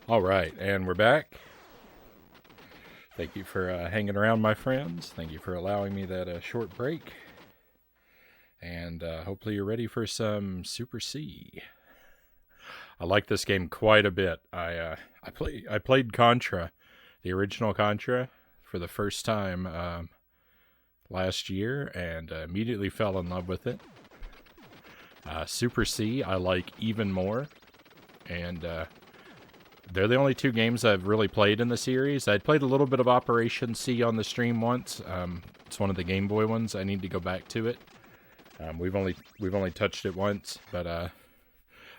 All right, and we're back. Thank you for hanging around, my friends. Thank you for allowing me that short break. And hopefully you're ready for some Super C. I like this game quite a bit. I played Contra, the original Contra, for the first time last year, and immediately fell in love with it. Super C I like even more, and they're the only two games I've really played in the series. I'd played a little bit of Operation C on the stream once. It's one of the Game Boy ones. I need to go back to it. We've only touched it once, but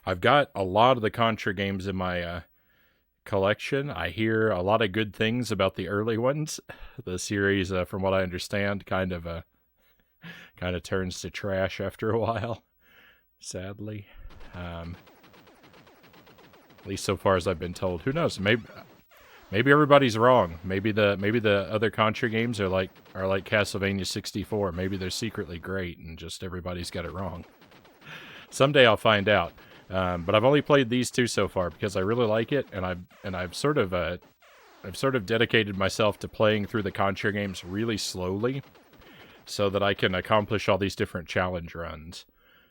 I've got a lot of the Contra games in my collection. I hear a lot of good things about the early ones. The series, from what I understand, kind of turns to trash after a while. Sadly. At least so far as I've been told. Who knows? Maybe everybody's wrong. Maybe the other Contra games are like Castlevania 64. Maybe they're secretly great and just everybody's got it wrong. Someday I'll find out. But I've only played these two so far because I really like it, and I've sort of dedicated myself to playing through the Contra games really slowly, so that I can accomplish all these different challenge runs.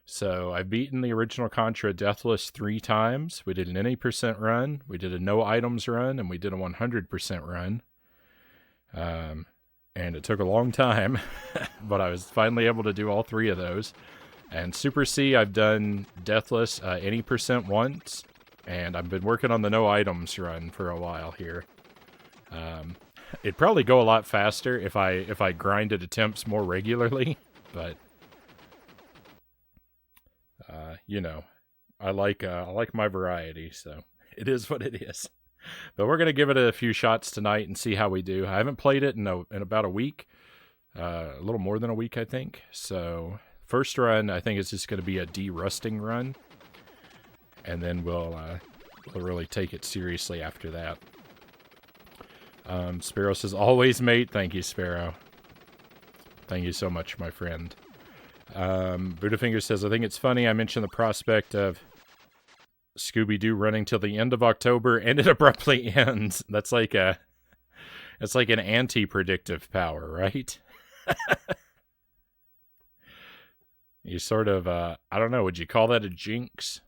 So I've beaten the original Contra Deathless 3 times. We did an any percent run, we did a no items run, and we did a 100% run. And it took a long time, but I was finally able to do all 3 of those. And Super C, I've done Deathless any percent once, and I've been working on the no items run for a while here. It'd probably go a lot faster if I grinded attempts more regularly, but you know, I like my variety, so it is what it is. But we're gonna give it a few shots tonight and see how we do. I haven't played it in about a week, a little more than a week, I think. So first run, I think it's just gonna be a de-rusting run, and then we'll really take it seriously after that. Sparrow says, always mate. Thank you, Sparrow. Thank you so much, my friend. Buddhafinger says, I think it's funny I mentioned the prospect of Scooby-Doo running till the end of October and it abruptly ends. That's like an anti-predictive power, right? You sort of, I don't know, would you call that a jinx?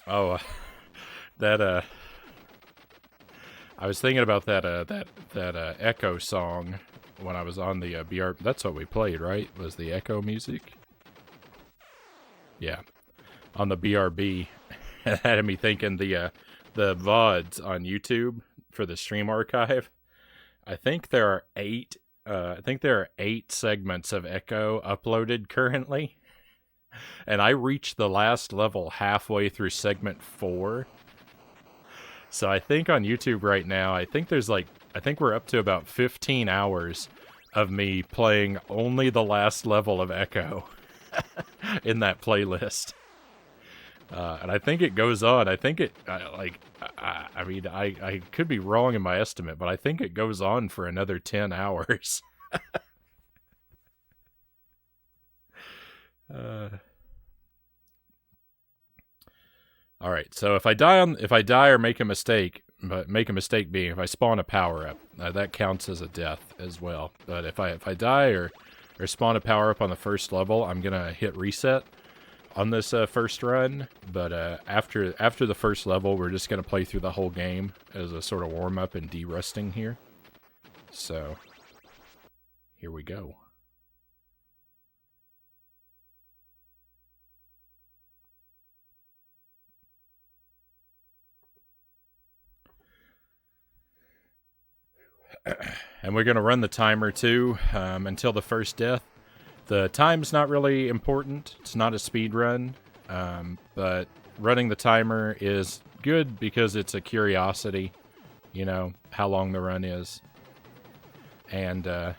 Oh, that I was thinking about that Echo song when I was on the BR. That's what we played, right? Was the Echo music? Yeah, on the BRB. It had me thinking the VODs on YouTube for the stream archive. I think there are 8. I think there are 8 segments of Echo uploaded currently, and I reached the last level halfway through segment 4. So I think on YouTube right now, I think we're up to about 15 hours of me playing only the last level of Echo in that playlist. And I think it goes on. I think I could be wrong in my estimate, but I think it goes on for another 10 hours. All right, so if I die or make a mistake, but make a mistake being if I spawn a power up, that counts as a death as well. But if I die or spawn a power up on the first level, I'm gonna hit reset on this first run. But after the first level, we're just gonna play through the whole game as a sort of warm up and de-rusting here. So here we go. And we're going to run the timer too until the first death. The time's not really important. It's not a speed run. But running the timer is good because it's a curiosity, you know, how long the run is. And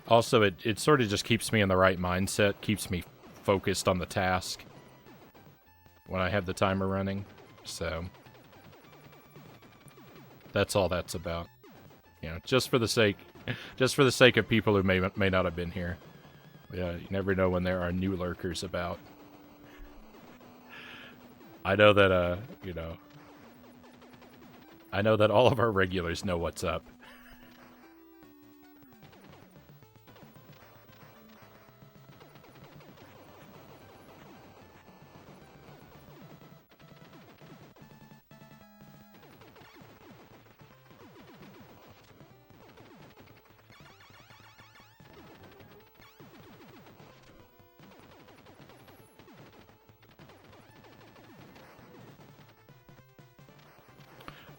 also it sort of just keeps me in the right mindset, keeps me focused on the task when I have the timer running. So that's all that's about. You know, just for the sake of people who may not have been here. Yeah, you never know when there are new lurkers about. I know that, you know, I know that all of our regulars know what's up.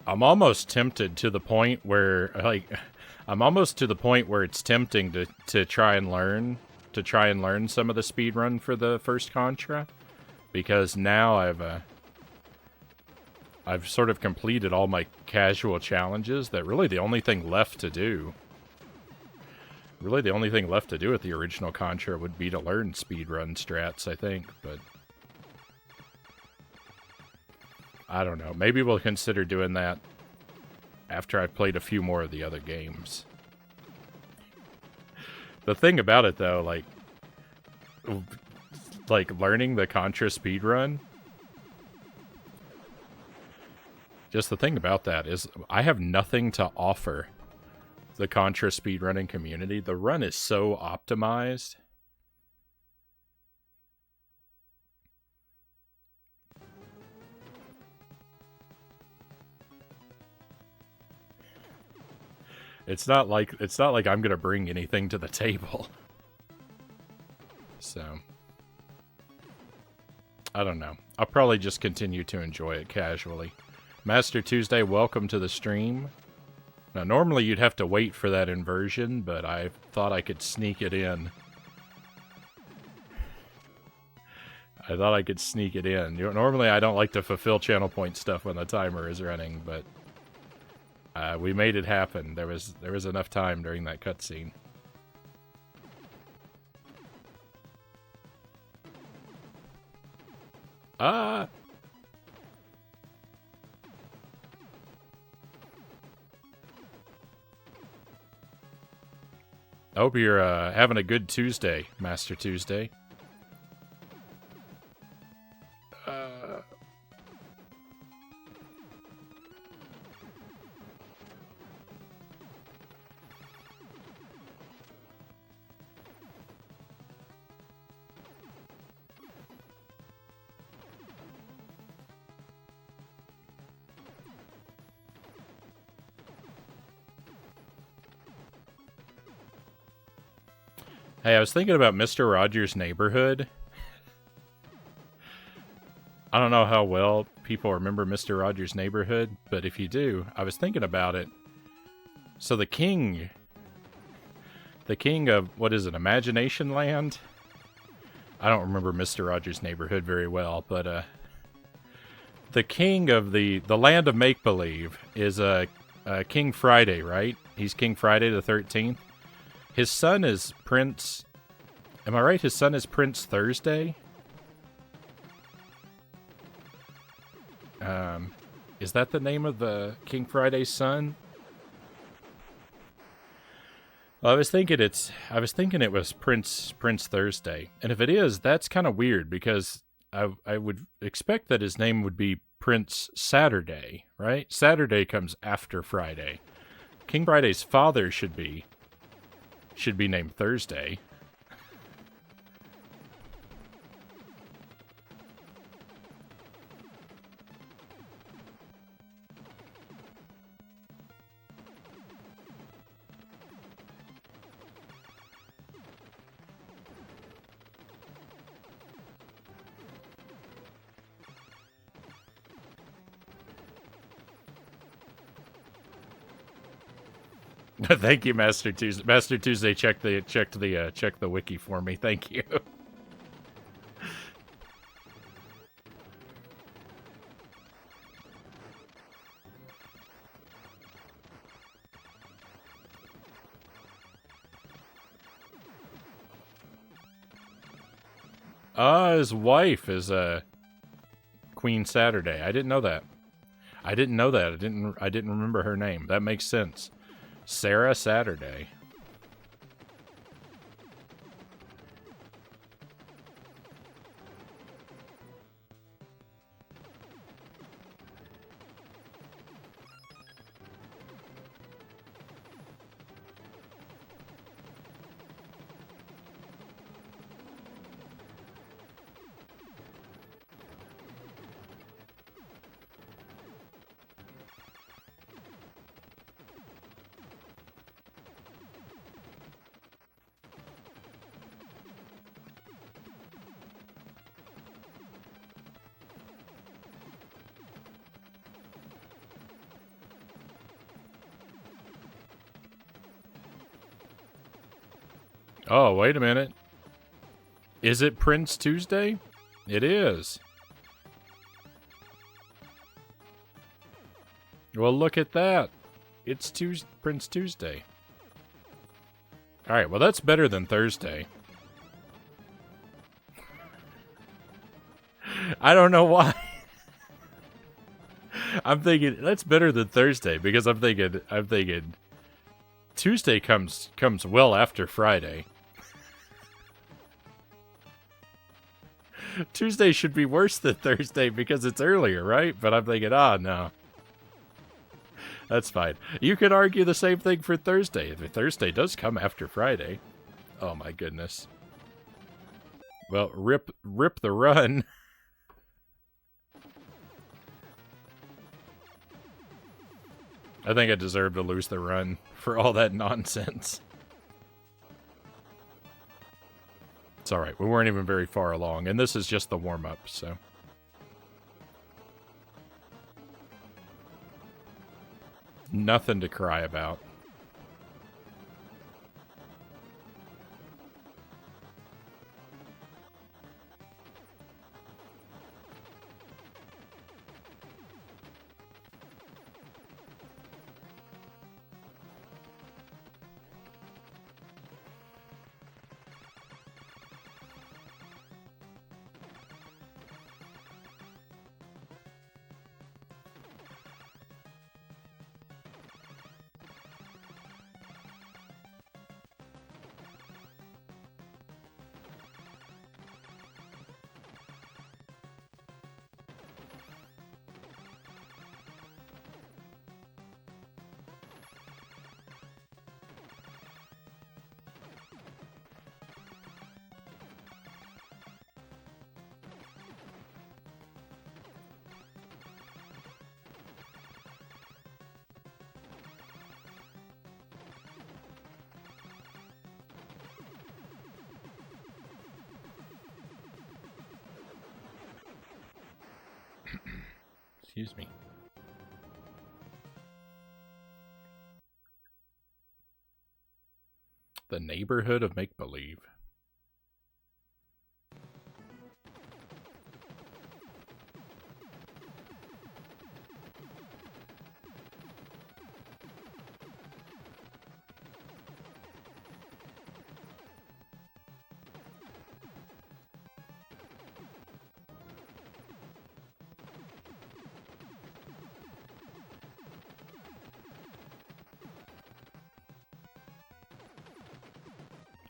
I'm almost tempted to the point where, like, I'm almost to the point where it's tempting to try and learn some of the speed run for the first Contra, because now I've sort of completed all my casual challenges. That really the only thing left to do. Really, the only thing left to do with the original Contra would be to learn speedrun strats, I think, but I don't know. Maybe we'll consider doing that after I've played a few more of the other games. The thing about it, though, like learning the Contra speedrun, just the thing about that is I have nothing to offer the Contra speedrunning community. The run is so optimized. It's not like I'm gonna bring anything to the table. So I don't know. I'll probably just continue to enjoy it casually. Master Tuesday, welcome to the stream. Now, normally you'd have to wait for that inversion, but I thought I could sneak it in. Normally I don't like to fulfill channel point stuff when the timer is running, but we made it happen. There was enough time during that cutscene. Ah! I hope you're having a good Tuesday, Master Tuesday. Hey, I was thinking about Mr. Rogers' Neighborhood. I don't know how well people remember Mr. Rogers' Neighborhood, but if you do, I was thinking about it. So the king of, what is it, Imagination Land? I don't remember Mr. Rogers' Neighborhood very well, but the king of the land of make-believe is King Friday, right? He's King Friday the 13th. His son is Prince... Am I right? His son is Prince Thursday? Is that the name of the King Friday's son? Well, I was thinking it was Prince Thursday. And if it is, that's kind of weird, because I would expect that his name would be Prince Saturday, right? Saturday comes after Friday. King Friday's father should be named Thursday. Thank you, Master Tuesday. Master Tuesday checked the wiki for me. Thank you. His wife is Queen Saturday. I didn't know that. I didn't know that. I didn't remember her name. That makes sense. Sarah Saturday. Oh, wait a minute. Is it Prince Tuesday? It is. Well, look at that. It's Prince Tuesday. Alright, well that's better than Thursday. I don't know why. I'm thinking that's better than Thursday because I'm thinking Tuesday comes well after Friday. Tuesday should be worse than Thursday because it's earlier, right? But I'm thinking, no. That's fine. You could argue the same thing for Thursday. Thursday does come after Friday. Oh my goodness. Well, rip the run. I think I deserve to lose the run for all that nonsense. It's alright, we weren't even very far along, and this is just the warm-up, so... Nothing to cry about. Excuse me. The neighborhood of make-believe.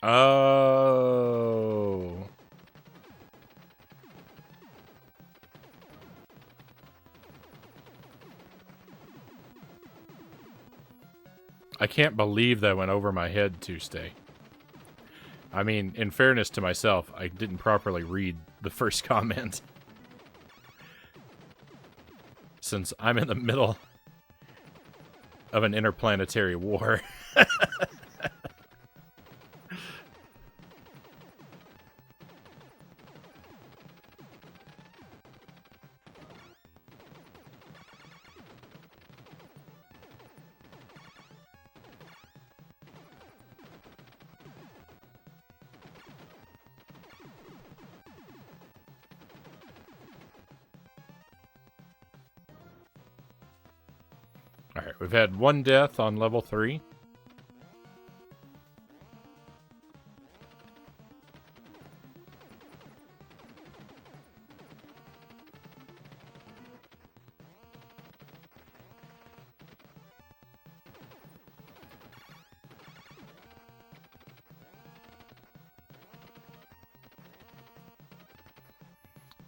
Oh. I can't believe that went over my head Tuesday. I mean, in fairness to myself, I didn't properly read the first comment. Since I'm in the middle of an interplanetary war. Alright, we've had one death on level 3.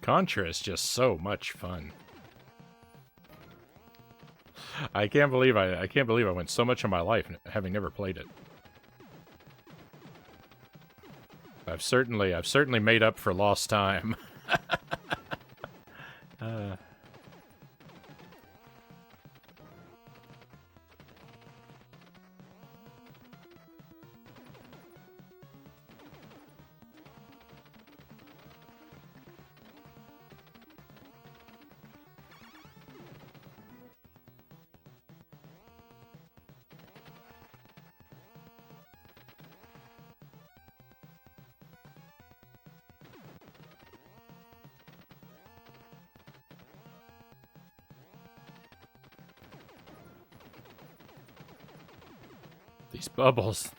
Contra is just so much fun. I can't believe I went so much of my life having never played it. I've certainly made up for lost time.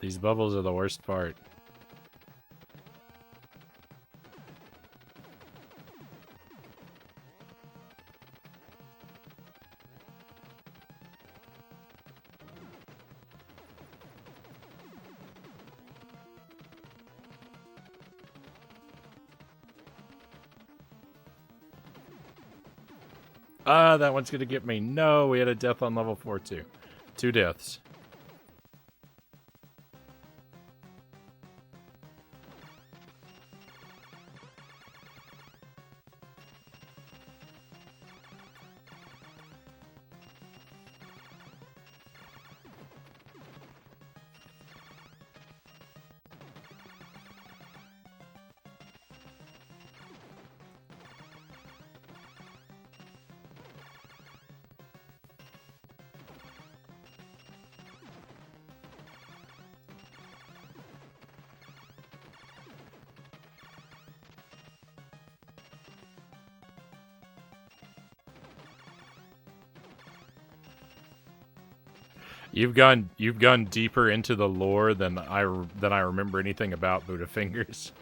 These bubbles are the worst part. Ah, that one's gonna get me. No, we had a death on level 4 too. 2 deaths. You've gone deeper into the lore than I remember anything about Butterfingers.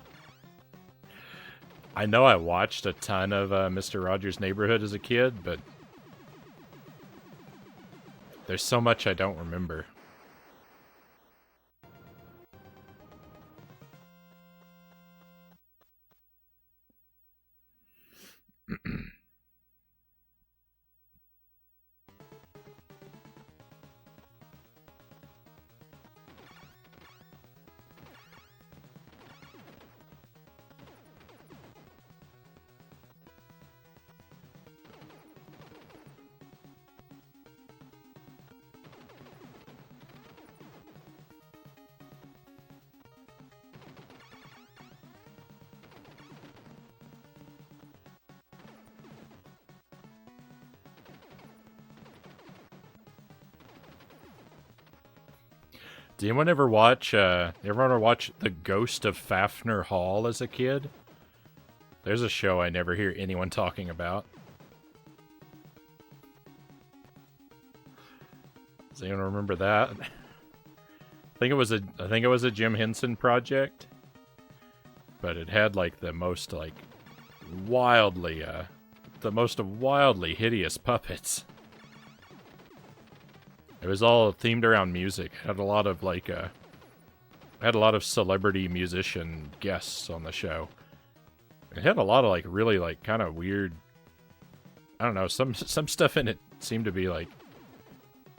I know I watched a ton of Mr. Rogers' Neighborhood as a kid, but there's so much I don't remember. Did anyone ever watch, The Ghost of Fafner Hall as a kid? There's a show I never hear anyone talking about. Does anyone remember that? I think it was a Jim Henson project. But it had, like, the most wildly hideous puppets. It was all themed around music. It had a lot of celebrity musician guests on the show. It had a lot of really kind of weird. I don't know. Some stuff in it seemed to be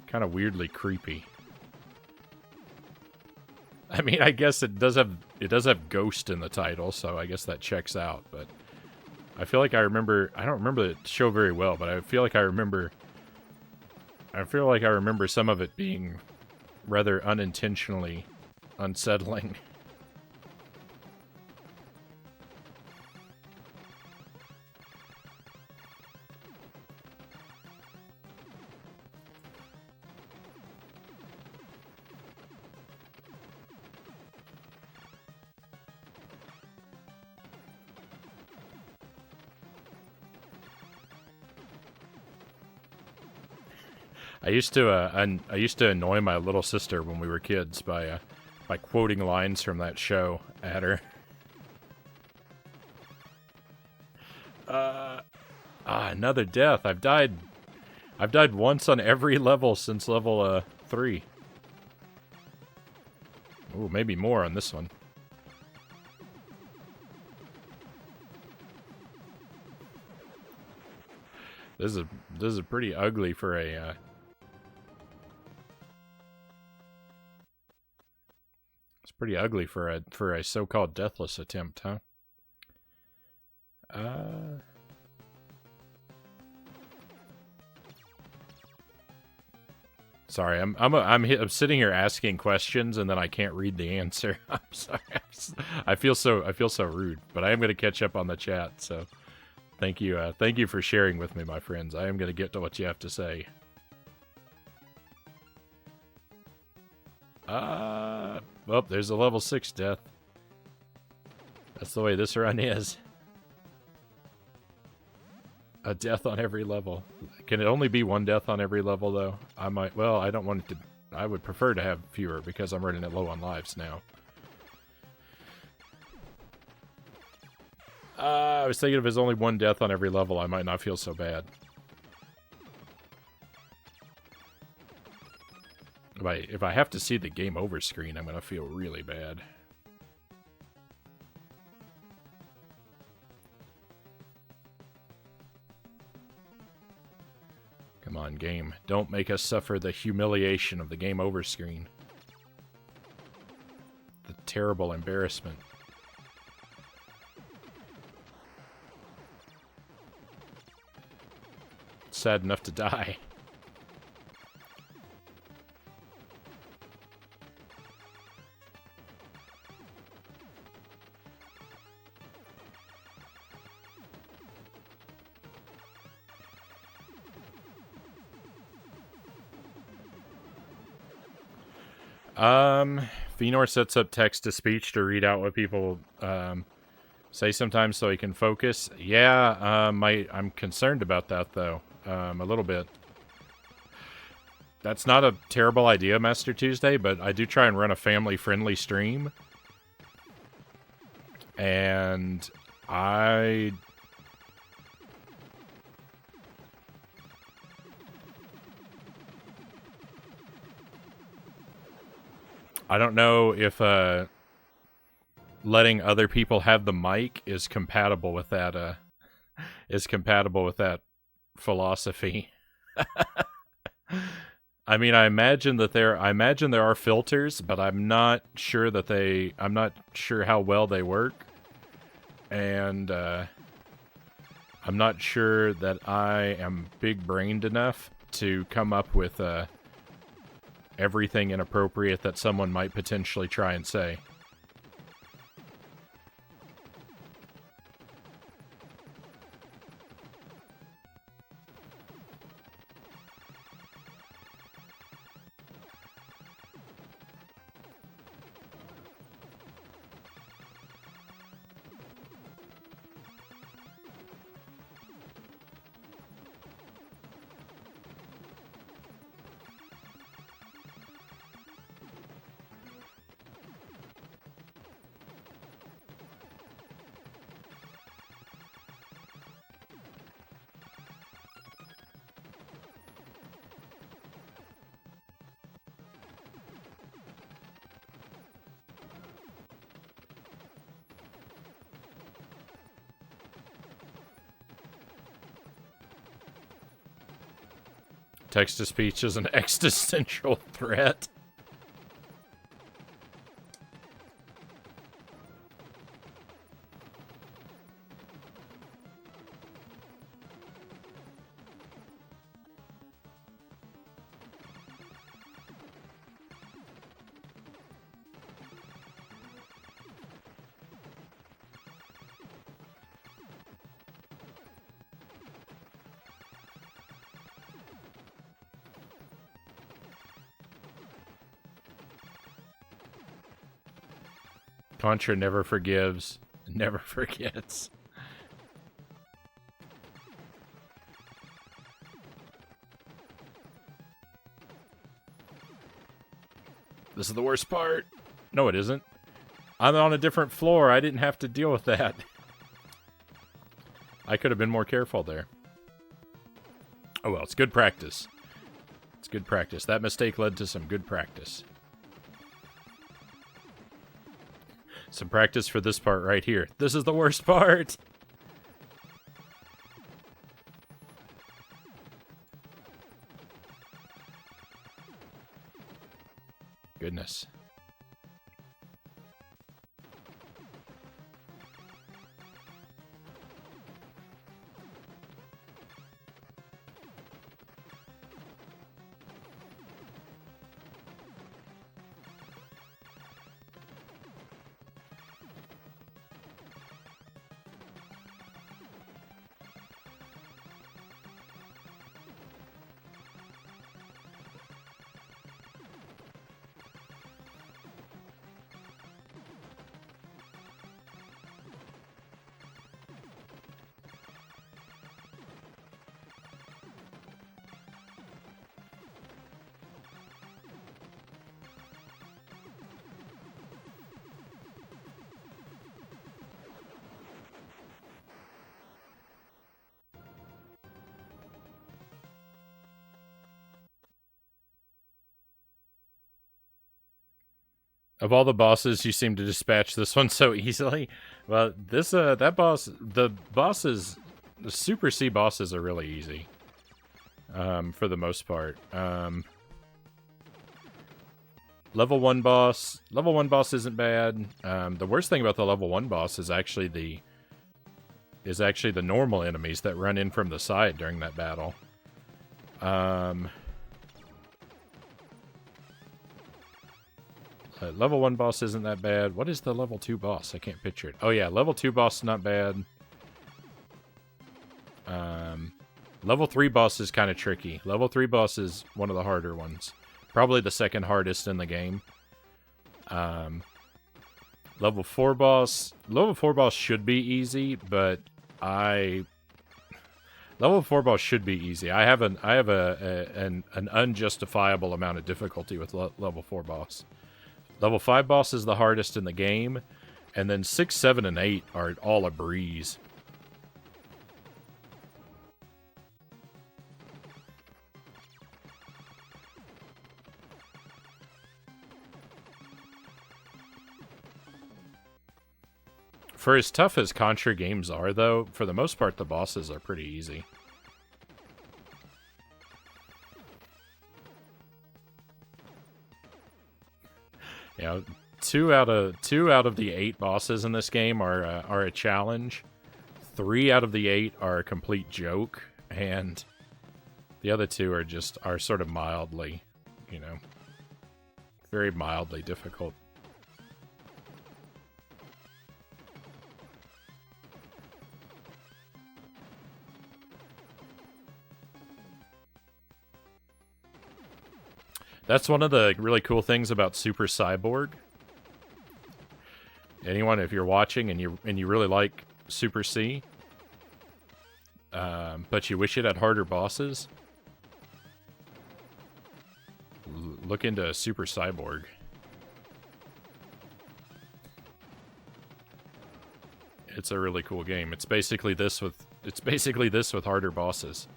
kind of weirdly creepy. I mean, I guess it does have ghost in the title, so I guess that checks out. But I feel like I don't remember the show very well, but I feel like I remember some of it being rather unintentionally unsettling. I used to annoy my little sister when we were kids by quoting lines from that show at her. Another death. I've died once on every level since level 3. Ooh, maybe more on this one. This is pretty ugly for a. It's pretty ugly for a so-called deathless attempt, huh? Sorry, I'm sitting here asking questions and then I can't read the answer. I'm sorry. I feel so rude, but I am going to catch up on the chat. So, thank you for sharing with me, my friends. I am going to get to what you have to say. Well, there's a level 6 death. That's the way this run is. A death on every level. Can it only be one death on every level, though? Well, I don't want it to... I would prefer to have fewer, because I'm running it low on lives now. I was thinking if there's only one death on every level, I might not feel so bad. If I have to see the game over screen, I'm going to feel really bad. Come on, game. Don't make us suffer the humiliation of the game over screen. The terrible embarrassment. It's sad enough to die. Fenor sets up text-to-speech to read out what people say sometimes so he can focus. Yeah, I'm concerned about that, though. A little bit. That's not a terrible idea, Master Tuesday, but I do try and run a family-friendly stream. And I don't know if letting other people have the mic is compatible with that philosophy. I mean, I imagine there are filters, but I'm not sure how well they work. And I'm not sure that I am big-brained enough to come up with everything inappropriate that someone might potentially try and say. Text-to-speech is an existential threat. Contra never forgives, never forgets. This is the worst part. No, it isn't. I'm on a different floor. I didn't have to deal with that. I could have been more careful there. Oh well, it's good practice. It's good practice. That mistake led to some good practice. Some practice for this part right here. This is the worst part. Of all the bosses, you seem to dispatch this one so easily. Well, the bosses, the Super C bosses are really easy. For the most part. Level 1 boss isn't bad. The worst thing about the level 1 boss is actually the normal enemies that run in from the side during that battle. Level 1 boss isn't that bad. What is the level 2 boss? I can't picture it. Oh yeah, level 2 boss is not bad. Level 3 boss is kind of tricky. Level 3 boss is one of the harder ones. Probably the second hardest in the game. Level 4 boss should be easy, but level 4 boss should be easy. I have an unjustifiable amount of difficulty with level 4 boss. Level 5 boss is the hardest in the game, and then 6, 7, and 8 are all a breeze. For as tough as Contra games are, though, for the most part, the bosses are pretty easy. You know, two out of the 8 bosses in this game are a challenge. 3 out of the 8 are a complete joke, and the other 2 are sort of mildly, you know, very mildly difficult. That's one of the really cool things about Super Cyborg. Anyone, if you're watching and you really like Super C, but you wish it had harder bosses, look into Super Cyborg. It's a really cool game. It's basically this with harder bosses.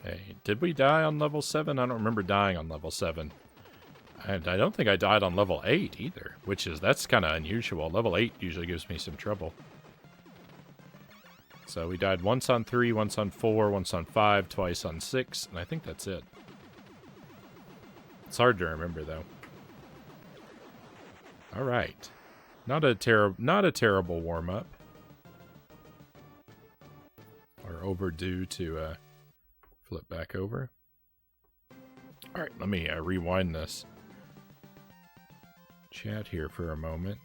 Hey, did we die on level 7? I don't remember dying on level 7. And I don't think I died on level 8 either, that's kind of unusual. Level 8 usually gives me some trouble. So we died once on 3, once on 4, once on 5, twice on 6, and I think that's it. It's hard to remember, though. Alright. Not a terrible warm-up. Or overdue to, flip back over. Alright, let me rewind this chat here for a moment.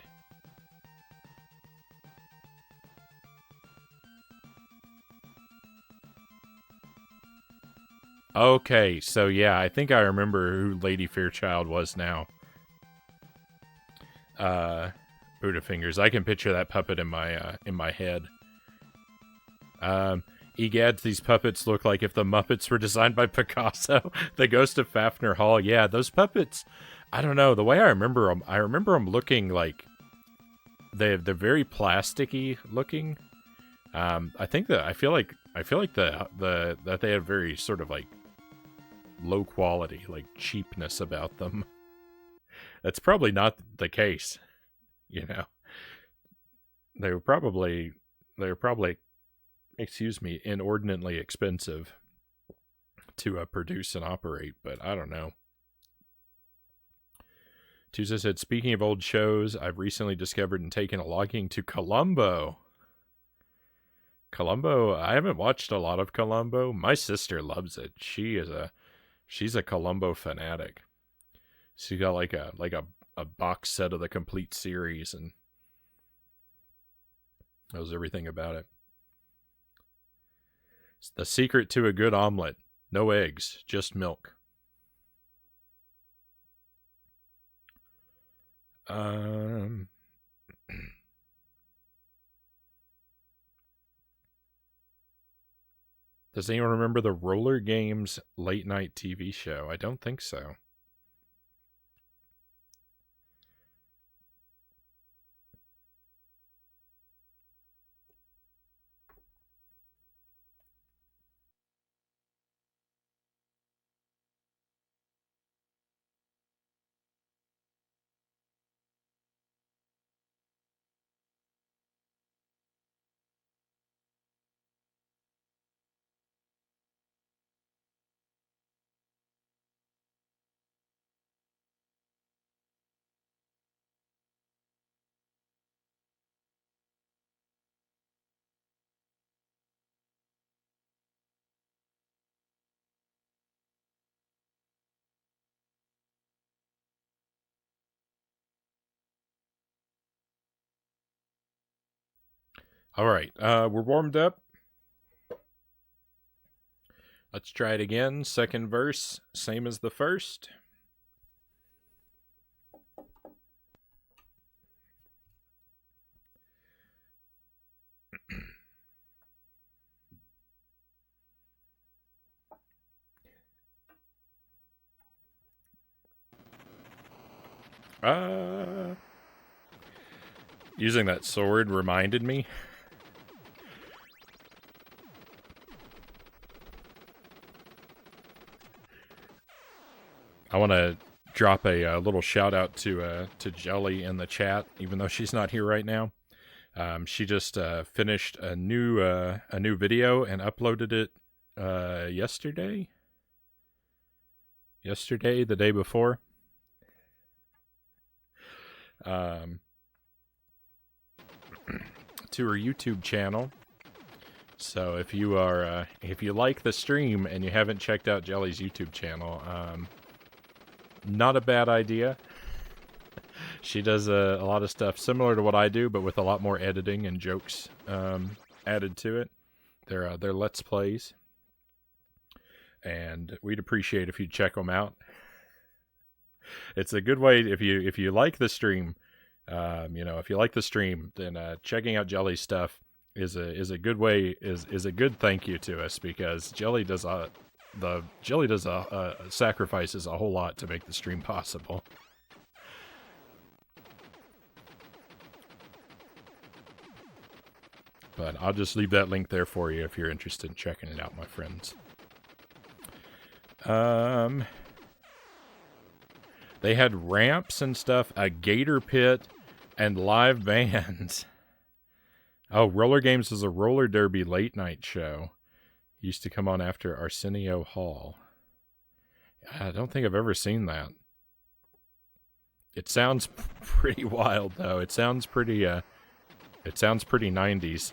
Okay, so yeah, I think I remember who Lady Fairchild was now. Buddha Fingers. I can picture that puppet in my head. Egads, these puppets look like if the Muppets were designed by Picasso. The Ghost of Fafnir Hall. Yeah, those puppets, I don't know, the way I remember them looking like they're very plasticky looking. I feel like that they have very sort of like low quality, like cheapness about them. That's probably not the case, you know. They were probably inordinately expensive to produce and operate, but I don't know. Tuesday said, speaking of old shows, I've recently discovered and taken a liking to Columbo. I haven't watched a lot of Columbo. My sister loves it. She's a Columbo fanatic. She got like a box set of the complete series, and That was everything about it. It's the secret to a good omelet: no eggs, just milk. Um, does anyone remember the Roller Games late night TV show? I don't think so. All right, we're warmed up. Let's try it again. Second verse, same as the first. Using that sword reminded me. I want to drop a little shout out to Jelly in the chat, even though she's not here right now. She just finished a new video and uploaded it yesterday. Yesterday, the day before. To her YouTube channel. So if you are if you like the stream and you haven't checked out Jelly's YouTube channel, not a bad idea. She does a lot of stuff similar to what I do, but with a lot more editing and jokes added to it. They're Let's Plays, and we'd appreciate if you'd check them out. It's a good way if you like the stream. If you like the stream, then checking out Jelly's stuff is a good way is a good thank you to us, because Jelly does sacrifices a whole lot to make the stream possible. But I'll just leave that link there for you if you're interested in checking it out, my friends. They had ramps and stuff, a gator pit, and live bands. Oh, Roller Games is a roller derby late night show. Used to come on after Arsenio Hall. I don't think I've ever seen that. It sounds pretty wild, though. It sounds pretty 90s.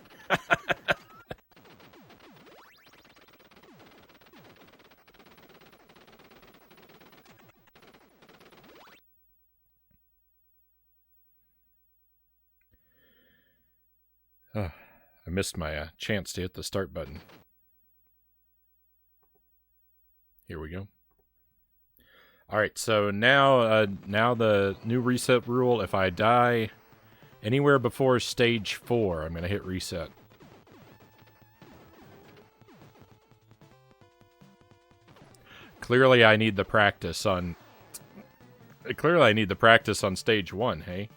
I missed my chance to hit the start button. Here we go. All right, so now the new reset rule: if I die anywhere before stage 4, I'm gonna hit reset. Clearly, I need the practice on. Clearly, I need the practice on stage 1. Hey.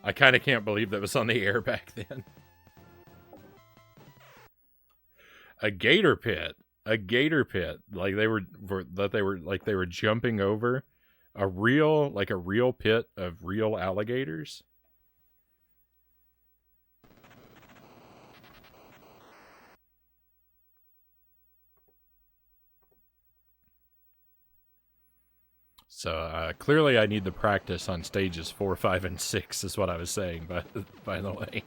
I kind of can't believe that was on the air back then. A gator pit. Like they were jumping over a real pit of real alligators. So clearly I need the practice on stages 4, 5, and 6 is what I was saying, by the way.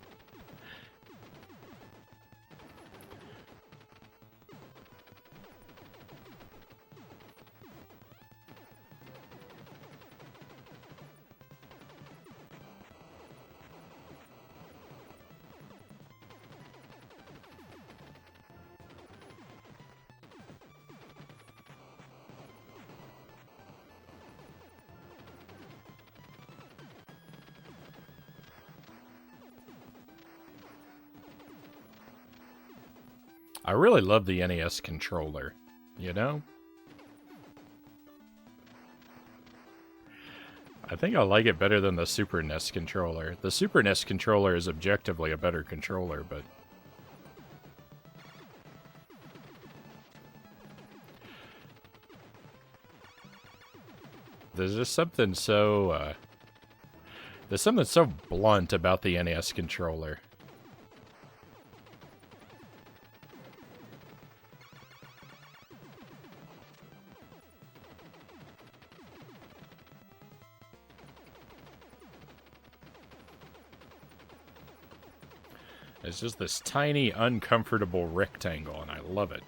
I really love the NES controller, you know? I think I like it better than the Super NES controller. The Super NES controller is objectively a better controller, but... There's just something so, there's something so blunt about the NES controller. It's just this tiny, uncomfortable rectangle, and I love it.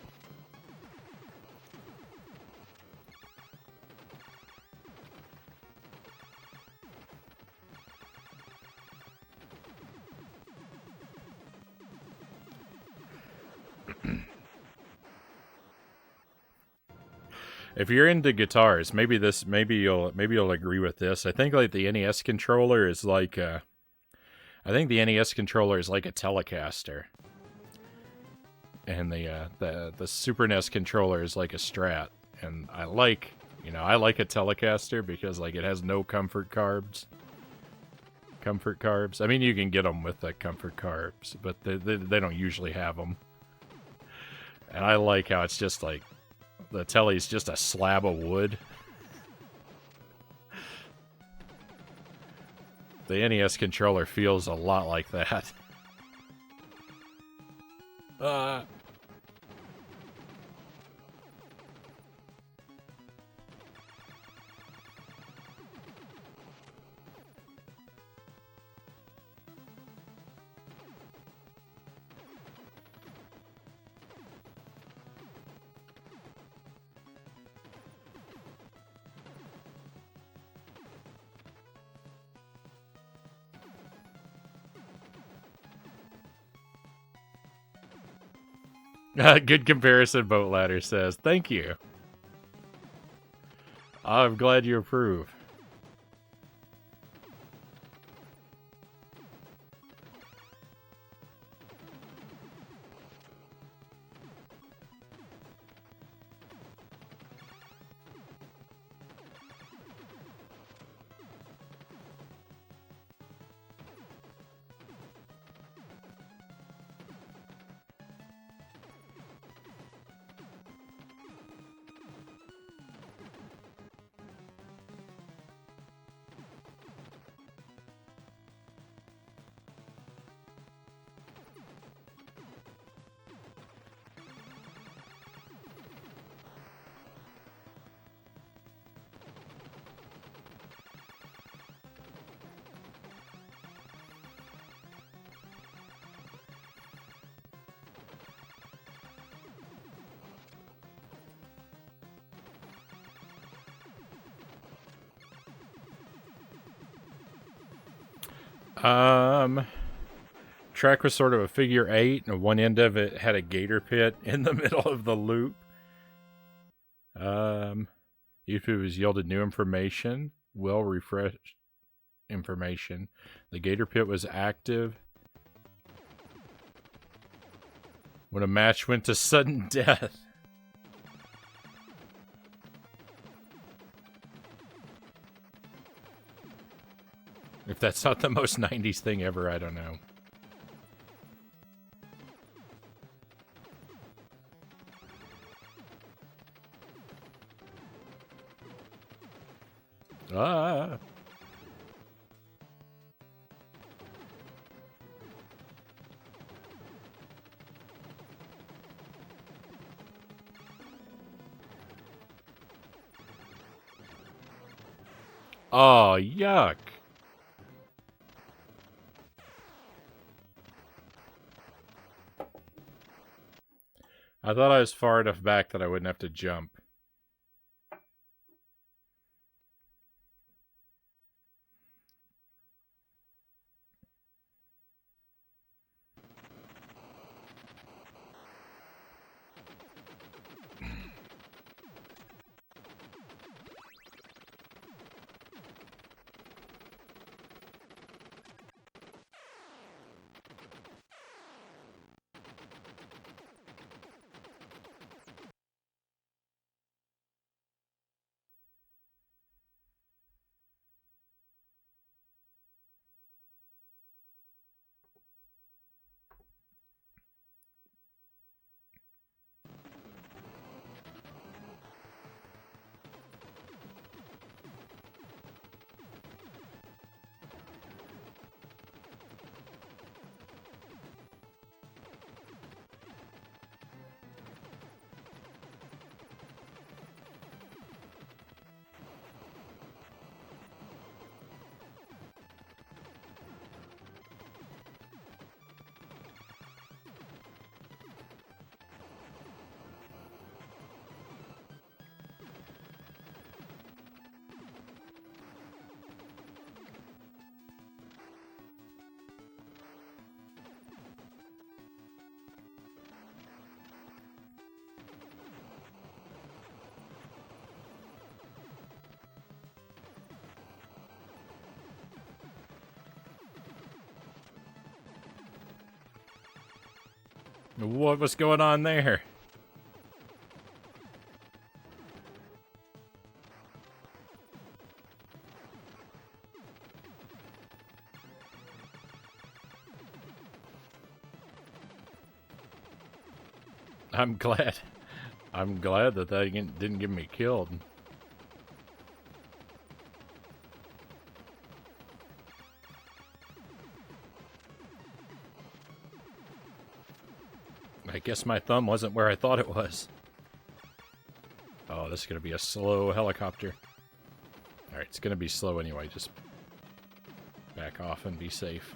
If you're into guitars, maybe you'll agree with this. I think like the NES controller is like I think the NES controller is like a Telecaster, and the Super NES controller is like a Strat. And I like a Telecaster because like it has no comfort carbs. I mean, you can get them with the comfort carbs, but they don't usually have them. And I like how it's just like the Telly's just a slab of wood. The NES controller feels a lot like that. Good comparison, Boat Ladder says. Thank you. I'm glad you approve. Track was sort of a figure 8, and one end of it had a gator pit in the middle of the loop. YouTube has yielded new information, well refreshed information. The gator pit was active when a match went to sudden death. If that's not the most 90s thing ever, I don't know. Ah. Oh, yuck. I thought I was far enough back that I wouldn't have to jump. What was going on there? I'm glad. I'm glad that they didn't get me killed. I guess my thumb wasn't where I thought it was. Oh, this is going to be a slow helicopter. Alright, it's going to be slow anyway. Just back off and be safe.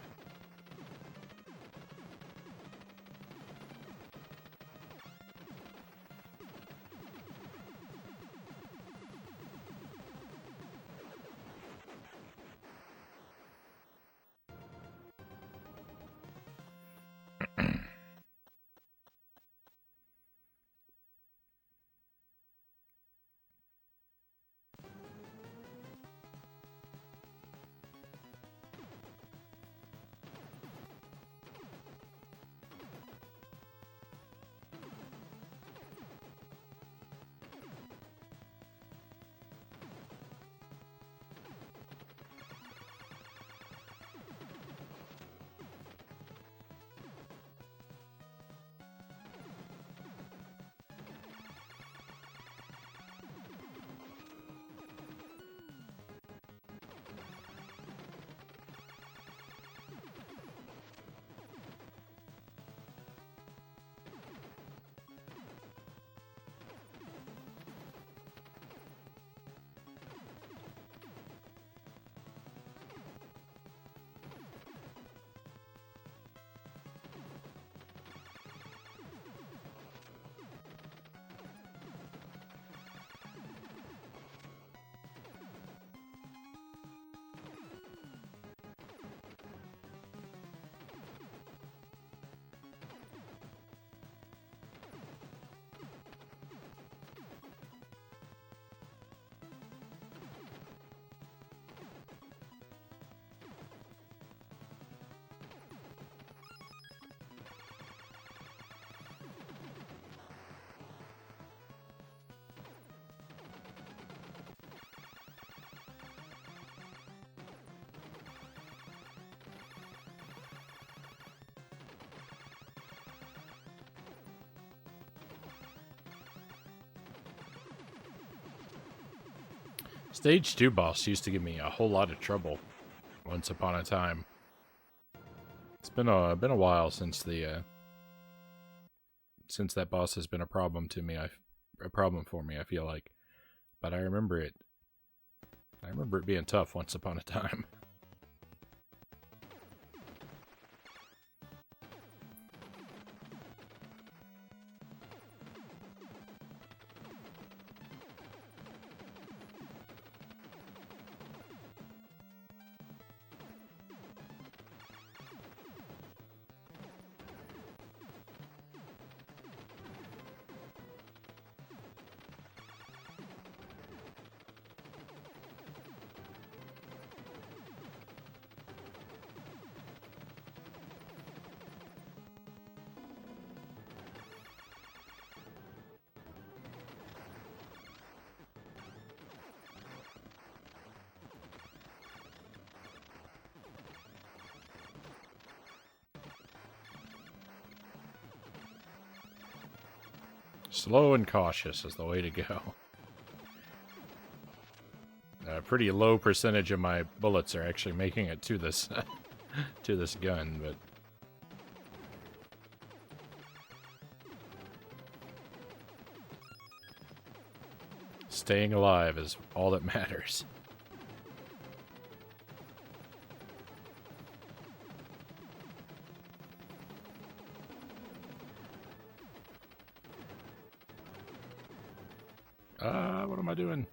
Stage 2 boss used to give me a whole lot of trouble once upon a time. It's been a while since since that boss has been a problem to me. A problem for me, I feel like. But I remember it being tough once upon a time. Slow and cautious is the way to go. A pretty low percentage of my bullets are actually making it to this to this gun, but staying alive is all that matters. What am I doing?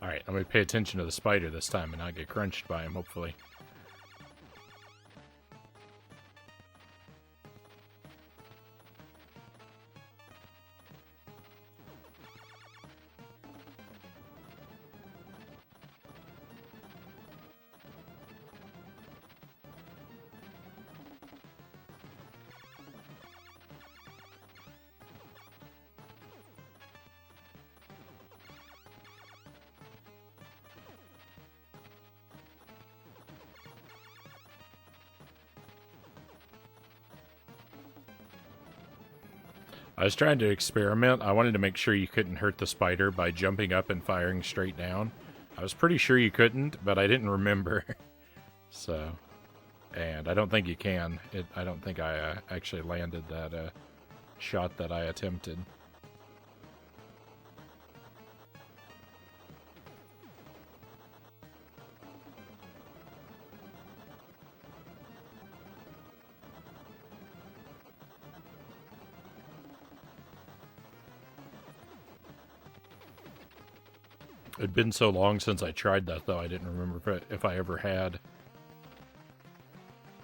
Alright, I'm gonna pay attention to the spider this time and not get crunched by him, hopefully. I was trying to experiment. I wanted to make sure you couldn't hurt the spider by jumping up and firing straight down. I was pretty sure you couldn't, but I didn't remember. So, and I don't think you can. I don't think I actually landed that shot that I attempted. It'd been so long since I tried that, though, I didn't remember if I ever had.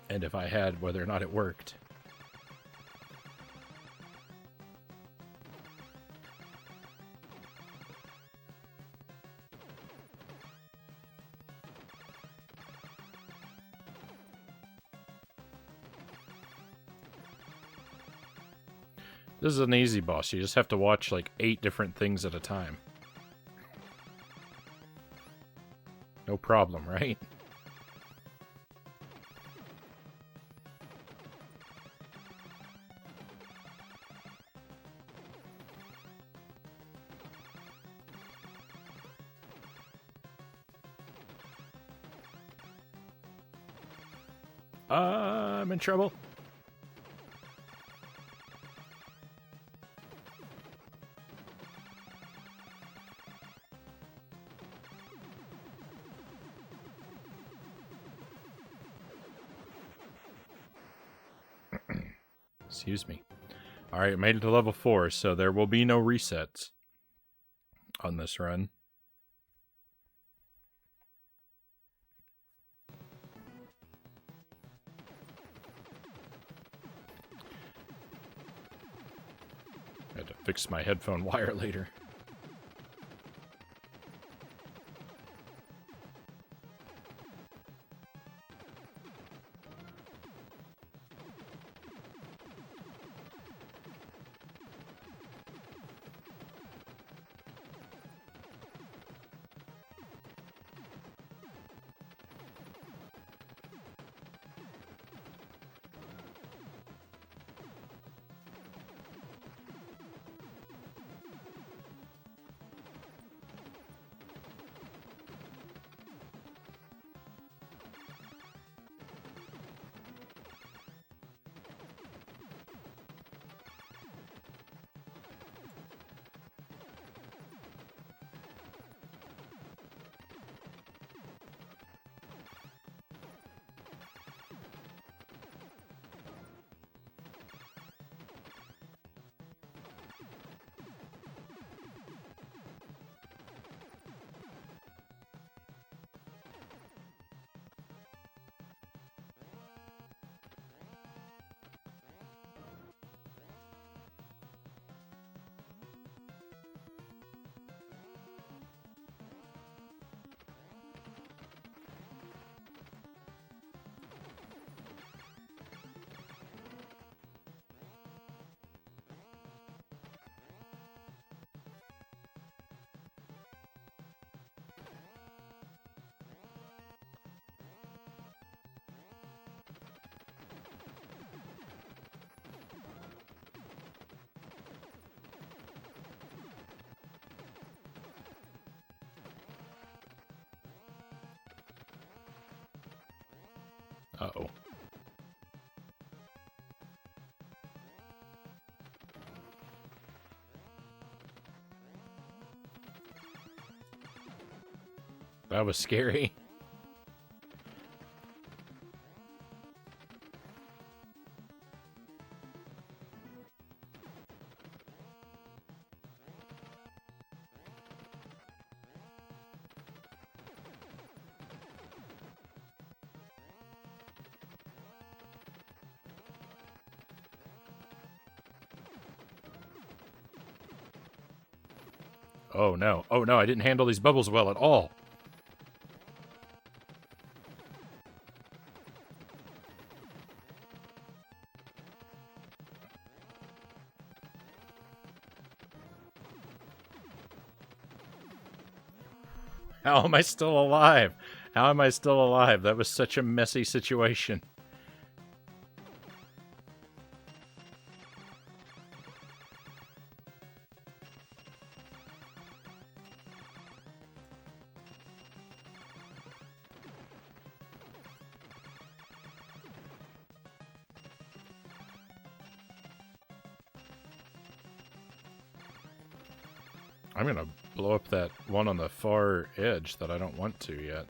And if I had, whether or not it worked. This is an easy boss. You just have to watch like 8 different things at a time. No problem, right? I'm in trouble. Excuse me. Alright, made it to level 4, so there will be no resets on this run. I had to fix my headphone wire later. Uh-oh. That was scary. Oh no. Oh no, I didn't handle these bubbles well at all. How am I still alive? How am I still alive? That was such a messy situation. I'm gonna blow up that one on the far edge that I don't want to yet.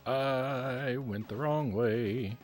I went the wrong way.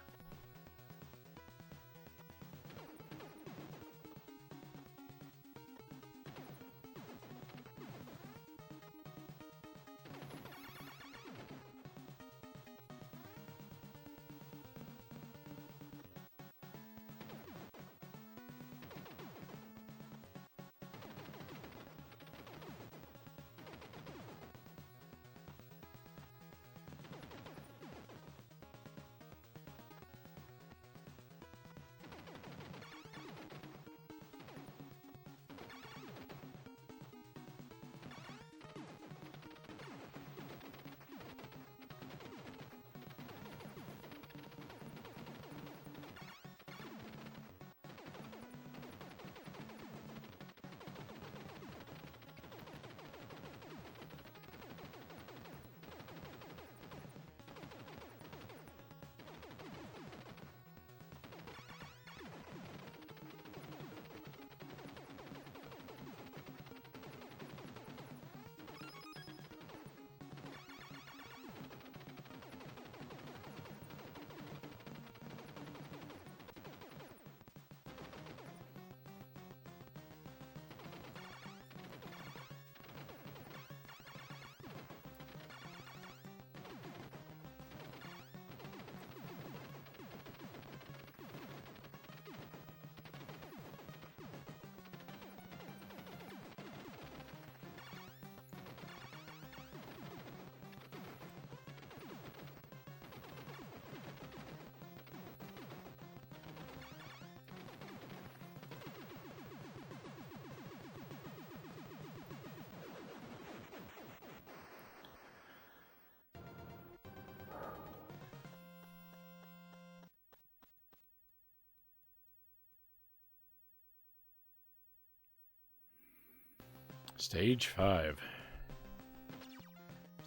Stage 5.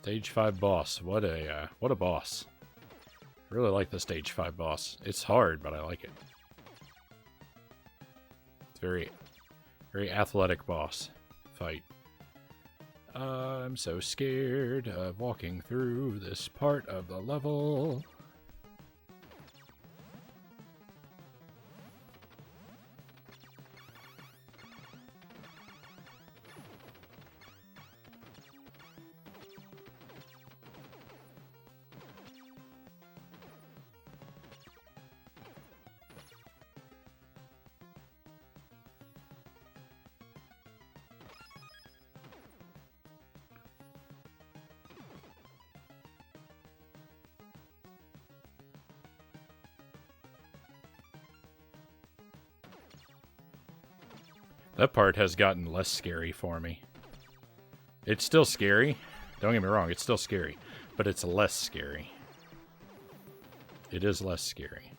Stage 5 boss. What a boss. I really like the Stage 5 boss. It's hard, but I like it. It's very athletic boss fight. I'm so scared of walking through this part of the level. That part has gotten less scary for me. It's still scary. Don't get me wrong, it's still scary. But it's less scary. It is less scary.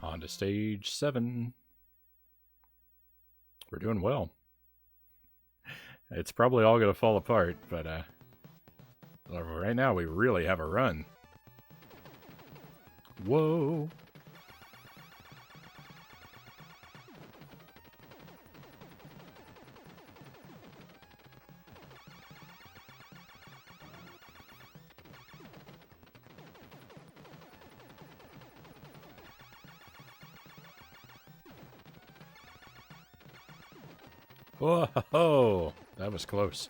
On to stage 7. We're doing well. It's probably all going to fall apart, but right now we really have a run. Whoa. Whoa, that was close.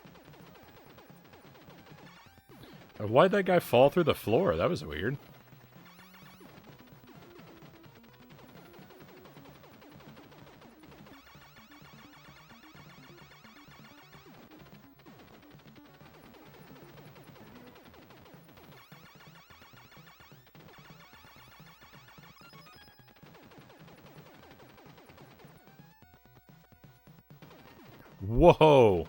Why'd that guy fall through the floor? That was weird. Whoa!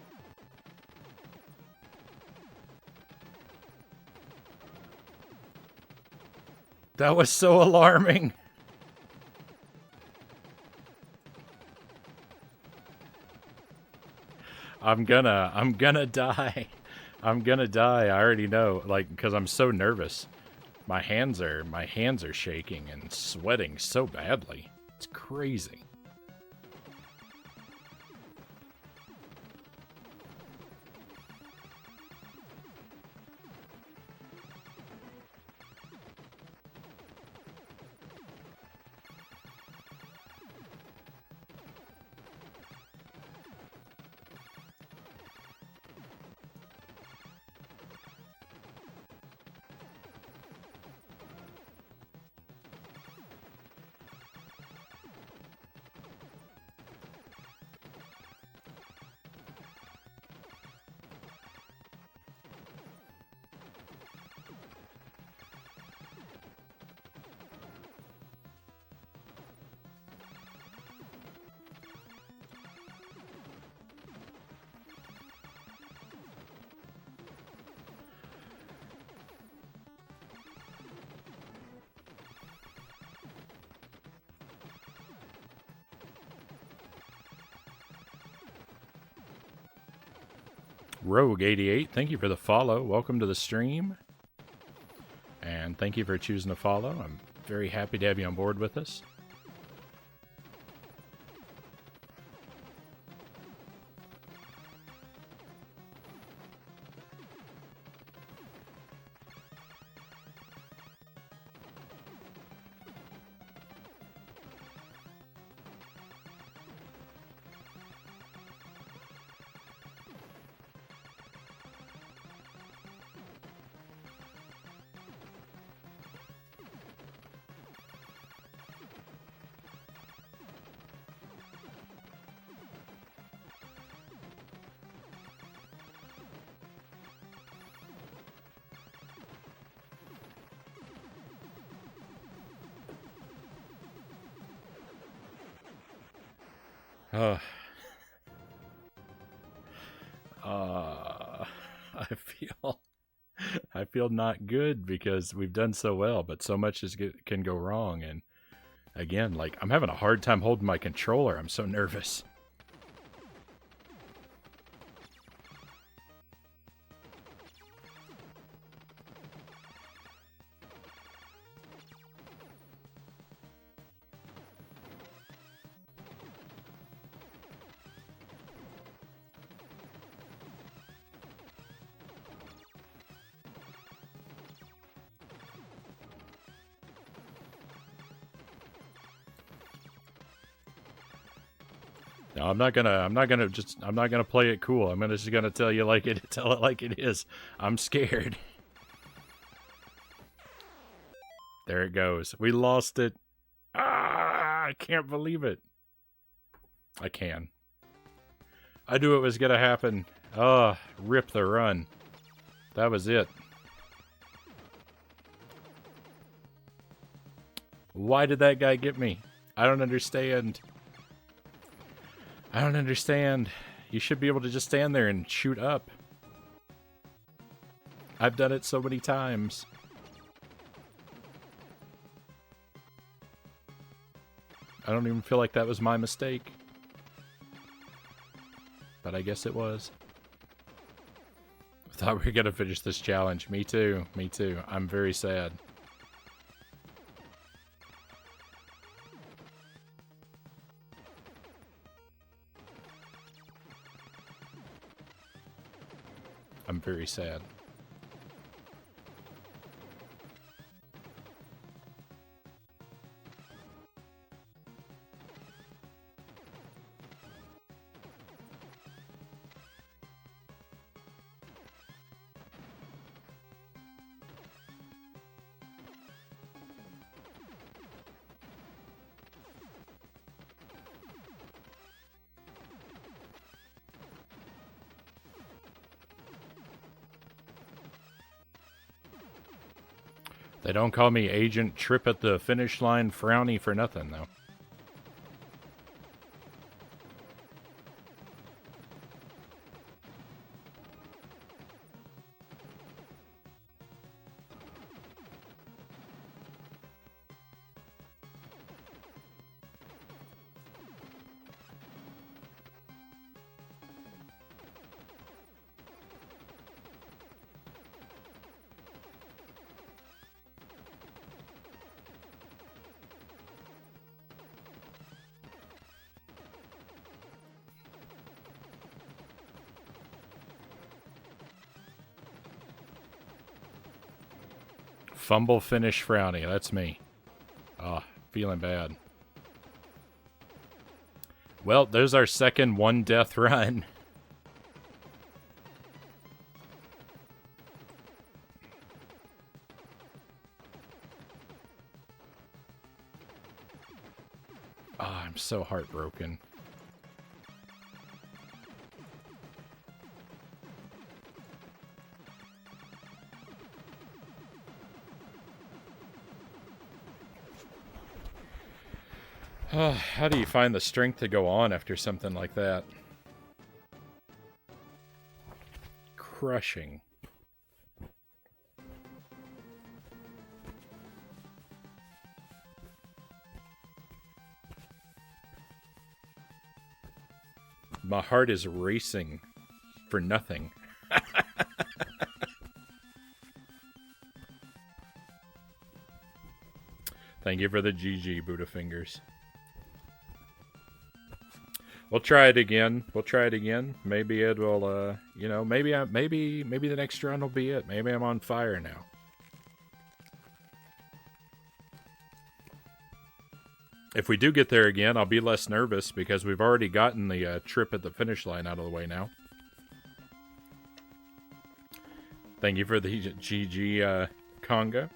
That was so alarming. I'm gonna die. I'm gonna die. I already know, like, because I'm so nervous. My hands are shaking and sweating so badly. It's crazy. Rogue88, thank you for the follow. Welcome to the stream. And thank you for choosing to follow. I'm very happy to have you on board with us. I feel not good because we've done so well, but so much can go wrong. And again, like, I'm having a hard time holding my controller. I'm so nervous. No, I'm not gonna play it cool. I'm just gonna tell it like it is. I'm scared. There it goes. We lost it. Ah, I can't believe it. I can. I knew it was gonna happen. Ah, rip the run. That was it. Why did that guy get me? I don't understand. I don't understand. You should be able to just stand there and shoot up. I've done it so many times. I don't even feel like that was my mistake. But I guess it was. I thought we were gonna finish this challenge. Me too. Me too. I'm very sad. I'm very sad. They don't call me Agent Trip at the Finish Line Frownie for nothing, though. Fumble finish Frownie, that's me. Ah, feeling bad. Well, there's our second one death run. Ah, I'm so heartbroken. How do you find the strength to go on after something like that? Crushing. My heart is racing for nothing. Thank you for the GG, Buddha Fingers. We'll try it again. We'll try it again. Maybe it will, you know, maybe the next run will be it. Maybe I'm on fire now. If we do get there again, I'll be less nervous because we've already gotten the trip at the finish line out of the way now. Thank you for the GG, Conga.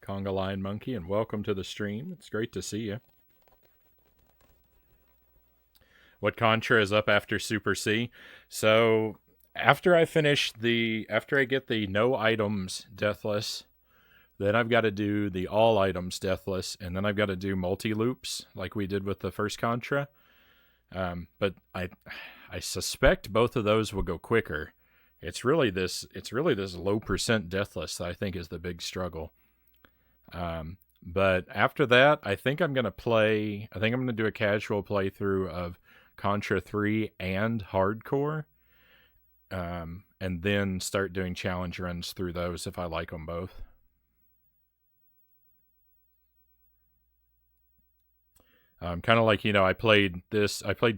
Conga Lion Monkey, and welcome to the stream. It's great to see you. What Contra is up after Super C? So after I get the no items deathless, then I've got to do the all items deathless, and then I've got to do multi loops like we did with the first Contra. But I suspect both of those will go quicker. It's really this low percent deathless that I think is the big struggle. But after that, I think I'm gonna do a casual playthrough of Contra 3 and Hardcore, and then start doing challenge runs through those if I like them both. Kind of like, you know, I played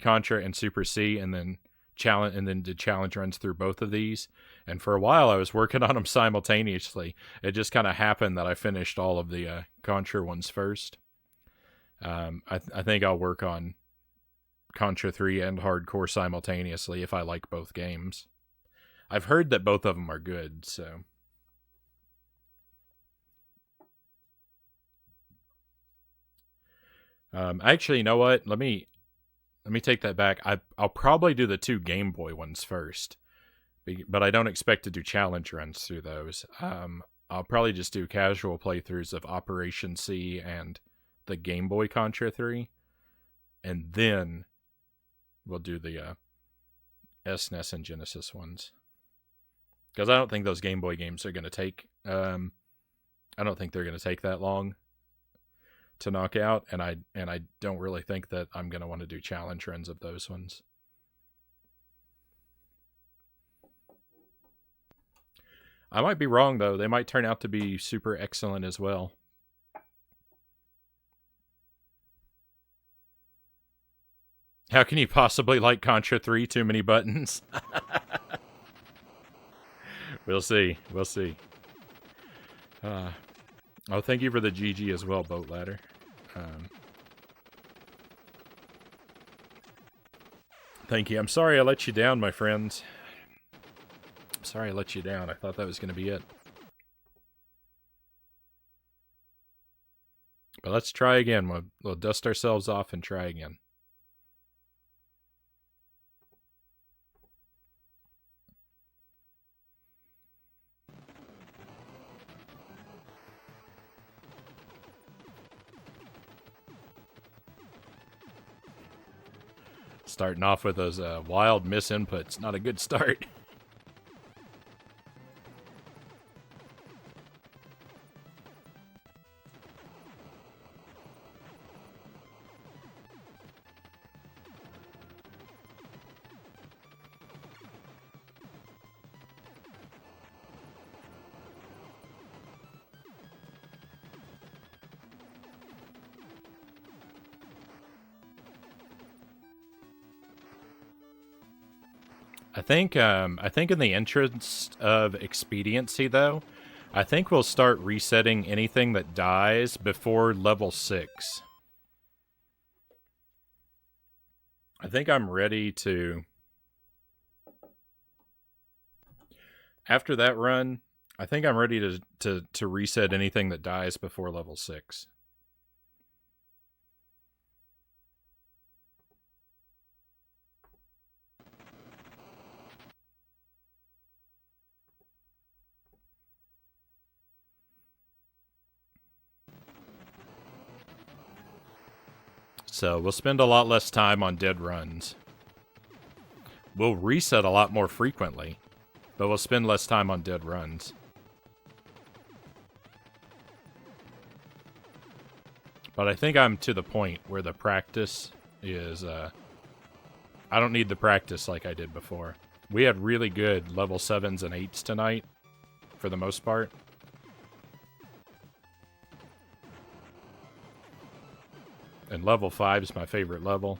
Contra and Super C, and then did challenge runs through both of these. And for a while, I was working on them simultaneously. It just kind of happened that I finished all of the Contra ones first. I think I'll work on Contra 3 and Hardcore simultaneously if I like both games. I've heard that both of them are good, so... Actually, you know what? Let me take that back. I'll probably do the 2 Game Boy ones first, but I don't expect to do challenge runs through those. I'll probably just do casual playthroughs of Operation C and the Game Boy Contra 3, and then we'll do the SNES and Genesis ones. Because I don't think those Game Boy games are going to take... I don't think they're going to take that long to knock out, and I don't really think that I'm going to want to do challenge runs of those ones. I might be wrong, though. They might turn out to be super excellent as well. How can you possibly like Contra 3? Too many buttons? We'll see. We'll see. Oh, thank you for the GG as well, Boat Ladder. Thank you. I'm sorry I let you down, my friends. I'm sorry I let you down. I thought that was going to be it. But let's try again. We'll dust ourselves off and try again. Starting off with those wild misinputs. Not a good start. I think in the interest of expediency, though, I think we'll start resetting anything that dies before level 6. I think I'm ready to... After that run, I think I'm ready to reset anything that dies before level 6. So we'll spend a lot less time on dead runs. We'll reset a lot more frequently, but we'll spend less time on dead runs. But I think I'm to the point where the practice is... I don't need the practice like I did before. We had really good level 7s and 8s tonight, for the most part. And level 5 is my favorite level.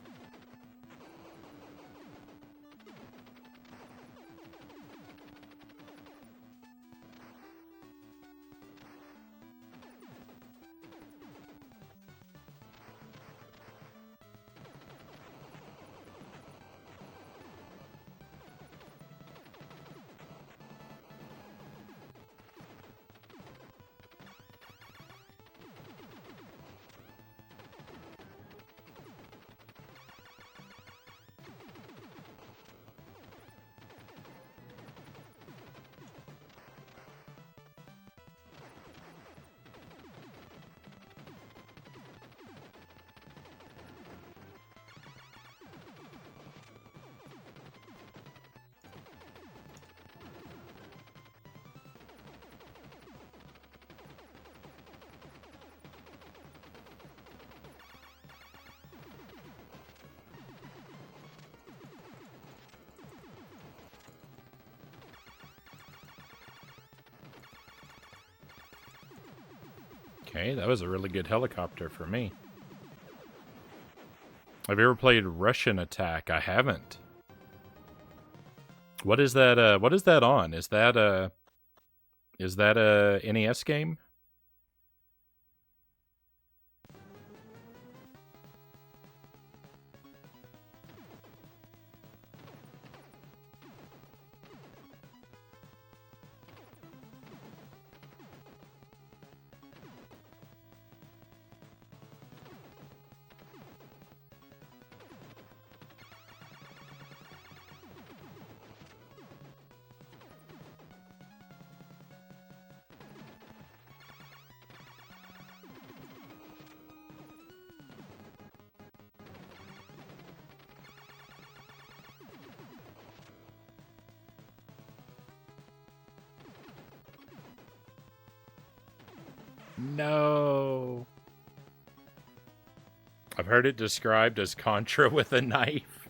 Okay, that was a really good helicopter for me. Have you ever played Russian Attack? I haven't. What is that? What is that on? Is that a NES game? No. I've heard it described as Contra with a knife.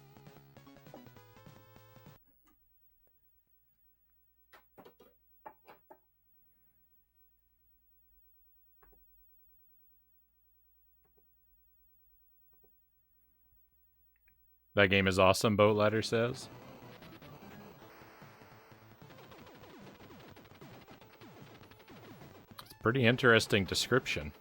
That game is awesome, Boat Ladder says. It's a pretty interesting description.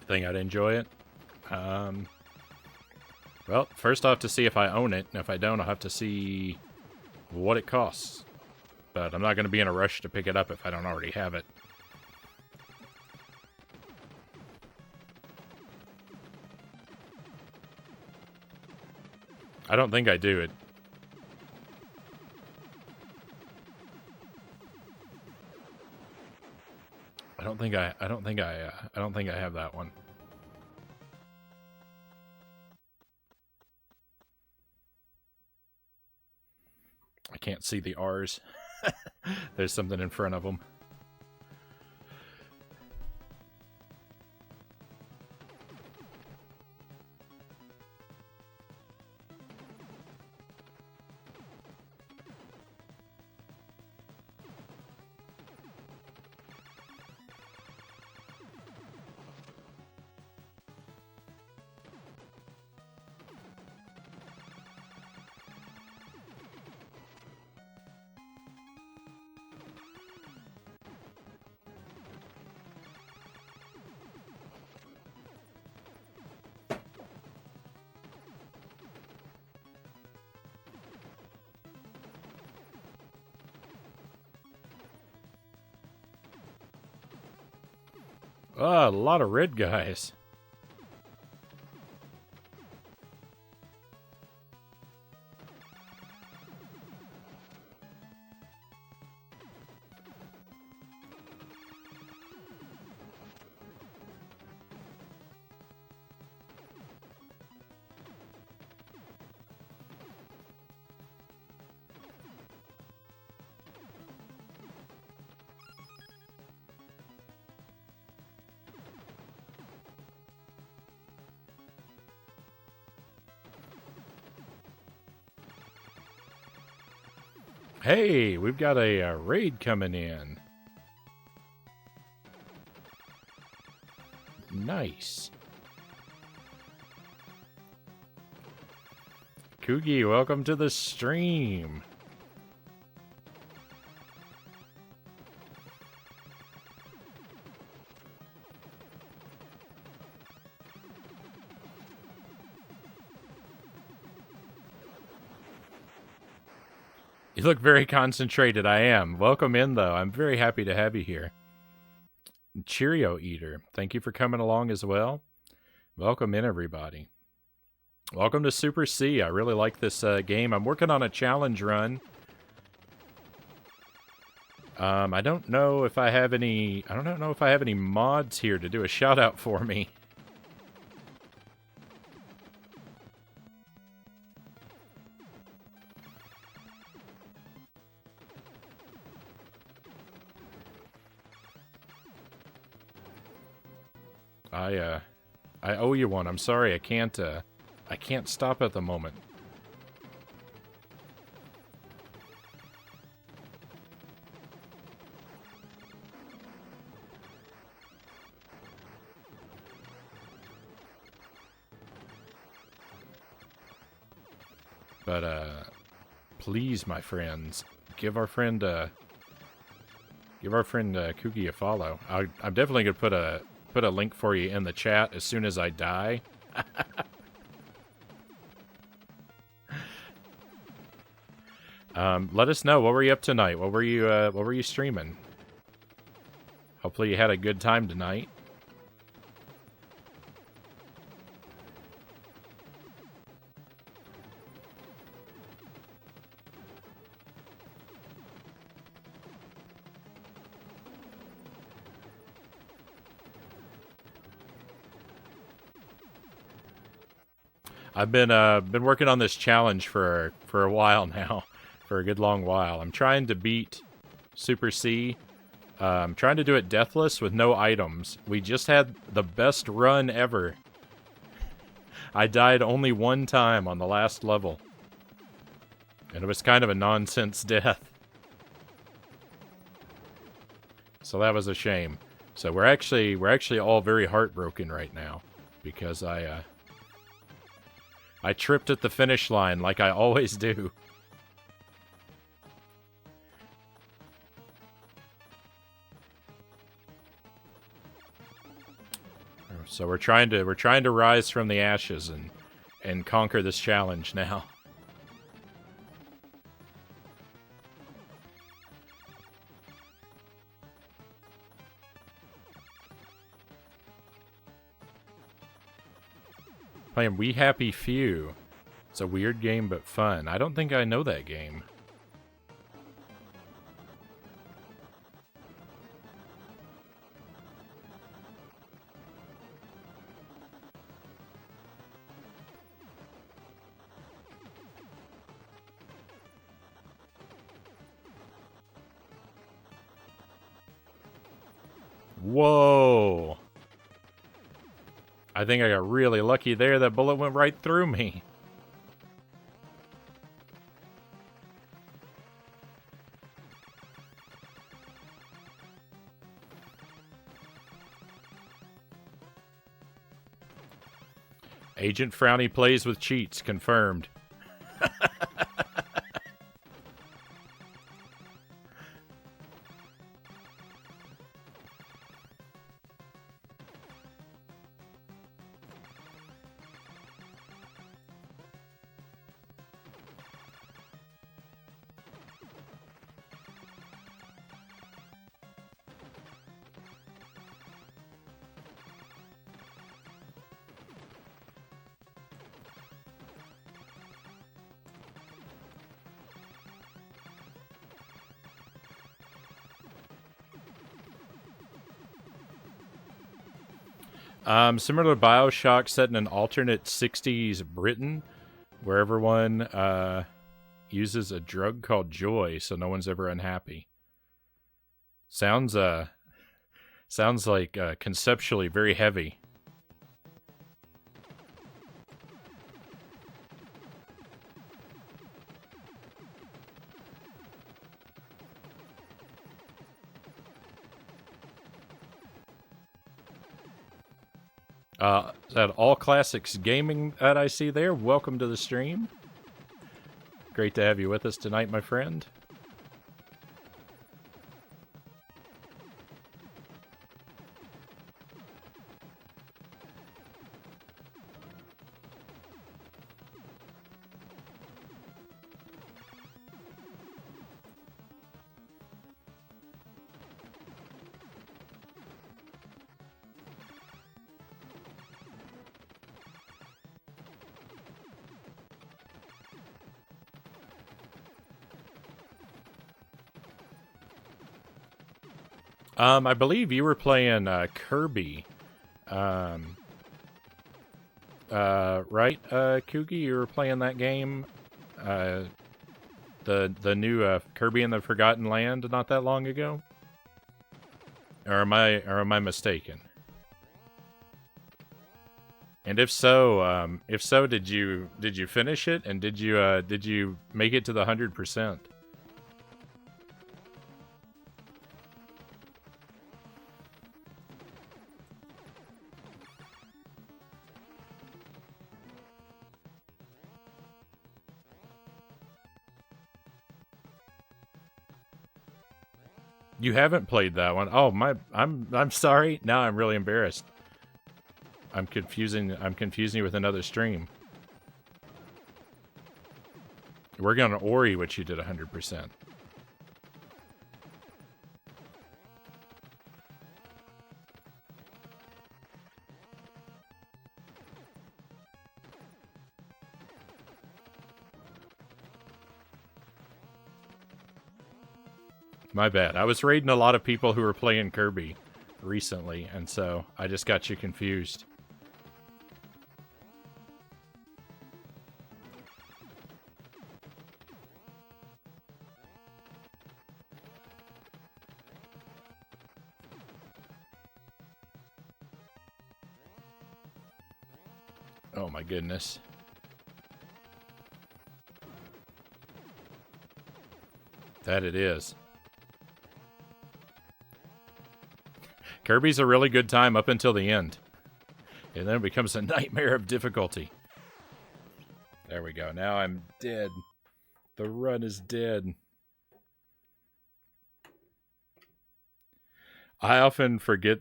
Think I'd enjoy it. Well, first I'll have to see if I own it, and if I don't, I'll have to see what it costs. But I'm not going to be in a rush to pick it up if I don't already have it. I don't think I do it. I don't think I have that one. I can't see the R's. There's something in front of them. Oh, a lot of red guys. Hey, we've got a raid coming in. Nice. Kugi, welcome to the stream. You look very concentrated. I am. Welcome in, though. I'm very happy to have you here. Cheerio Eater, thank you for coming along as well. Welcome in, everybody. Welcome to Super C. I really like this game. I'm working on a challenge run. I don't know if I have any. I don't know if I have any mods here to do a shout out for me. I owe you one. I'm sorry, I can't stop at the moment. But, please, my friends, give our friend Kugi a follow. I'm definitely gonna put a link for you in the chat as soon as I die. Let us know, what were you up tonight? What were you streaming? Hopefully you had a good time tonight. I've been working on this challenge for a while now, for a good long while. I'm trying to beat Super C. I'm trying to do it deathless with no items. We just had the best run ever. I died only one time on the last level, and it was kind of a nonsense death. So that was a shame. So we're actually all very heartbroken right now because I tripped at the finish line like I always do. So we're trying to rise from the ashes and conquer this challenge now. Playing We Happy Few. It's a weird game, but fun. I don't think I know that game. Whoa! I think I got really lucky there. That bullet went right through me. Agent Frownie plays with cheats. Confirmed. Similar to BioShock, set in an alternate 60s Britain, where everyone uses a drug called joy, so no one's ever unhappy. Sounds like conceptually very heavy. Is that All Classics Gaming that I see there? Welcome to the stream. Great to have you with us tonight, my friend. I believe you were playing Kirby. Right, Kugi? You were playing that game? The new Kirby and the Forgotten Land not that long ago? Or am I mistaken? And if so, did you finish it? And did you make it to the 100%? You haven't played that one. Oh my, I'm sorry. Now I'm really embarrassed. I'm confusing you with another stream. We're going to Ori, which you did 100%. My bad. I was raiding a lot of people who were playing Kirby recently, and so I just got you confused. Oh my goodness. That it is. Kirby's a really good time up until the end. And then it becomes a nightmare of difficulty. There we go. Now I'm dead. The run is dead. I often forget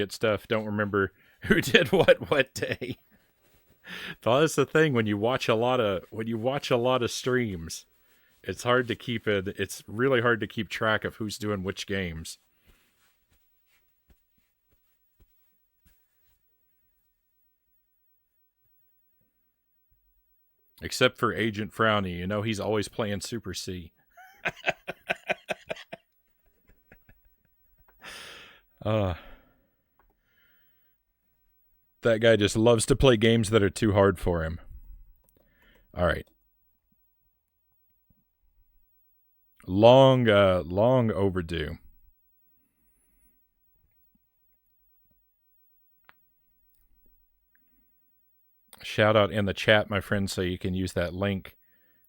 stuff. Don't remember who did what day. That's the thing when you watch a lot of streams. It's hard to keep it. It's really hard to keep track of who's doing which games. Except for Agent Frownie, you know he's always playing Super C. That guy just loves to play games that are too hard for him. All right. Long overdue. Shout out in the chat, my friends, so you can use that link,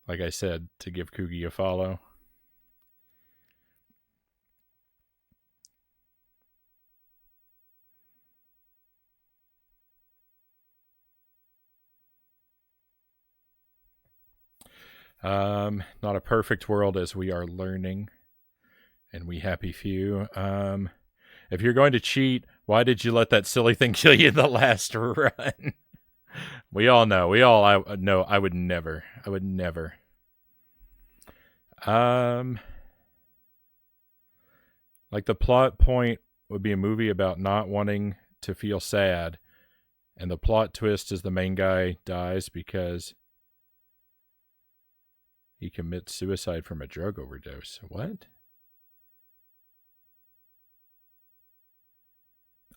like I said, to give Kugi a follow. Not a perfect world as we are learning, and we happy few. If you're going to cheat, why did you let that silly thing kill you in the last run? We all know. No, I would never. I would never. Like the plot point would be a movie about not wanting to feel sad, and the plot twist is the main guy dies because he commits suicide from a drug overdose. What?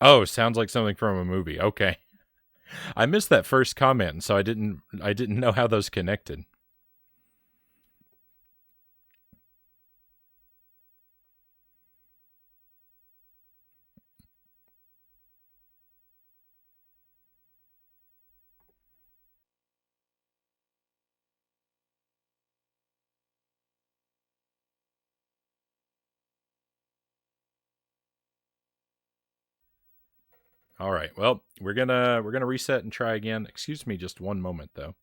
Oh, sounds like something from a movie. Okay. I missed that first comment, so I didn't know how those connected. All right. Well, we're gonna reset and try again. Excuse me, just one moment though.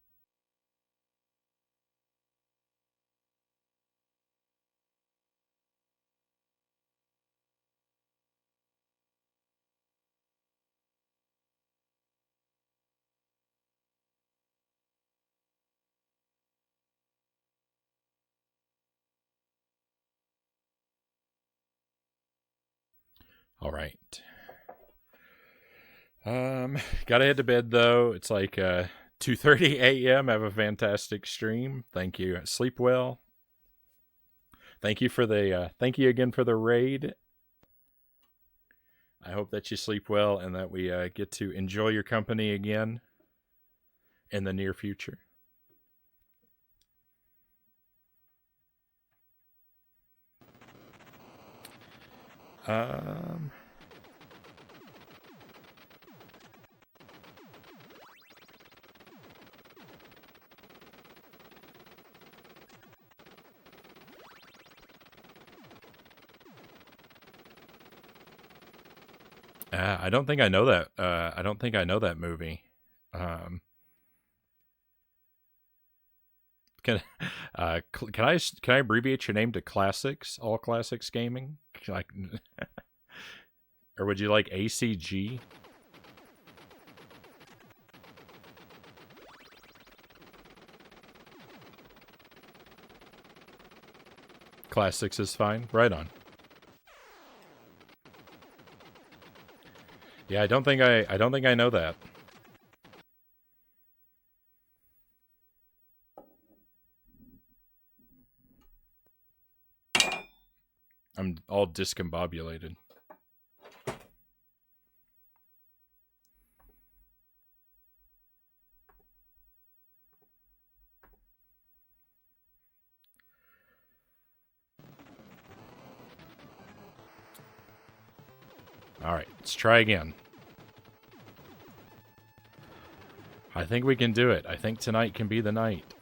All right. Gotta head to bed though. It's like 2:30 a.m. Have a fantastic stream. Thank you. Sleep well. Thank you again for the raid. I hope that you sleep well and that we get to enjoy your company again in the near future. I don't think I know that. I don't think I know that movie. Um, can can I abbreviate your name to Classics? All Classics Gaming? Like, or would you like ACG? Classics is fine. Right on. Yeah, I don't think I know that. I'm all discombobulated. All right, let's try again. I think we can do it. I think tonight can be the night.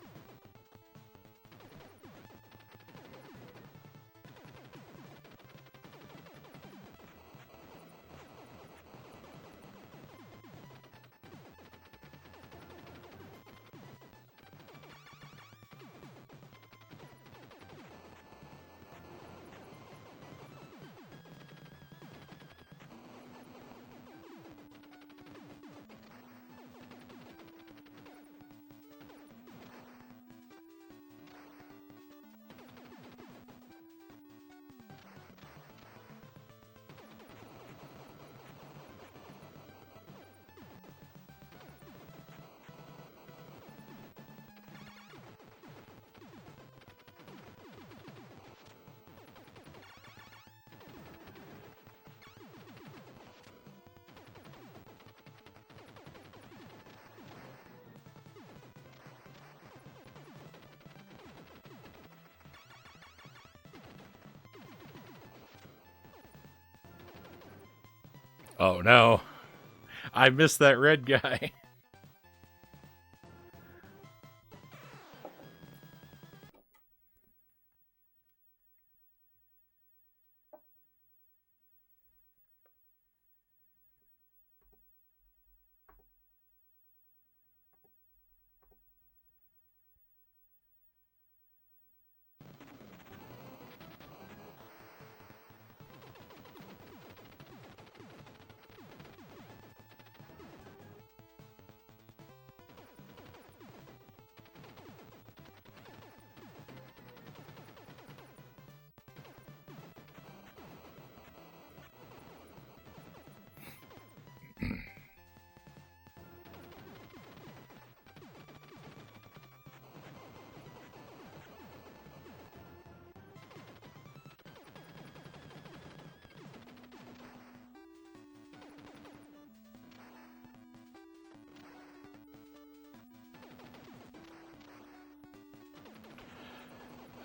Oh no. I missed that red guy.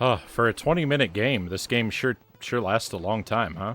Oh, for a 20-minute game, this game sure lasts a long time, huh?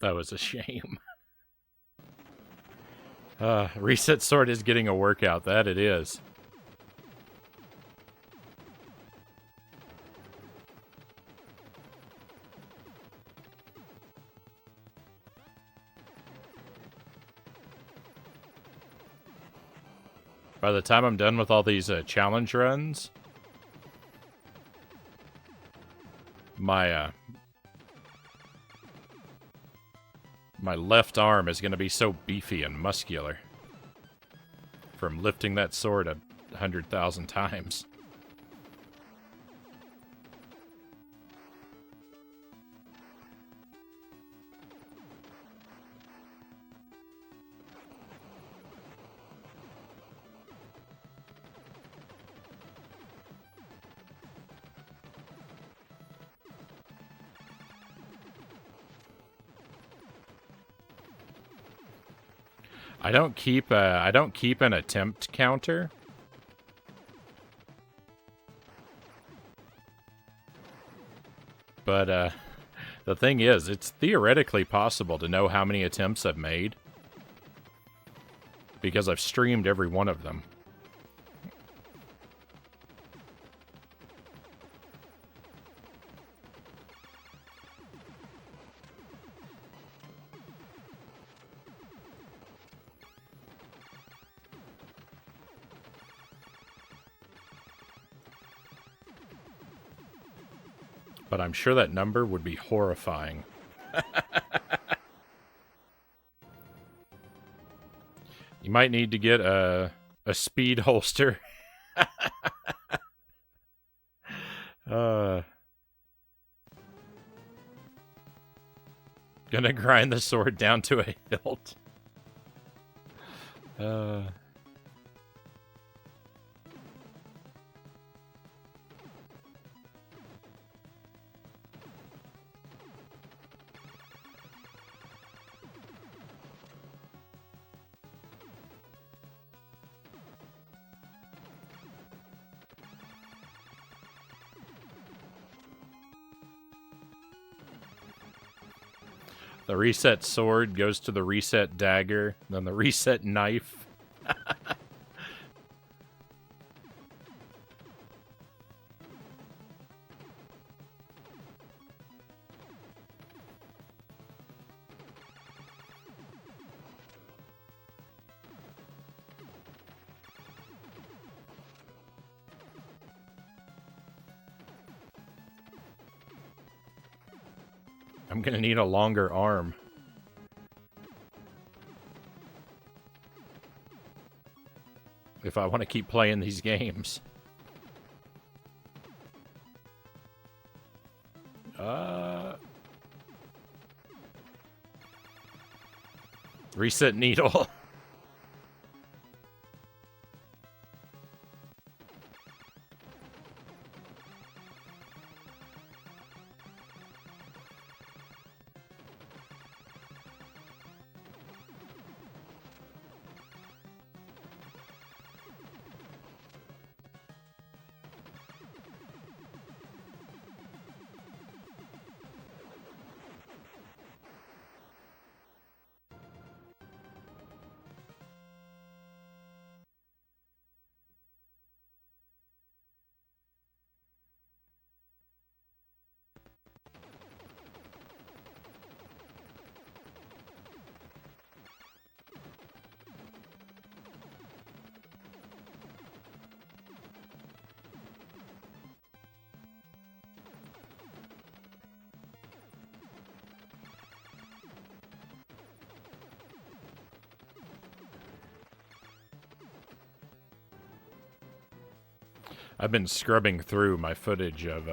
That was a shame. Reset Sword is getting a workout. That it is. By the time I'm done with all these challenge runs, my my left arm is going to be so beefy and muscular from lifting that sword 100,000 times. I don't keep an attempt counter. But the thing is, it's theoretically possible to know how many attempts I've made because I've streamed every one of them. But I'm sure that number would be horrifying. You might need to get a speed holster. Gonna grind the sword down to a hilt. The reset sword goes to the reset dagger, then the reset knife. I'm gonna need a longer arm. If I want to keep playing these games. Reset needle. I've been scrubbing through my footage of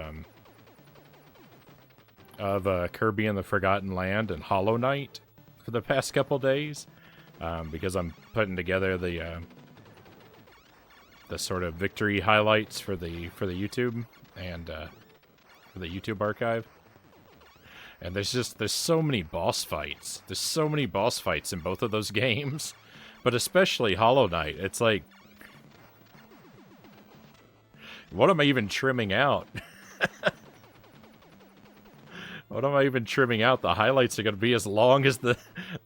Kirby and the Forgotten Land and Hollow Knight for the past couple days, because I'm putting together the sort of victory highlights for the YouTube and for the YouTube archive. And there's so many boss fights. There's so many boss fights in both of those games, but especially Hollow Knight. It's like, what am I even trimming out? What am I even trimming out? The highlights are going to be as long as the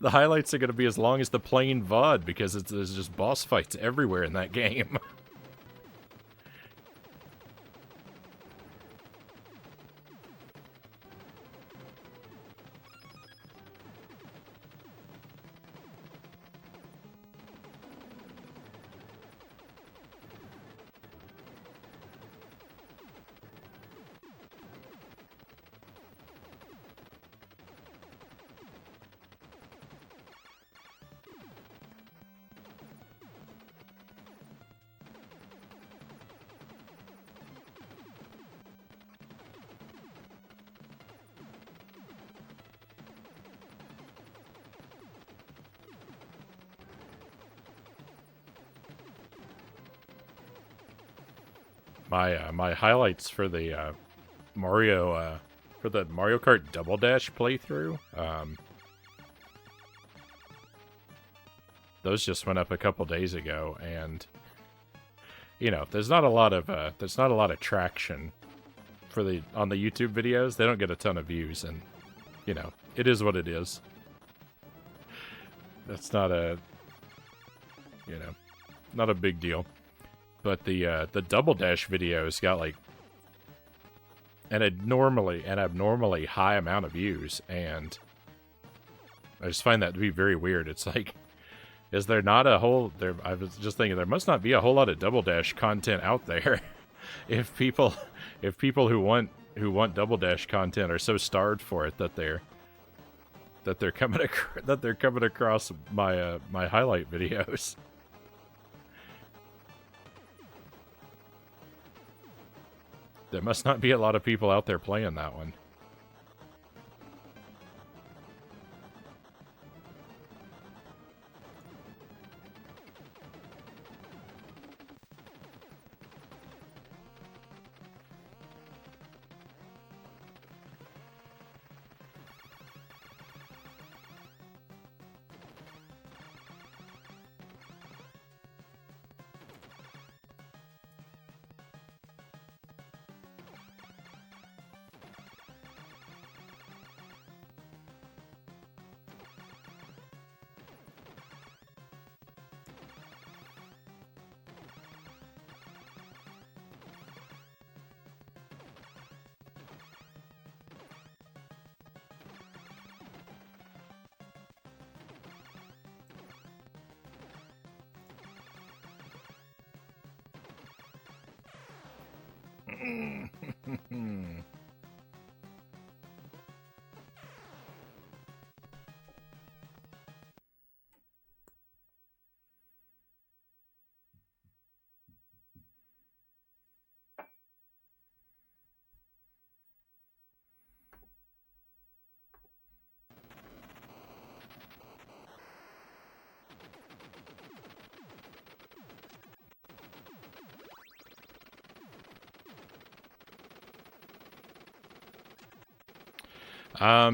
highlights are going to be as long as the plain VOD because there's just boss fights everywhere in that game. My highlights for the Mario Kart Double Dash playthrough, those just went up a couple days ago, and you know, there's not a lot of traction for on the YouTube videos. They don't get a ton of views, and you know, it is what it is. That's not a, you know, not a big deal. But the Double Dash videos got like an abnormally high amount of views, and I just find that to be very weird. It's like, is there not a whole there? I was just thinking there must not be a whole lot of Double Dash content out there. if people who want Double Dash content are so starved for it that they're coming across my my highlight videos. There must not be a lot of people out there playing that one.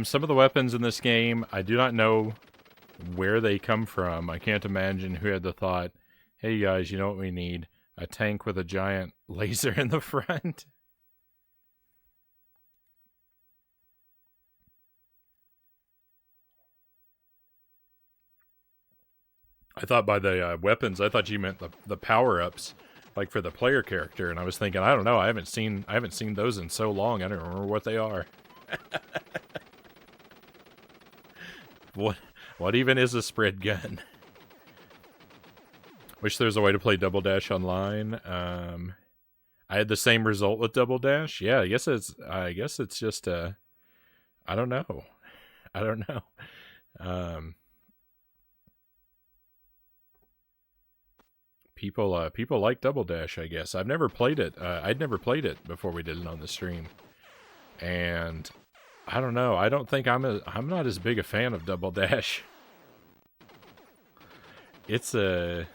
Some of the weapons in this game, I do not know where they come from. I can't imagine who had the thought, hey guys, you know what we need? A tank with a giant laser in the front. I thought by the weapons, I thought you meant the power-ups, like for the player character, and I was thinking, I don't know, I haven't seen those in so long, I don't remember what they are. What even is a spread gun? Wish there was a way to play Double Dash online. I had the same result with Double Dash. Yeah, I guess it's just I don't know. People like Double Dash, I guess. I've never played it. I'd never played it before we did it on the stream. And I don't know. I don't think I'm not as big a fan of Double Dash. It's a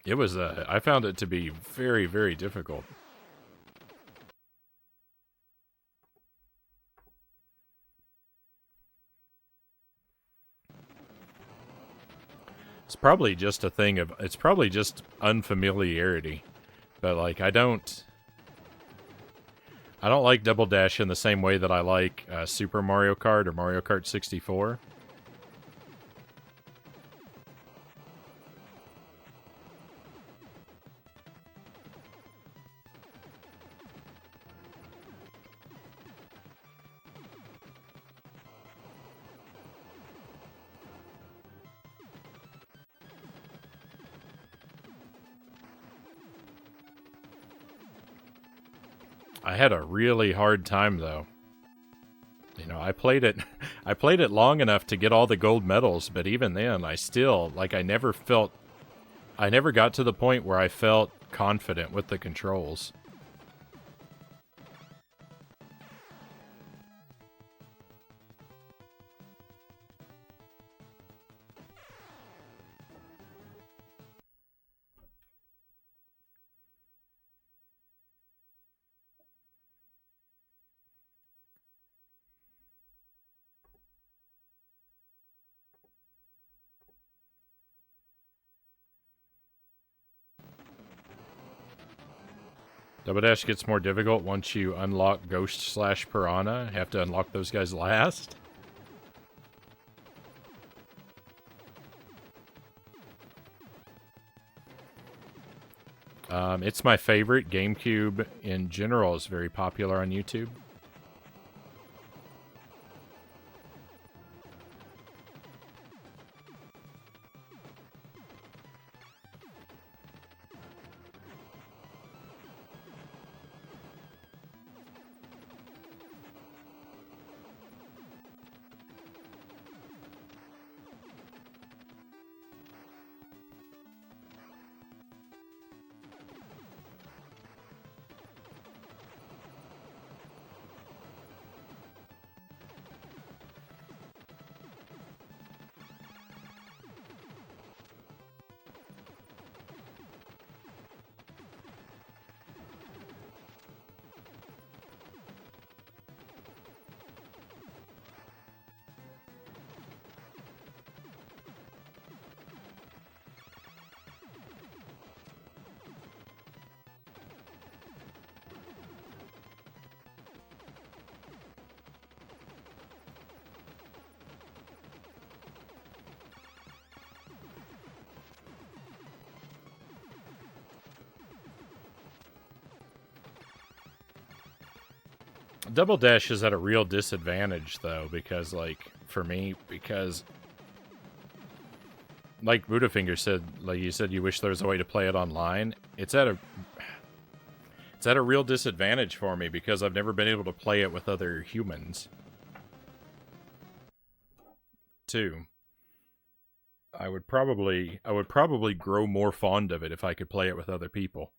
I found it to be very, very difficult. It's probably just a thing of, it's probably just unfamiliarity. But like I don't like Double Dash in the same way that I like Super Mario Kart or Mario Kart 64. I had a really hard time though. You know, I played it I played it long enough to get all the gold medals, but even then I still I never got to the point where I felt confident with the controls. Double Dash gets more difficult once you unlock Ghost / Piranha. Have to unlock those guys last. It's my favorite. GameCube in general is very popular on YouTube. Double Dash is at a real disadvantage, though, because, like, for me, because, like Budafinger said, like you said, you wish there was a way to play it online. It's at a real disadvantage for me because I've never been able to play it with other humans. Too. I would probably grow more fond of it if I could play it with other people.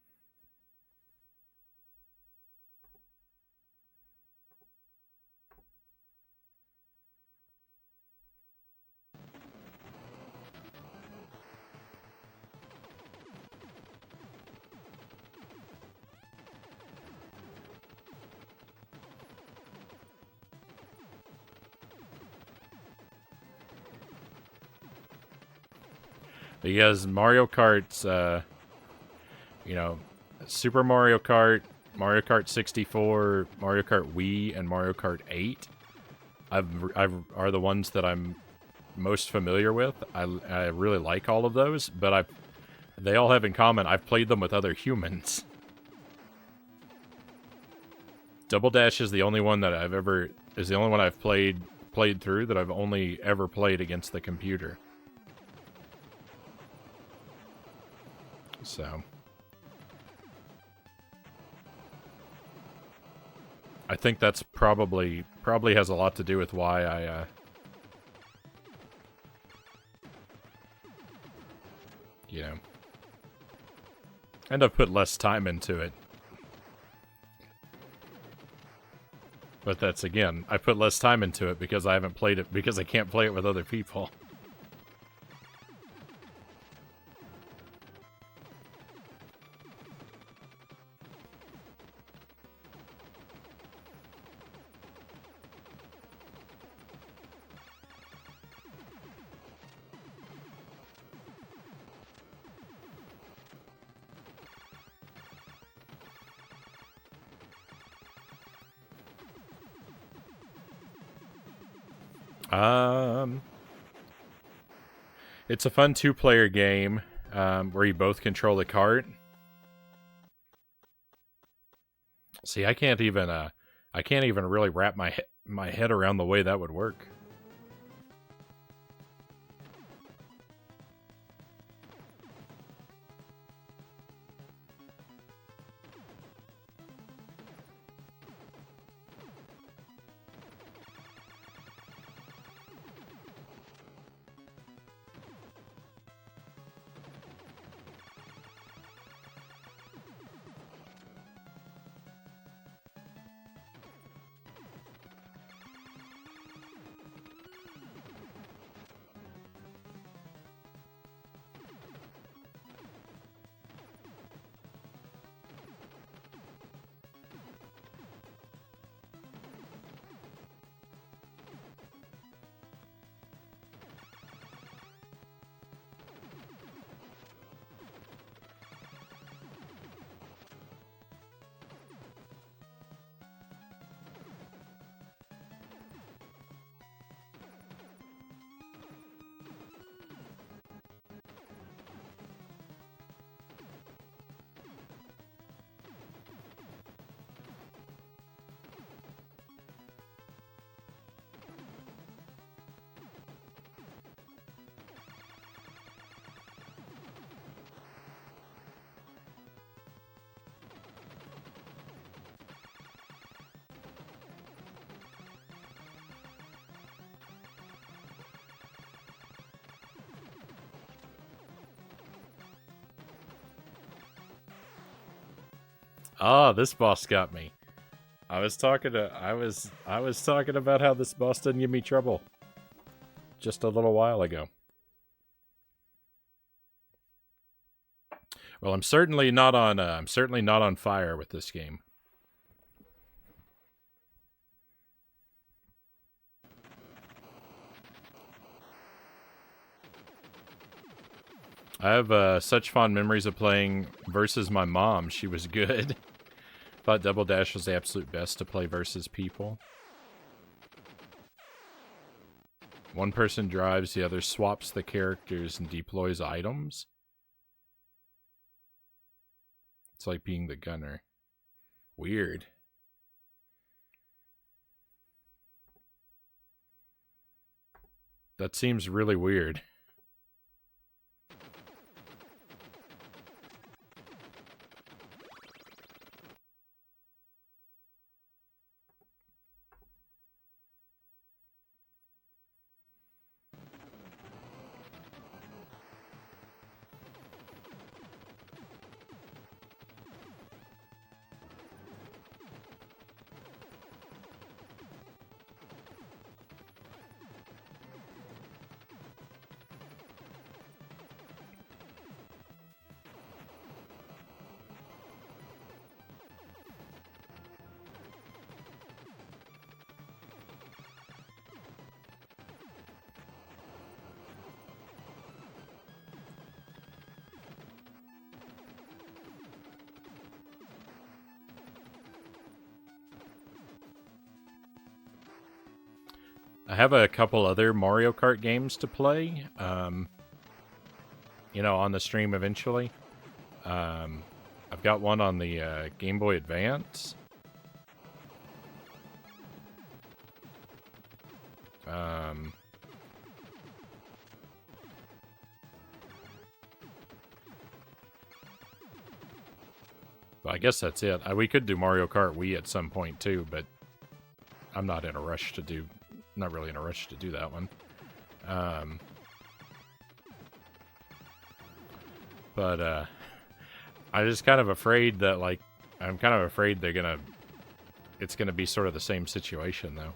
Because Mario Kart's, you know, Super Mario Kart, Mario Kart 64, Mario Kart Wii, and Mario Kart 8 are the ones that I'm most familiar with. I really like all of those, but they all have in common I've played them with other humans. Double Dash is the only one that I've played through that I've only ever played against the computer. So I think that's probably has a lot to do with why I you know, and I've put less time into it. But that's, again, I put less time into it because I haven't played it, because I can't play it with other people. Um, it's a fun two-player game where you both control the cart. See, I can't even really wrap my head around the way that would work. Ah, this boss got me. I was talking about how this boss didn't give me trouble just a little while ago. Well, I'm certainly not on fire with this game. I have such fond memories of playing versus my mom. She was good. Thought Double Dash was the absolute best to play versus people. One person drives, the other swaps the characters and deploys items. It's like being the gunner. Weird. That seems really weird. I have a couple other Mario Kart games to play, you know, on the stream eventually. I've got one on the Game Boy Advance. But I guess that's it. We could do Mario Kart Wii at some point too, but I'm not in a rush to do. Not really in a rush to do that one. But I'm just kind of afraid that, like, I'm kind of afraid it's gonna be sort of the same situation though.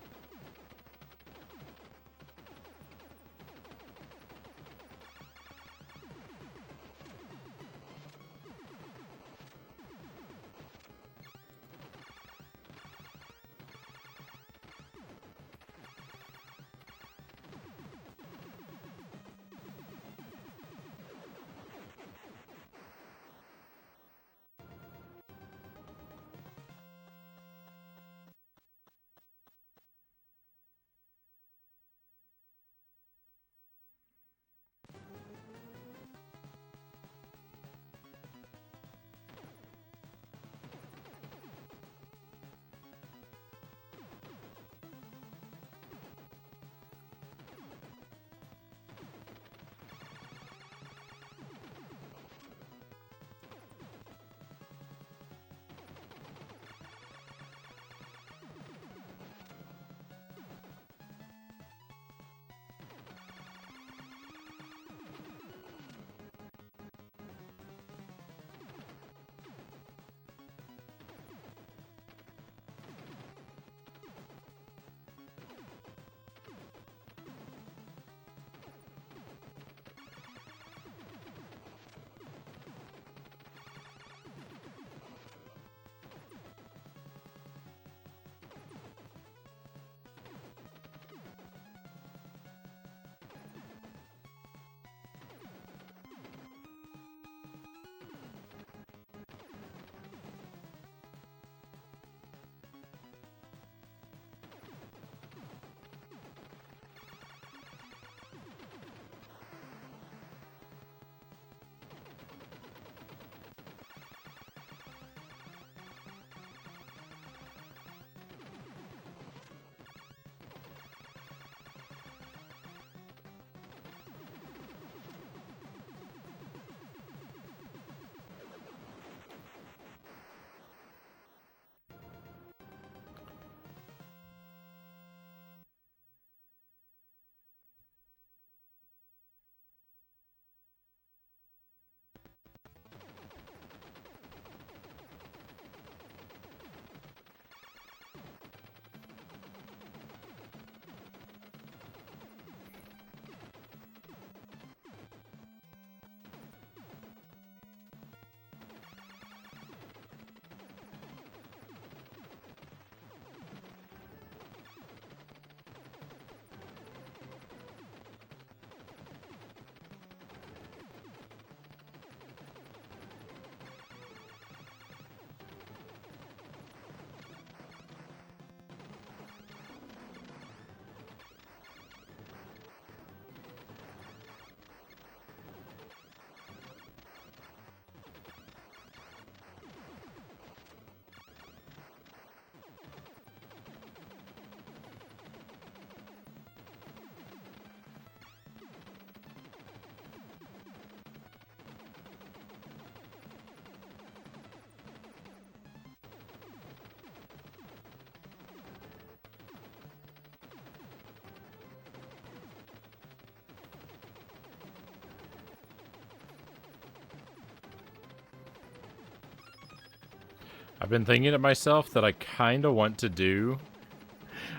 I've been thinking to myself that I kind of want to do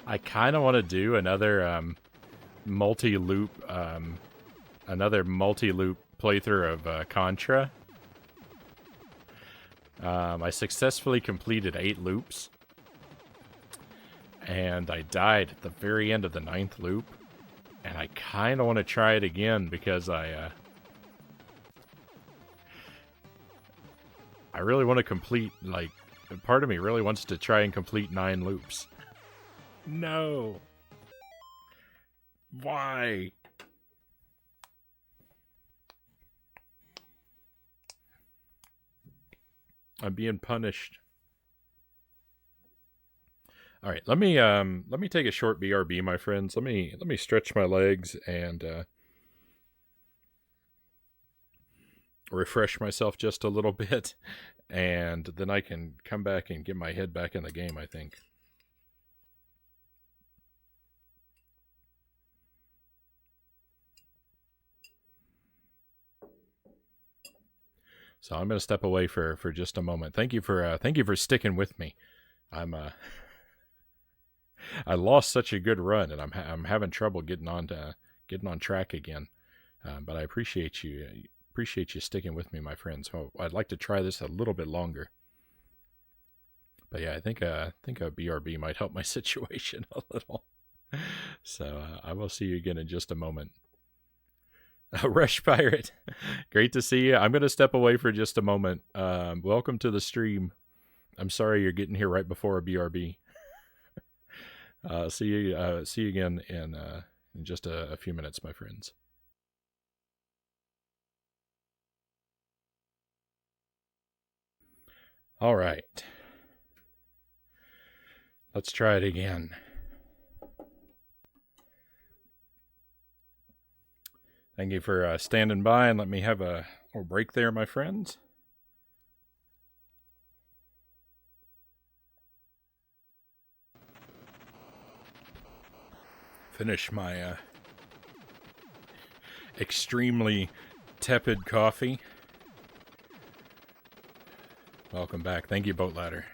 another multi-loop playthrough of Contra. I successfully completed 8 loops, and I died at the very end of the 9th loop, and I kind of want to try it again because I really want to complete, like, part of me really wants to try and complete 9 loops. No. Why? I'm being punished. All right, let me take a short BRB, my friends. Let me stretch my legs and refresh myself just a little bit, and then I can come back and get my head back in the game, I think. So I'm going to step away for just a moment. Thank you for sticking with me. I lost such a good run, and I'm having trouble getting on track again. But I appreciate you sticking with me, my friends. So I'd like to try this a little bit longer. But yeah, I think a BRB might help my situation a little. So I will see you again in just a moment. Rush Pirate, great to see you. I'm going to step away for just a moment. Welcome to the stream. I'm sorry you're getting here right before a BRB. See you again in just a few minutes, my friends. All right. Let's try it again. Thank you for standing by and let me have a little break there, my friends. Finish my extremely tepid coffee. Welcome back. Thank you, Boat Ladder.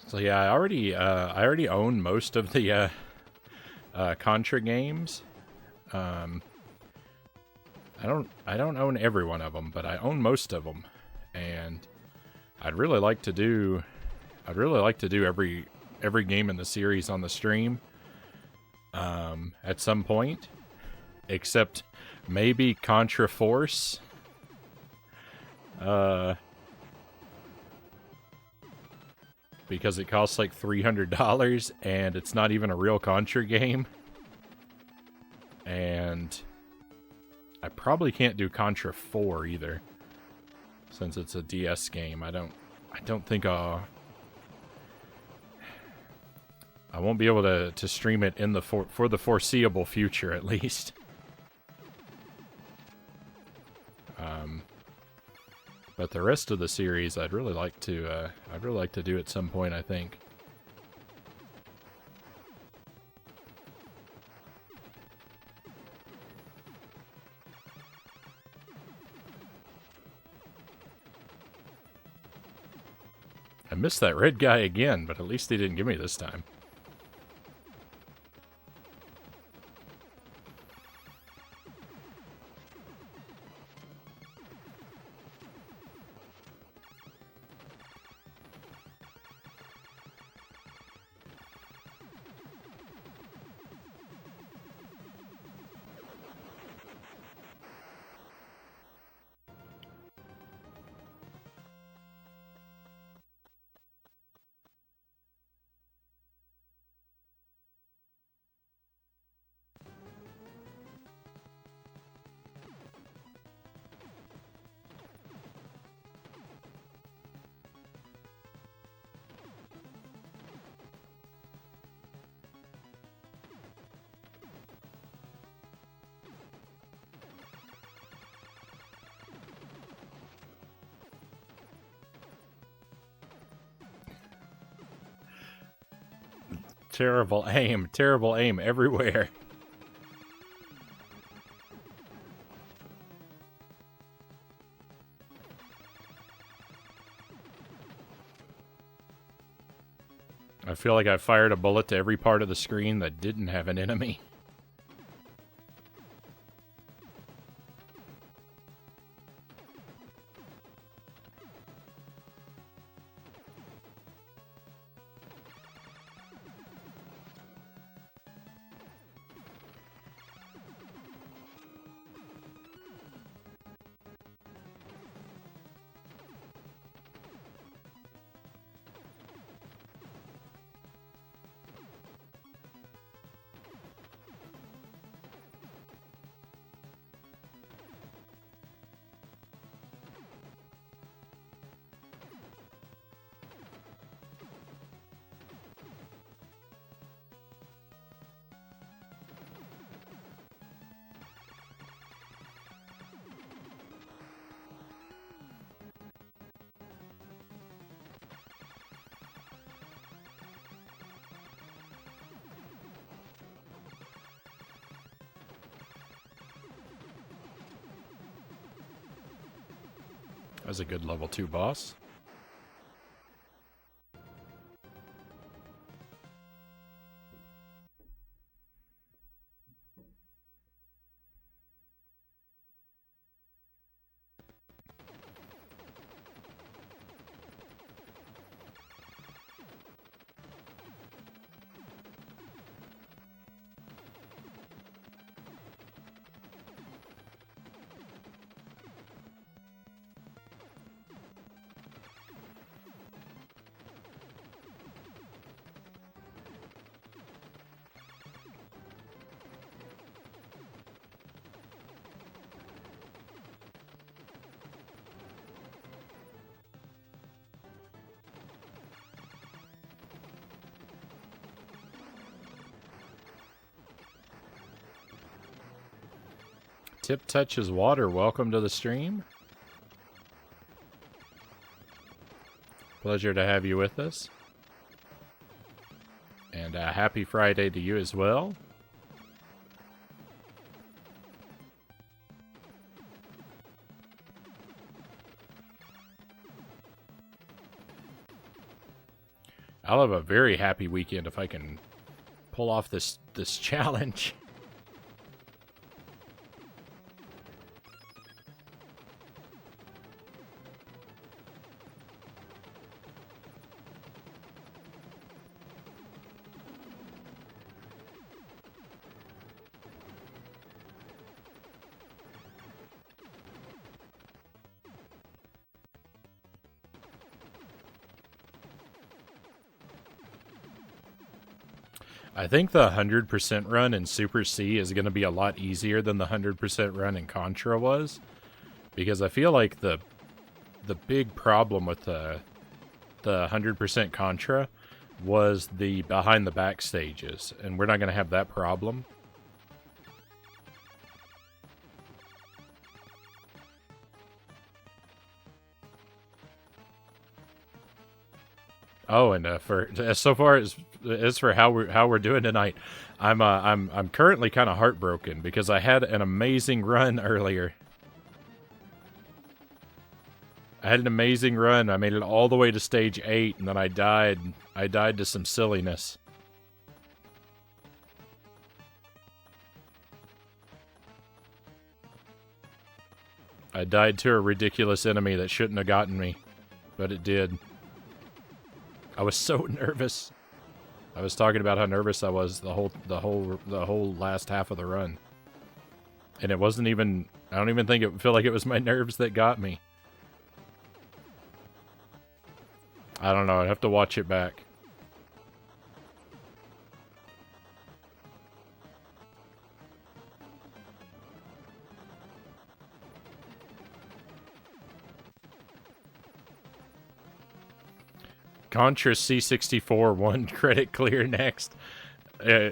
So yeah, I already own most of the Contra games. I don't own every one of them, but I own most of them, and I'd really like to do every game in the series on the stream at some point, except maybe Contra Force. Because it costs like $300 and it's not even a real Contra game. And I probably can't do Contra 4 either, since it's a DS game. I don't think I won't be able to stream it in for the foreseeable future, at least. But the rest of the series, I'd really like to do at some point, I think. I missed that red guy again, but at least he didn't give me this time. Terrible aim everywhere. I feel like I fired a bullet to every part of the screen that didn't have an enemy. That was a good level 2 boss. Tip touches water. Welcome to the stream. Pleasure to have you with us. And happy Friday to you as well. I'll have a very happy weekend if I can pull off this challenge. I think the 100% run in Super C is going to be a lot easier than the 100% run in Contra was, because I feel like the big problem with the 100% Contra was the behind the back stages, and we're not going to have that problem. Oh, and for so far as for how we're doing tonight, I'm currently kind of heartbroken because I had an amazing run earlier. I had an amazing run. I made it all the way to stage 8, and then I died. I died to some silliness. I died to a ridiculous enemy that shouldn't have gotten me, but it did. I was so nervous. I was talking about how nervous I was the whole last half of the run. And it wasn't even, I don't even think it feel like it was my nerves that got me. I don't know, I'd have to watch it back. Contra C64 1 credit clear next. Yeah.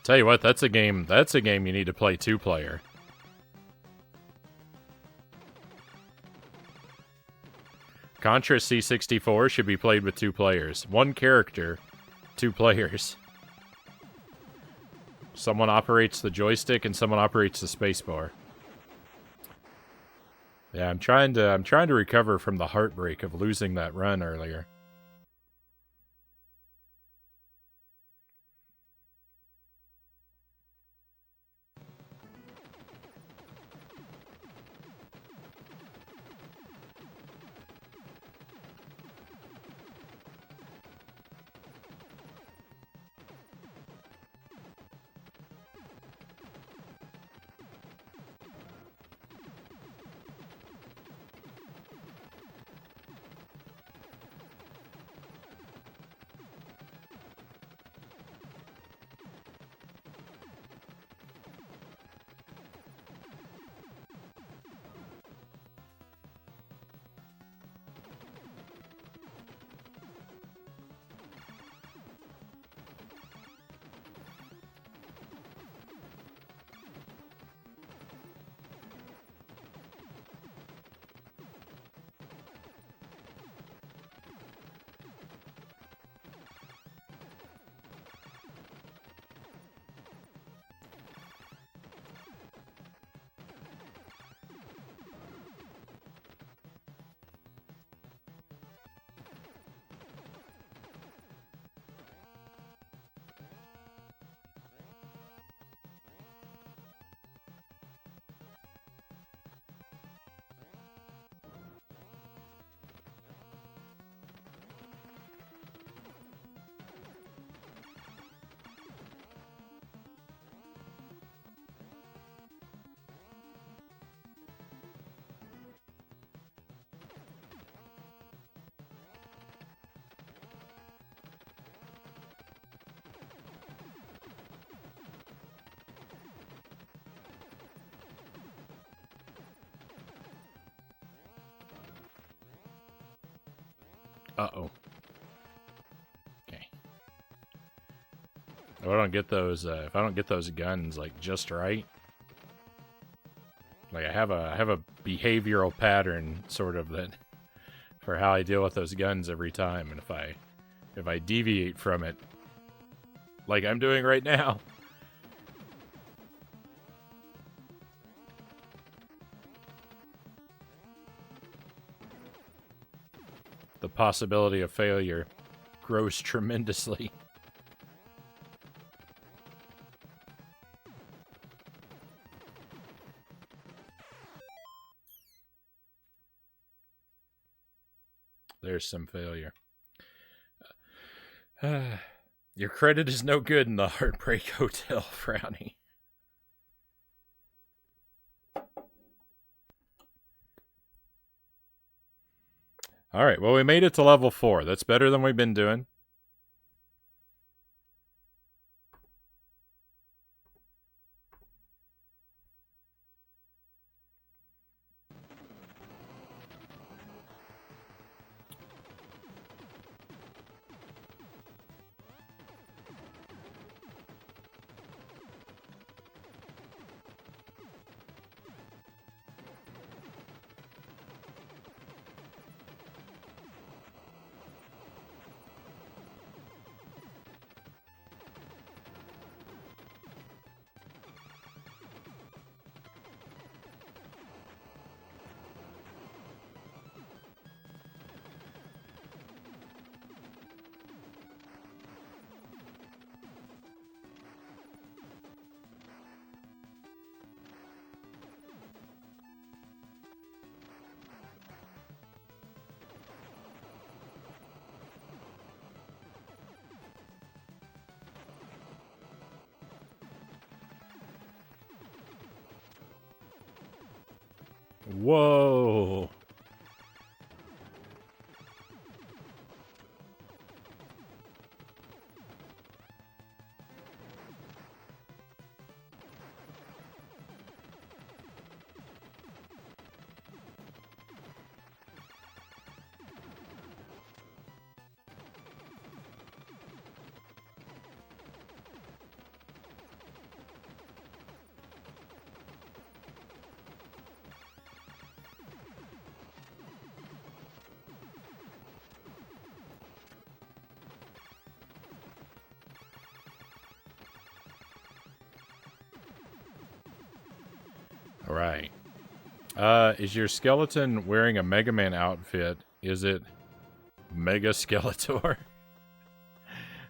Tell you what, that's a game you need to play 2-player. Contra C64 should be played with 2 players. 1 character, 2 players. Someone operates the joystick and someone operates the spacebar. Yeah, I'm trying to recover from the heartbreak of losing that run earlier. Uh-oh. Okay. If I don't get those guns like just right, like I have a behavioral pattern sort of that for how I deal with those guns every time, and if I deviate from it, like I'm doing right now, the possibility of failure grows tremendously. There's some failure. Your credit is no good in the Heartbreak Hotel, Frownie. Alright, well, we made it to level 4. That's better than we've been doing. Whoa. All right. Is your skeleton wearing a Mega Man outfit? Is it Mega Skeletor?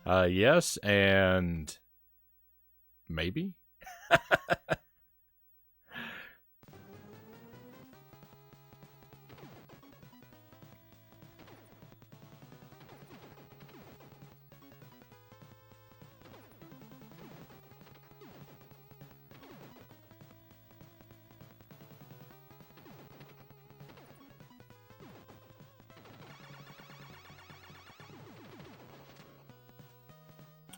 Yes, and maybe?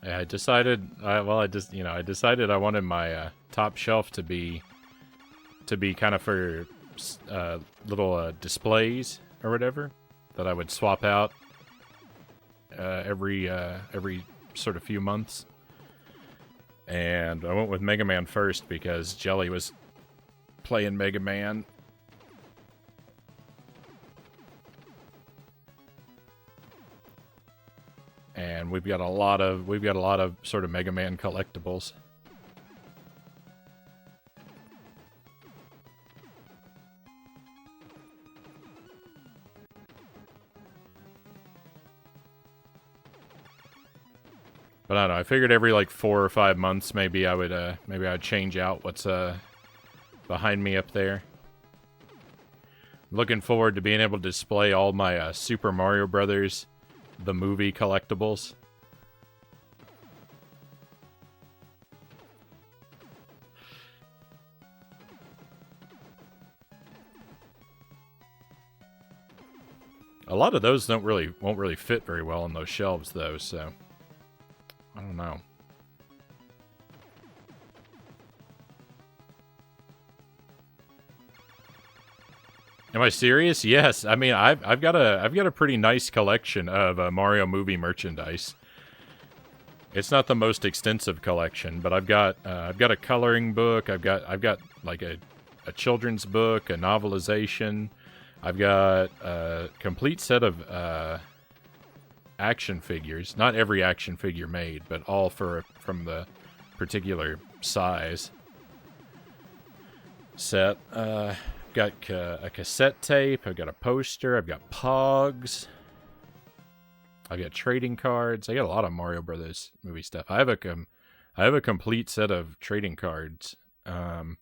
Yeah, I decided. I decided I wanted my top shelf to be kind of for little displays or whatever that I would swap out every sort of few months. And I went with Mega Man first because Jelly was playing Mega Man. And we've got a lot of sort of Mega Man collectibles. But I don't know, I figured every like 4 or 5 months maybe I would change out what's behind me up there. Looking forward to being able to display all my Super Mario Brothers the movie collectibles. A lot of those won't really fit very well on those shelves though, so I don't know. Am I serious? Yes. I mean, I've got a pretty nice collection of Mario movie merchandise. It's not the most extensive collection, but I've got a coloring book. I've got like a children's book, a novelization. I've got a complete set of action figures. Not every action figure made, but all from the particular size set. Got a cassette tape. I've got a poster. I've got Pogs. I've got trading cards. I got a lot of Mario Brothers movie stuff. I have a complete set of trading cards. And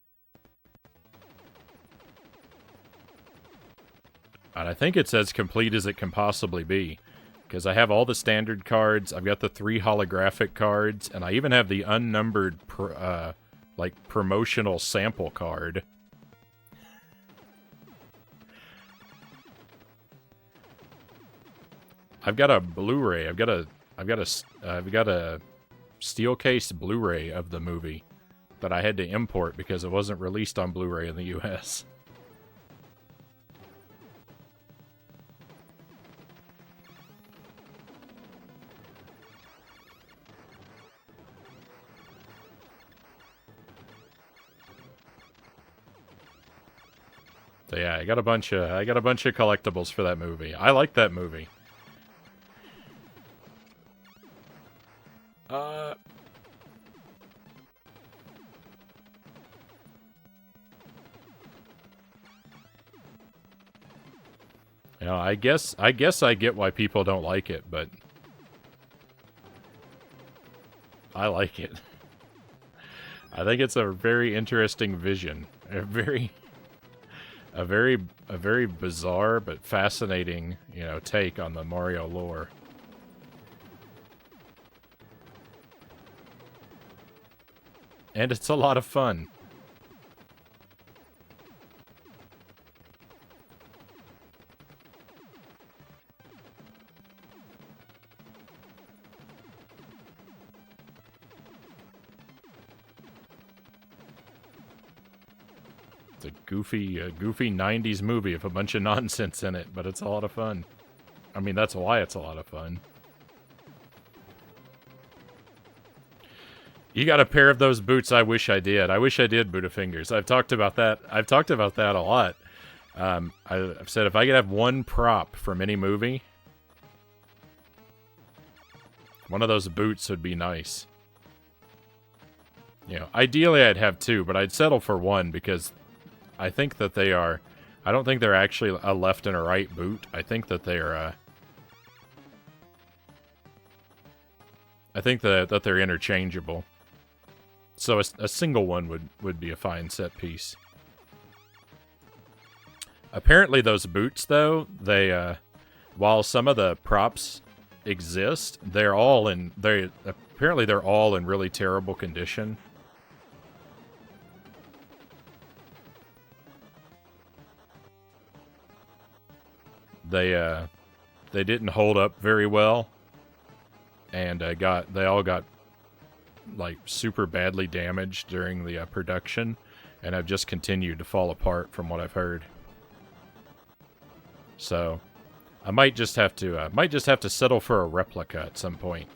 I think it's as complete as it can possibly be. Because I have all the standard cards, I've got the 3 holographic cards, and I even have the unnumbered, promotional sample card. I've got a Blu-ray. I've got a steel case Blu-ray of the movie that I had to import because it wasn't released on Blu-ray in the U.S. So yeah, I got a bunch of collectibles for that movie. I like that movie. You know, I guess I get why people don't like it, but I like it. I think it's a very interesting vision. A very bizarre but fascinating, take on the Mario lore. And it's a lot of fun. It's a goofy 90s movie with a bunch of nonsense in it, but it's a lot of fun. I mean, that's why it's a lot of fun. You got a pair of those boots. I wish I did. I wish I did, Budafingers. I've talked about that. I've talked about that a lot. I've said if I could have one prop from any movie, one of those boots would be nice. Ideally I'd have 2, but I'd settle for 1 because I think that they are. I don't think they're actually a left and a right boot. I think that they are. I think that they're interchangeable. So a single one would be a fine set piece. Apparently, those boots, though, they while some of the props exist, apparently they're all in really terrible condition. They didn't hold up very well, and they all got like super badly damaged during the production, and have just continued to fall apart from what I've heard. So I might just have to settle for a replica at some point.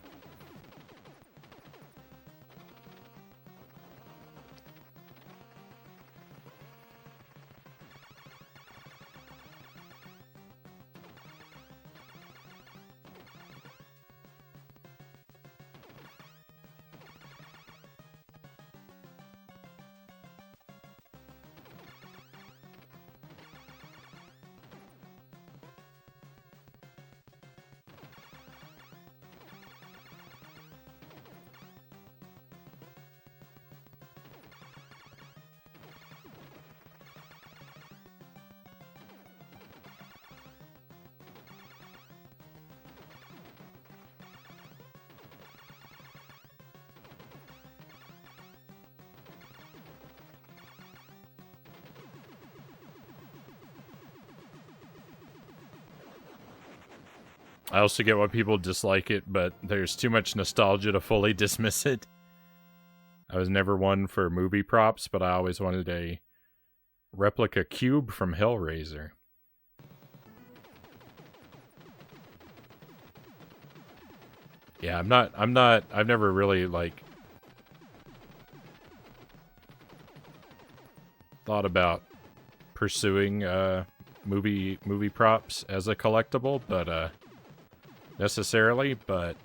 I also get why people dislike it, but there's too much nostalgia to fully dismiss it. I was never one for movie props, but I always wanted a replica cube from Hellraiser. Yeah, I've never really, like, thought about pursuing, movie props as a collectible, but, necessarily, but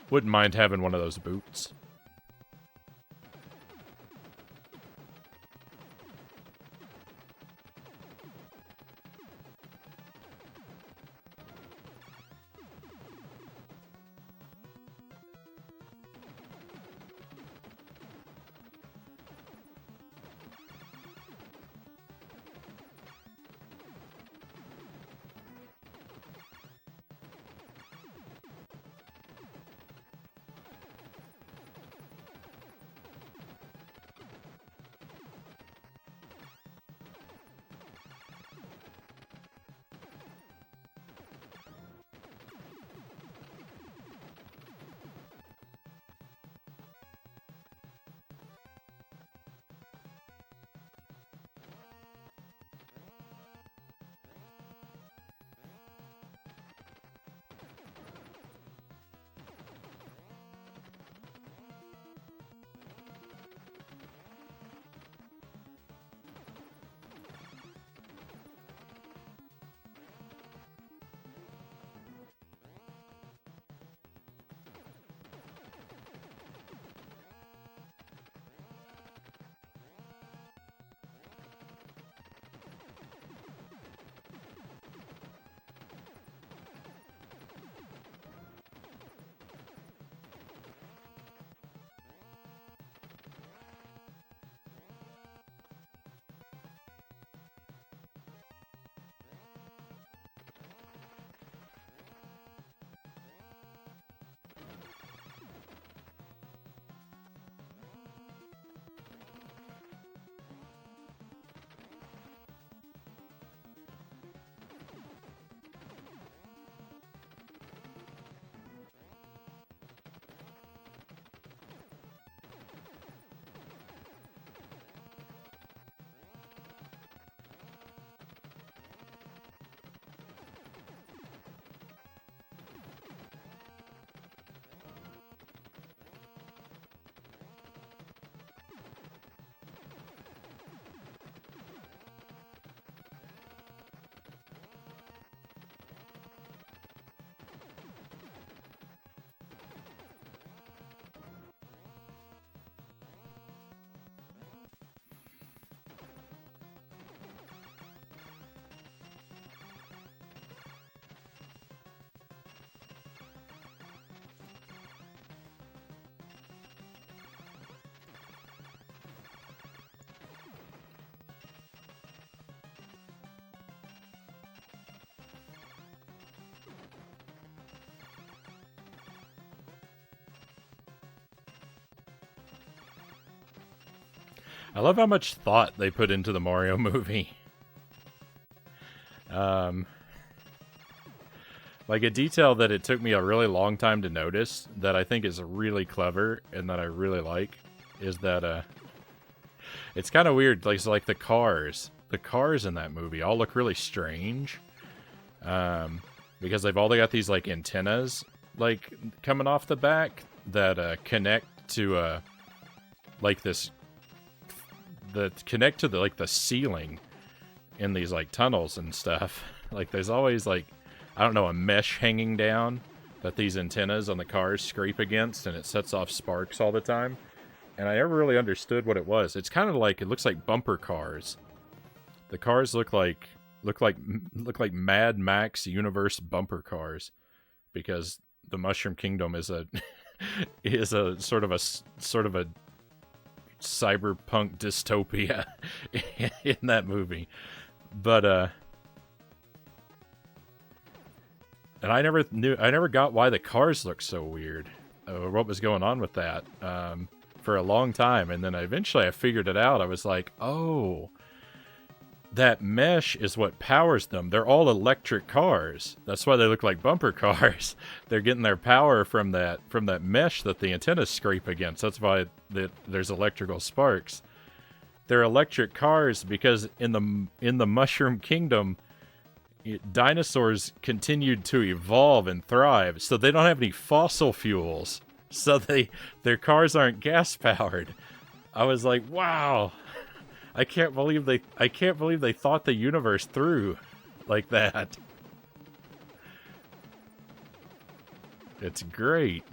wouldn't mind having one of those boots. I love how much thought they put into the Mario movie. Like a detail that it took me a really long time to notice that I think is really clever and that I really like is that it's kind of weird. Like the cars in that movie all look really strange, because they've all got these like antennas like coming off the back that connect to like this that connect to the like the ceiling in these like tunnels and stuff. Like there's always like, I don't know, a mesh hanging down that these antennas on the cars scrape against, and it sets off sparks all the time. And I never really understood what it was. It's kind of like, it looks like bumper cars. The cars look like Mad Max universe bumper cars, because the Mushroom Kingdom is a is a sort of a cyberpunk dystopia in that movie. But and I never got why the cars looked so weird, or what was going on with that, for a long time. And then eventually I figured it out. I was like, oh, that mesh is what powers them. They're all electric cars. That's why they look like bumper cars. They're getting their power from that mesh that the antennas scrape against. That's why there's electrical sparks. They're electric cars because in the Mushroom Kingdom, dinosaurs continued to evolve and thrive, so they don't have any fossil fuels. So their cars aren't gas powered. I was like, wow. I can't believe they thought the universe through like that. It's great.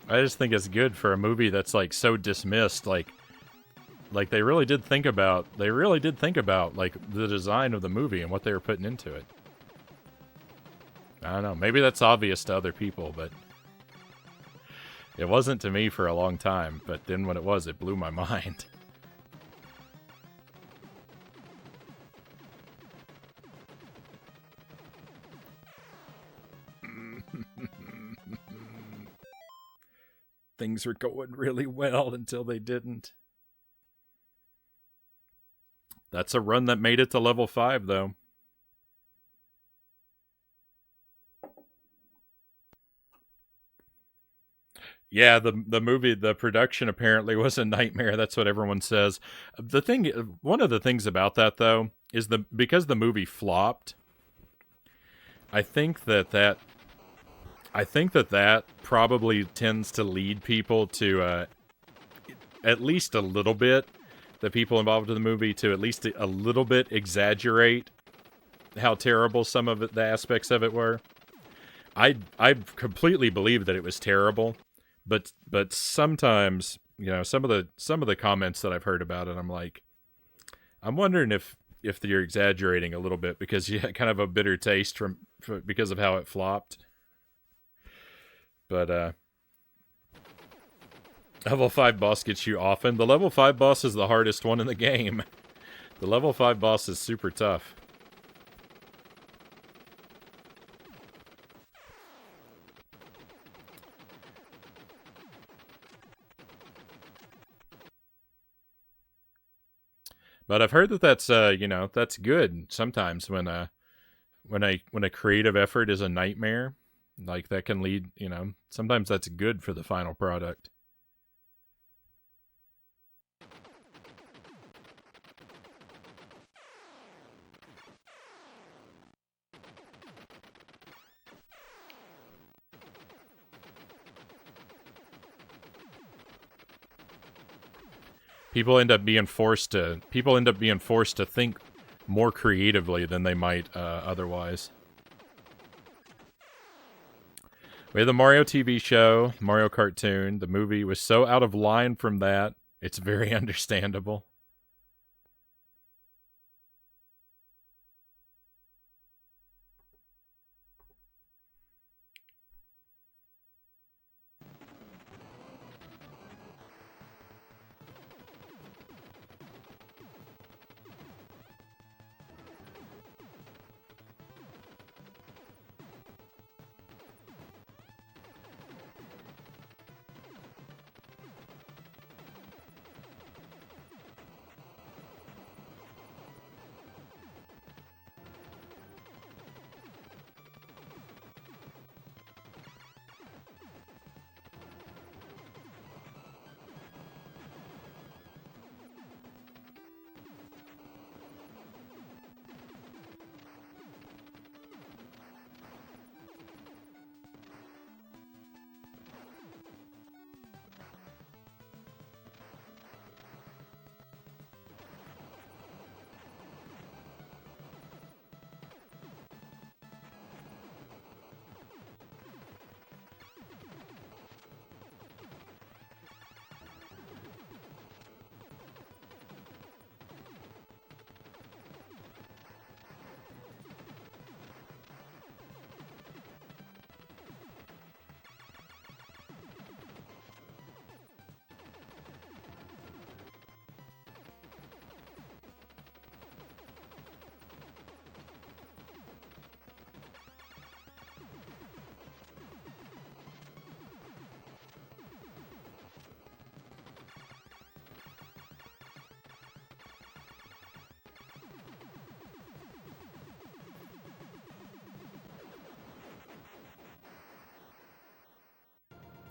I just think it's good for a movie that's like so dismissed. Like they really did think about like the design of the movie and what they were putting into it. I don't know. Maybe that's obvious to other people, but it wasn't to me for a long time. But then when it was, it blew my mind. Things were going really well until they didn't. That's a run that made it to level 5, though. Yeah, the movie, the production apparently was a nightmare. That's what everyone says. One of the things about that, though, is because the movie flopped, I think that probably tends to lead people to, at least a little bit, the people involved in the movie, to at least a little bit exaggerate how terrible some of the aspects of it were. I completely believe that it was terrible, but sometimes, you know, some of the comments that I've heard about it, I'm like, I'm wondering if you're exaggerating a little bit because you had kind of a bitter taste because of how it flopped. But level 5 boss gets you often. The level 5 boss is the hardest one in the game. The level 5 boss is super tough. But I've heard that that's that's good sometimes when a creative effort is a nightmare. Like that can lead, sometimes that's good for the final product. People end up being forced to think more creatively than they might otherwise. We had the Mario TV show, Mario cartoon. The movie was so out of line from that, it's very understandable.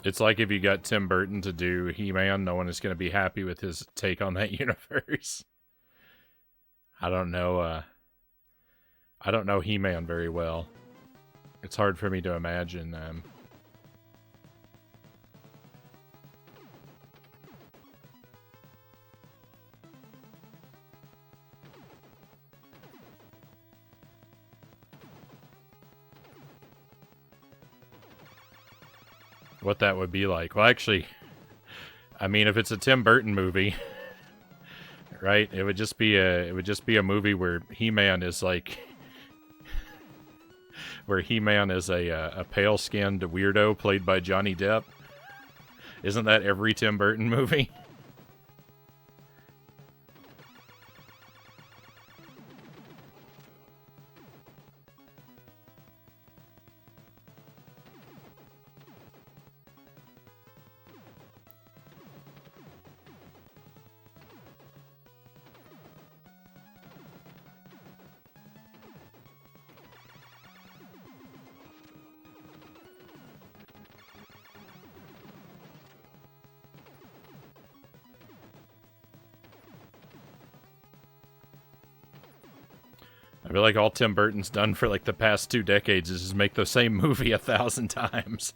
It's like if you got Tim Burton to do He-Man, no one is going to be happy with his take on that universe. I don't know. I don't know He-Man very well. It's hard for me to imagine what that would be like. Well, actually, I mean, if it's a Tim Burton movie, right? It would just be a movie where He-Man is like where He-Man is a pale-skinned weirdo played by Johnny Depp. Isn't that every Tim Burton movie? I feel like all Tim Burton's done for like the past 2 decades is just make the same movie 1,000 times.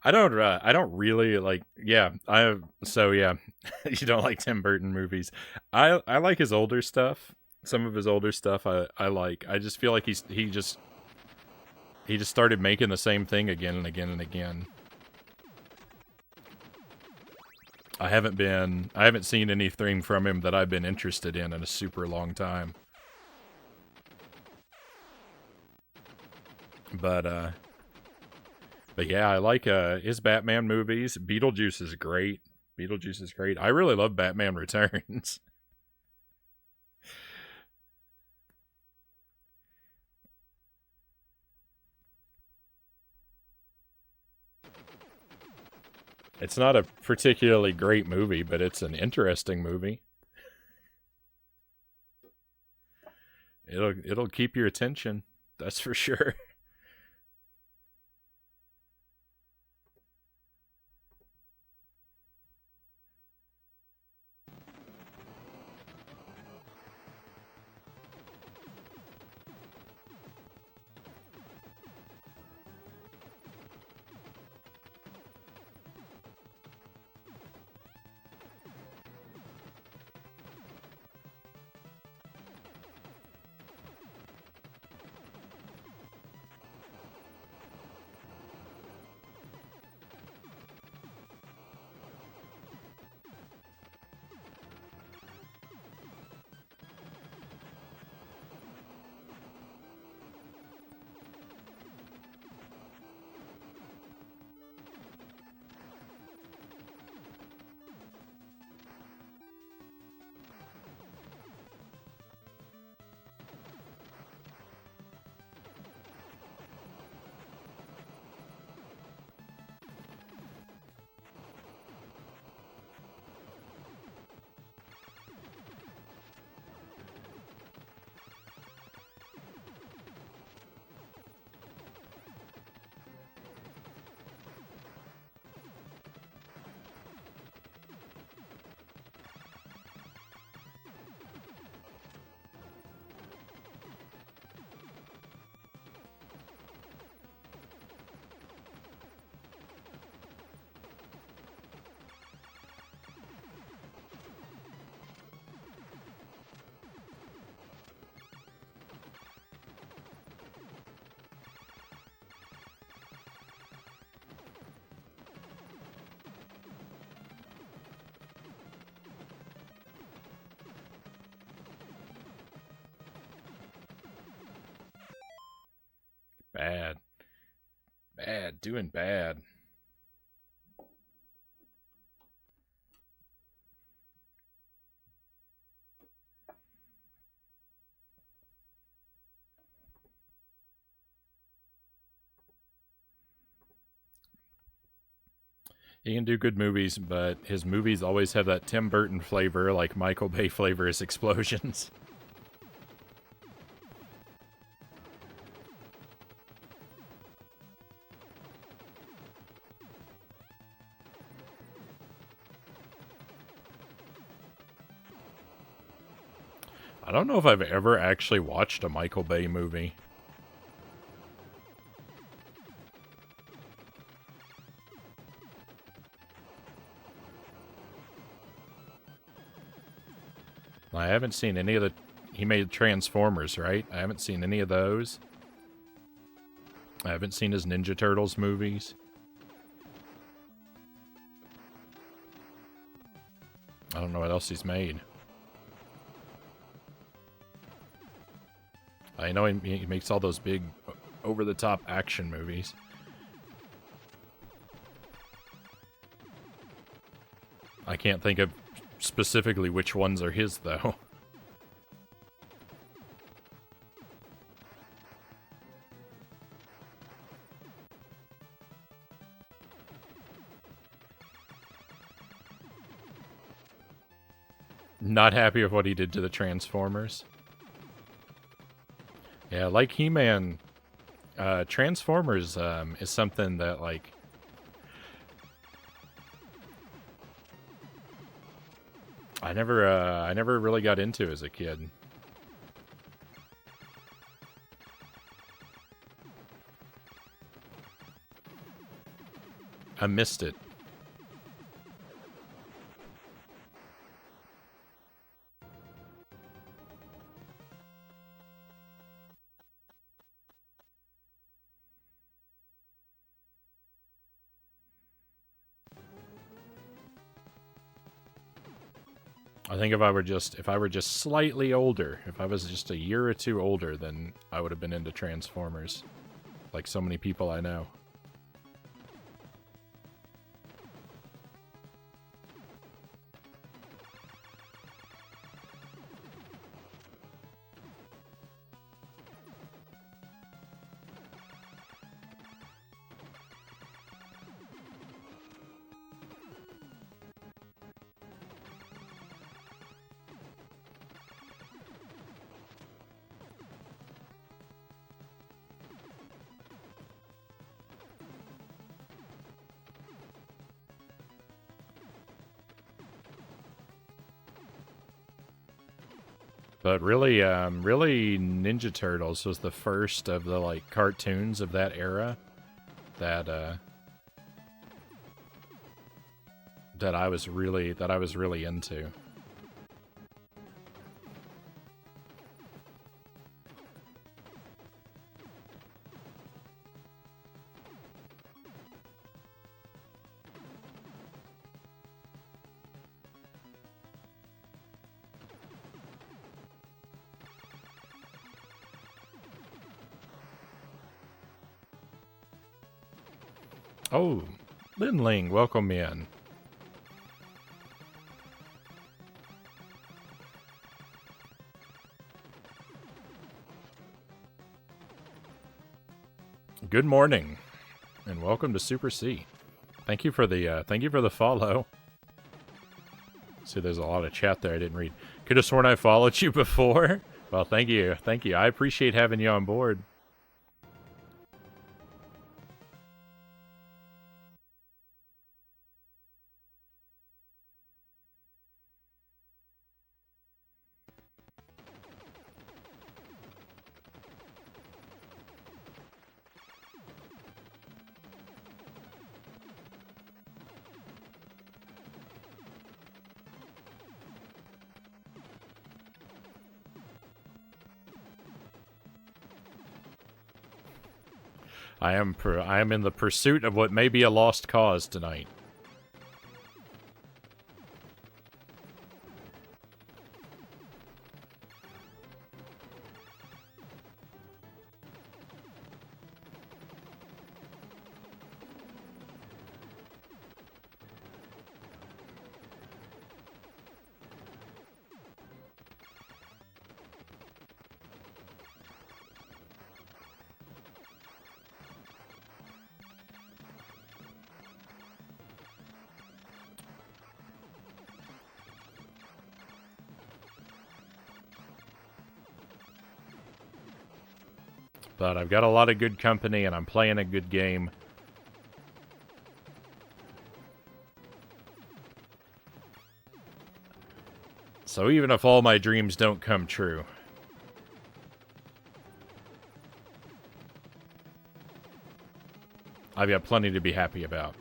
I don't really like. Yeah, so yeah, you don't like Tim Burton movies. I like his older stuff. Some of his older stuff I like. I just feel like he just started making the same thing again and again and again. I haven't seen anything from him that I've been interested in a super long time. But yeah, I like his Batman movies. Beetlejuice is great. Beetlejuice is great. I really love Batman Returns. It's not a particularly great movie, but it's an interesting movie. It'll keep your attention. That's for sure. Bad. Bad. Doing bad. He can do good movies, but his movies always have that Tim Burton flavor, like Michael Bay flavor is explosions. I don't know if I've ever actually watched a Michael Bay movie. I haven't seen any of the... He made Transformers, right? I haven't seen any of those. I haven't seen his Ninja Turtles movies. I don't know what else he's made. I know he makes all those big, over-the-top action movies. I can't think of specifically which ones are his, though. Not happy with what he did to the Transformers. Yeah, like He-Man, Transformers is something that, like... I never really got into as a kid. I missed it. I think if I were just slightly older, if I was just a year or two older, then I would have been into Transformers. Like so many people I know. But really, really, Ninja Turtles was the first of the, like, cartoons of that era that, that I was really into. Oh, Lin Ling, welcome in. Good morning, and welcome to Super C. Thank you for the follow. See, there's a lot of chat there I didn't read. Could have sworn I followed you before. Well, thank you. I appreciate having you on board. I am in the pursuit of what may be a lost cause tonight. But I've got a lot of good company, and I'm playing a good game. So even if all my dreams don't come true, I've got plenty to be happy about.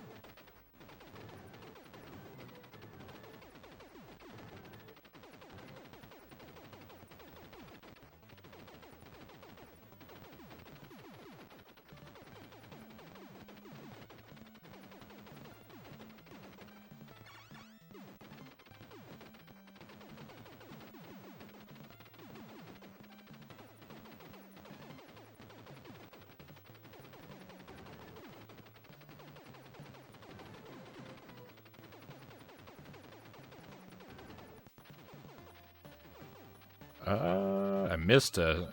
I missed a...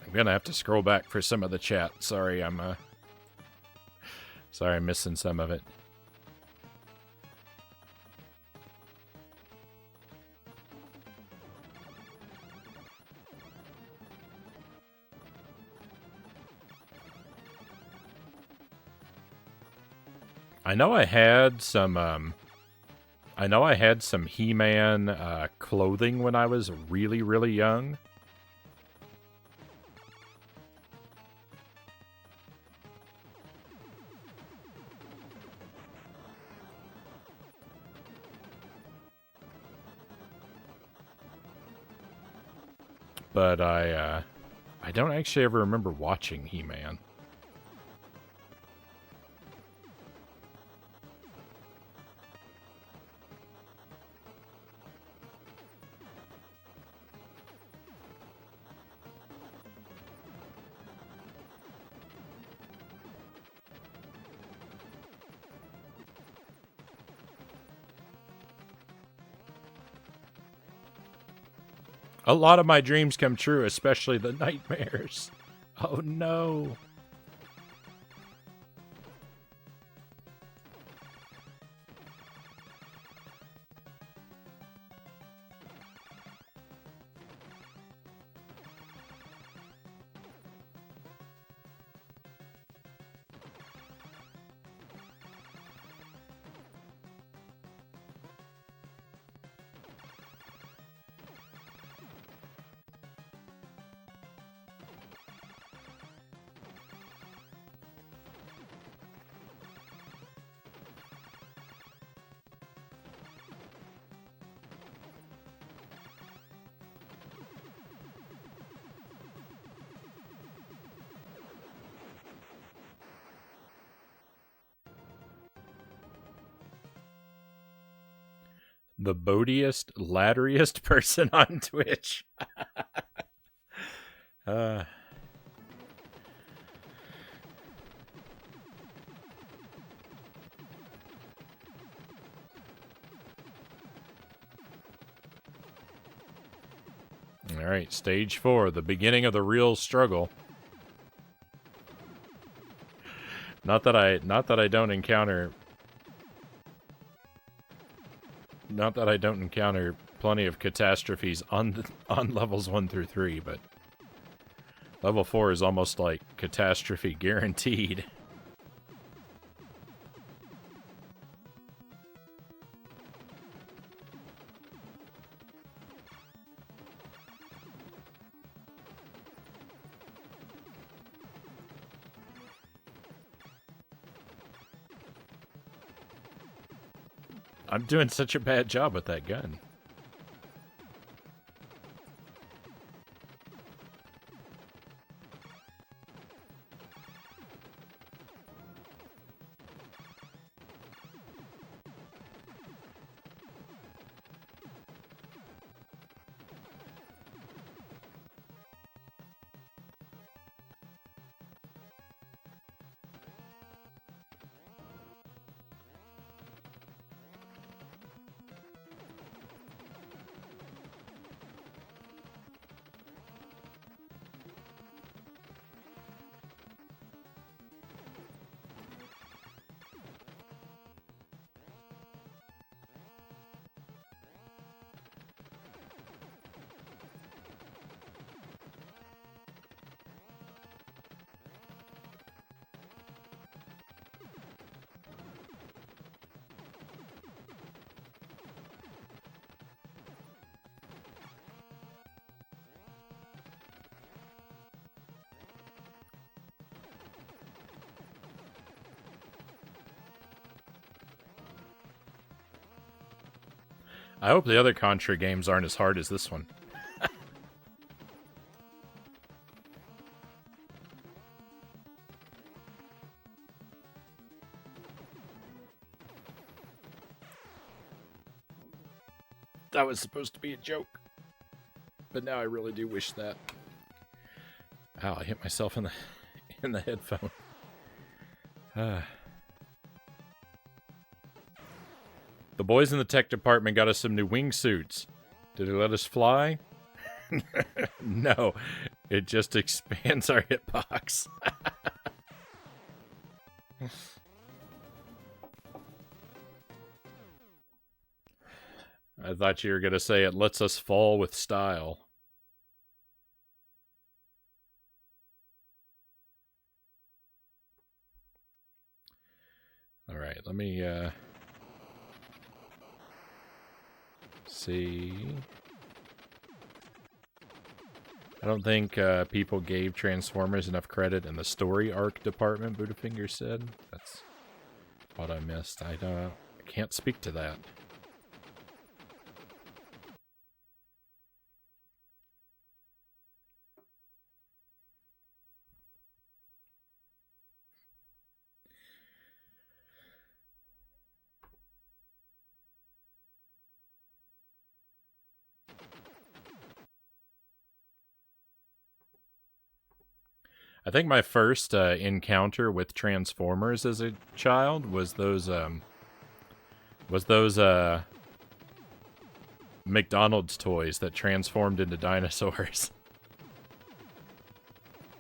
I'm gonna have to scroll back for some of the chat. Sorry, sorry, I'm missing some of it. I know I had some, He-Man clothing when I was really, really young. But I don't actually ever remember watching He-Man. A lot of my dreams come true, especially the nightmares. Oh no. The boatiest, ladderiest person on Twitch. All right, stage 4, the beginning of the real struggle. Not that I don't encounter plenty of catastrophes on levels 1 through 3, but level 4 is almost like catastrophe guaranteed. I'm doing such a bad job with that gun. I hope the other Contra games aren't as hard as this one. That was supposed to be a joke. But now I really do wish that. Ow, I hit myself in the headphone. The boys in the tech department got us some new wingsuits. Did it let us fly? No, it just expands our hitbox. I thought you were going to say it lets us fall with style. All right, let me see. I don't think people gave Transformers enough credit in the story arc department, Budafinger said. That's what I missed. I can't speak to that. I think my first encounter with Transformers as a child was those McDonald's toys that transformed into dinosaurs.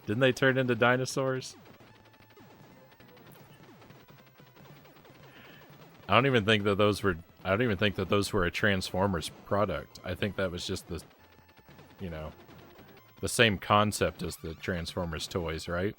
Didn't they turn into dinosaurs? I don't even think that those were a Transformers product. I think that was just the, you know, the same concept as the Transformers toys, right?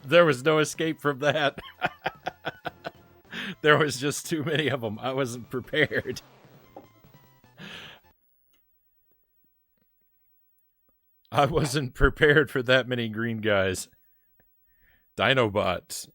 There was no escape from that. There was just too many of them. I wasn't prepared. I wasn't prepared for that many green guys. Dinobots.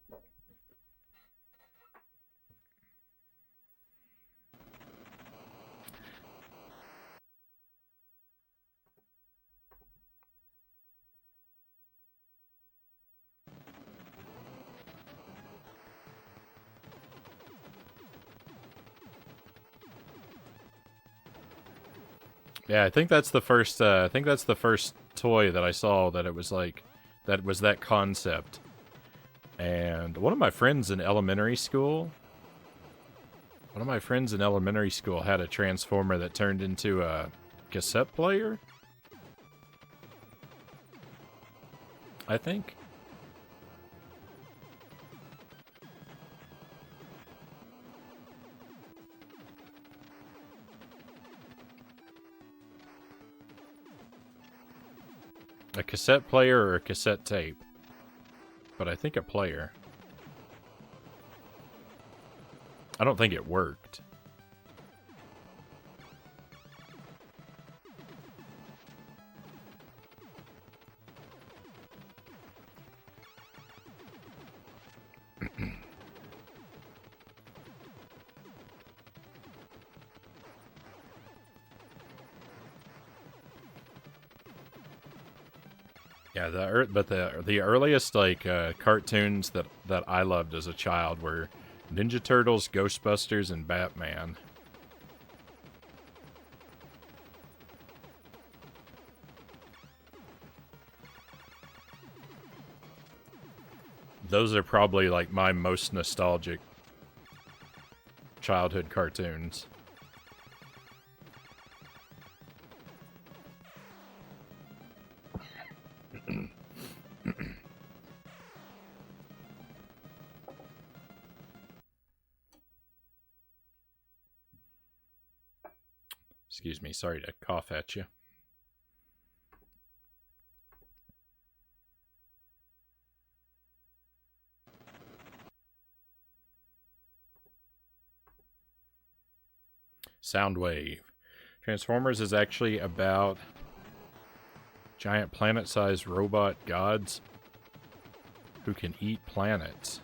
Yeah, I think that's the first toy that I saw that it was like that was that concept. And one of my friends in elementary school had a Transformer that turned into a cassette player, I think. A cassette player or a cassette tape. But I think a player. I don't think it worked. Yeah, the earliest like cartoons that I loved as a child were Ninja Turtles, Ghostbusters, and Batman. Those are probably like my most nostalgic childhood cartoons. Excuse me, sorry to cough at you. Soundwave. Transformers is actually about giant planet-sized robot gods who can eat planets.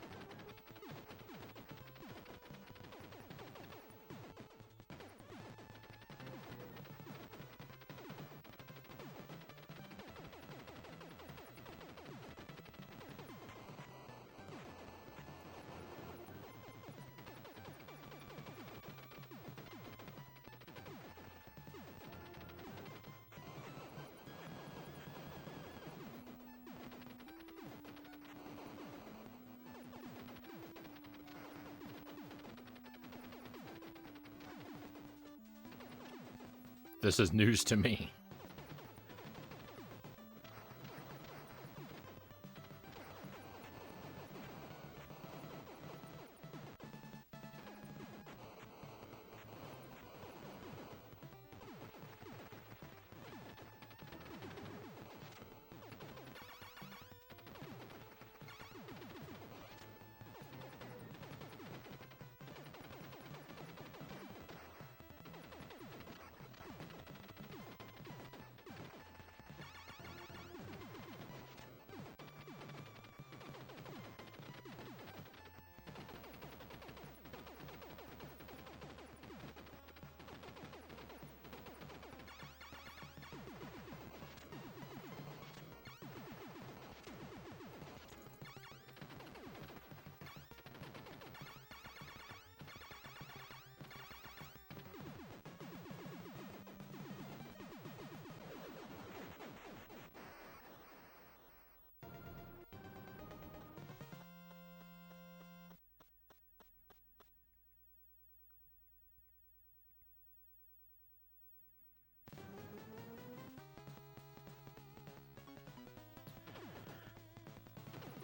This is news to me.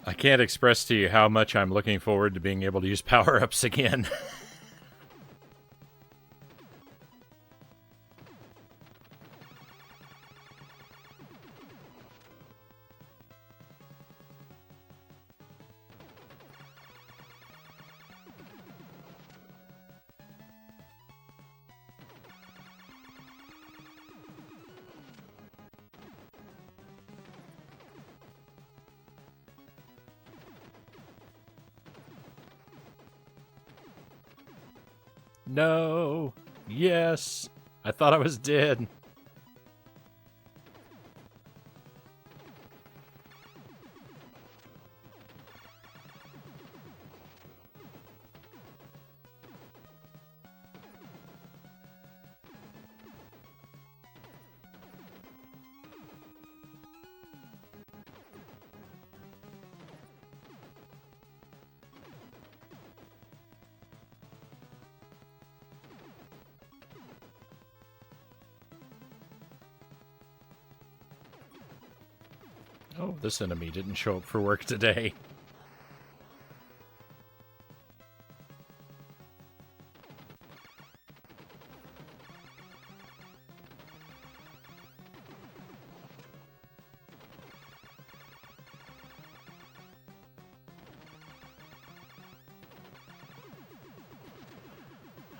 I can't express to you how much I'm looking forward to being able to use power-ups again. No. Yes. I thought I was dead. Oh, this enemy didn't show up for work today.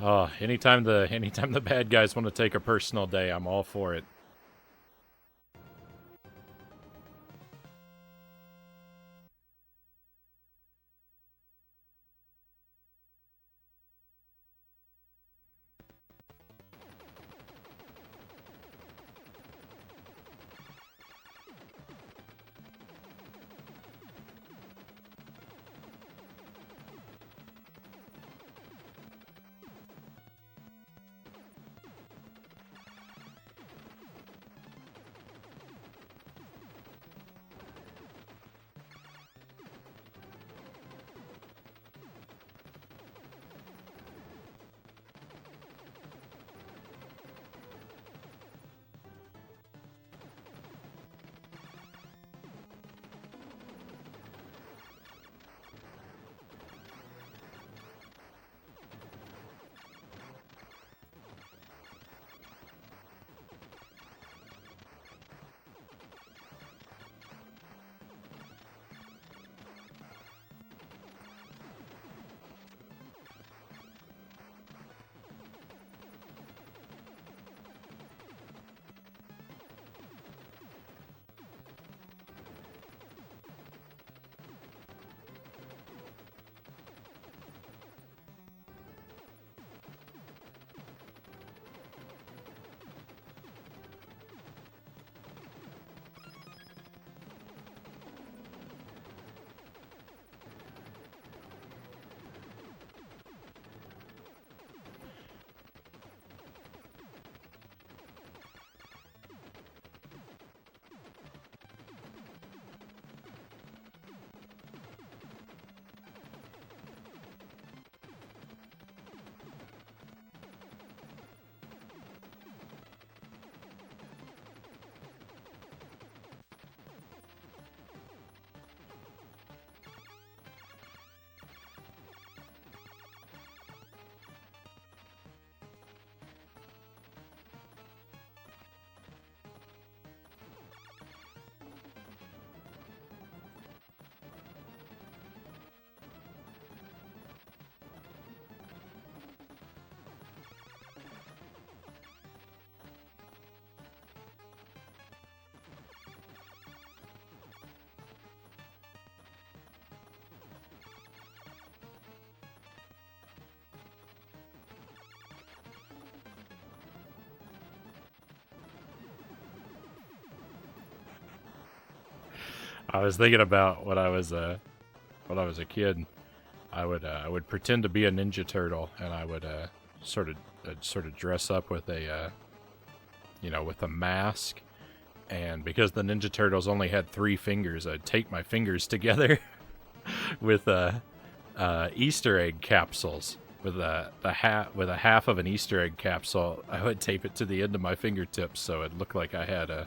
Oh, anytime the bad guys want to take a personal day, I'm all for it. I was thinking about when I was a kid. I would pretend to be a Ninja Turtle, and I would sort of dress up with a with a mask. And because the Ninja Turtles only had 3 fingers, I'd tape my fingers together with Easter egg capsules. With a half of an Easter egg capsule, I would tape it to the end of my fingertips, so it looked like I had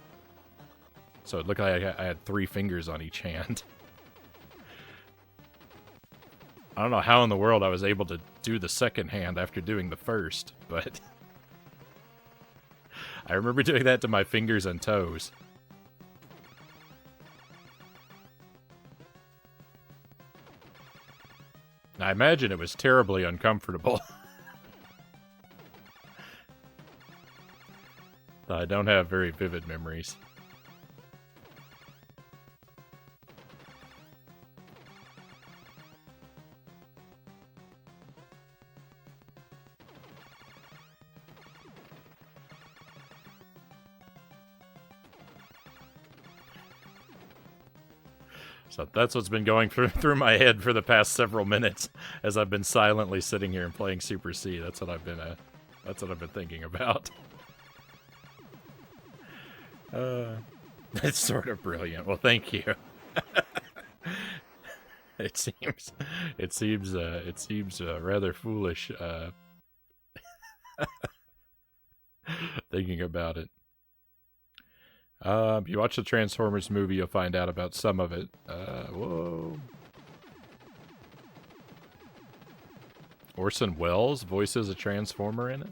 I had 3 fingers on each hand. I don't know how in the world I was able to do the second hand after doing the first, but I remember doing that to my fingers and toes. I imagine it was terribly uncomfortable. I don't have very vivid memories. So that's what's been going through my head for the past several minutes as I've been silently sitting here and playing Super C. That's what I've been thinking about. It's sort of brilliant. Well, thank you. It seems rather foolish thinking about it. If you watch the Transformers movie, you'll find out about some of it. Whoa. Orson Welles voices a Transformer in it?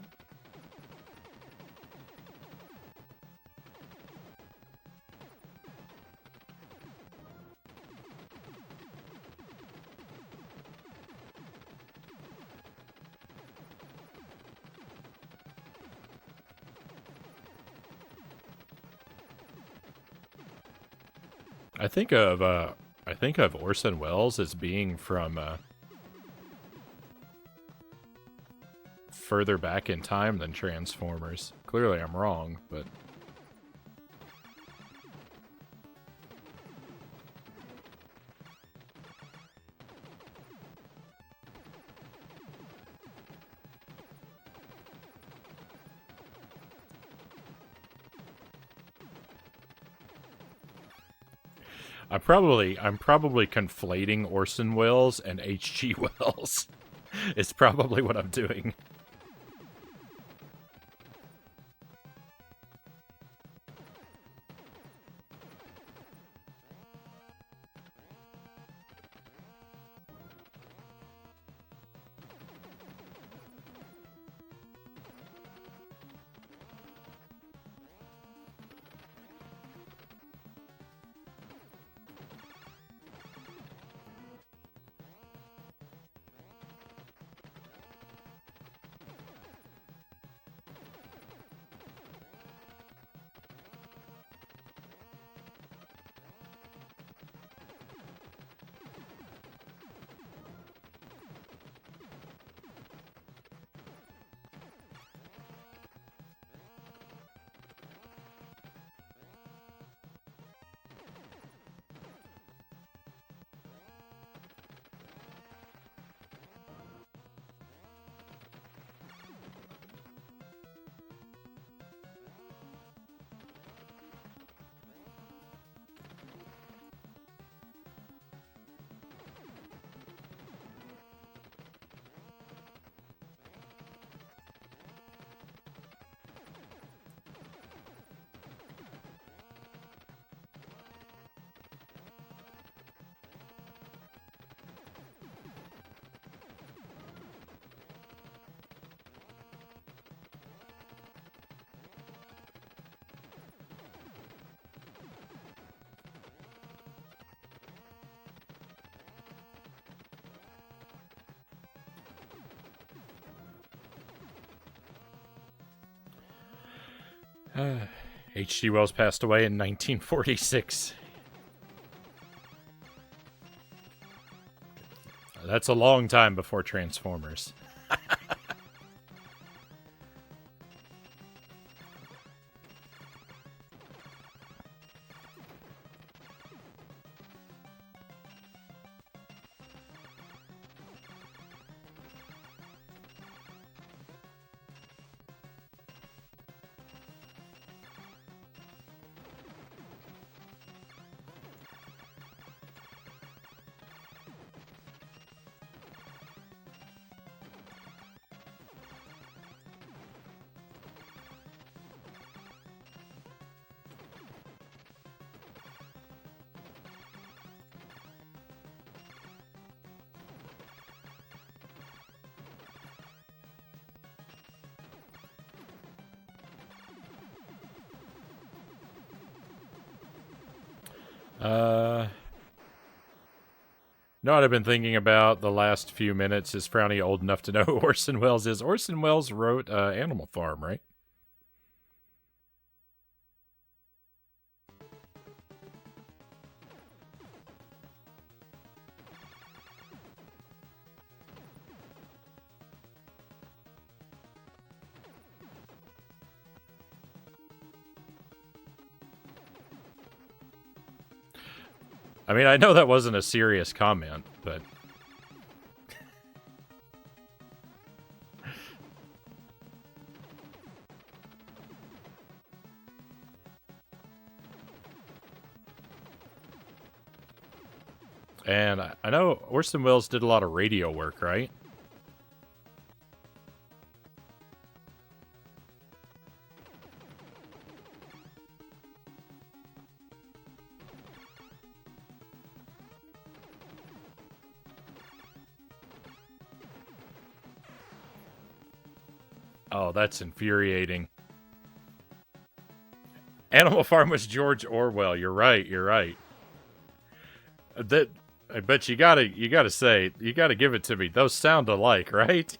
I think of Orson Welles as being from further back in time than Transformers. Clearly I'm wrong, but I'm probably conflating Orson Welles and H.G. Wells. It's probably what I'm doing. H.G. Wells passed away in 1946. That's a long time before Transformers. Uh, no, what I've been thinking about the last few minutes is Frownie old enough to know who Orson Welles is. Orson Welles wrote Animal Farm, right? I mean, I know that wasn't a serious comment, but... And I know Orson Welles did a lot of radio work, right? Oh, that's infuriating. Animal Farm was George Orwell. You're right. You're right. That, but you gotta say, you gotta give it to me. Those sound alike, right?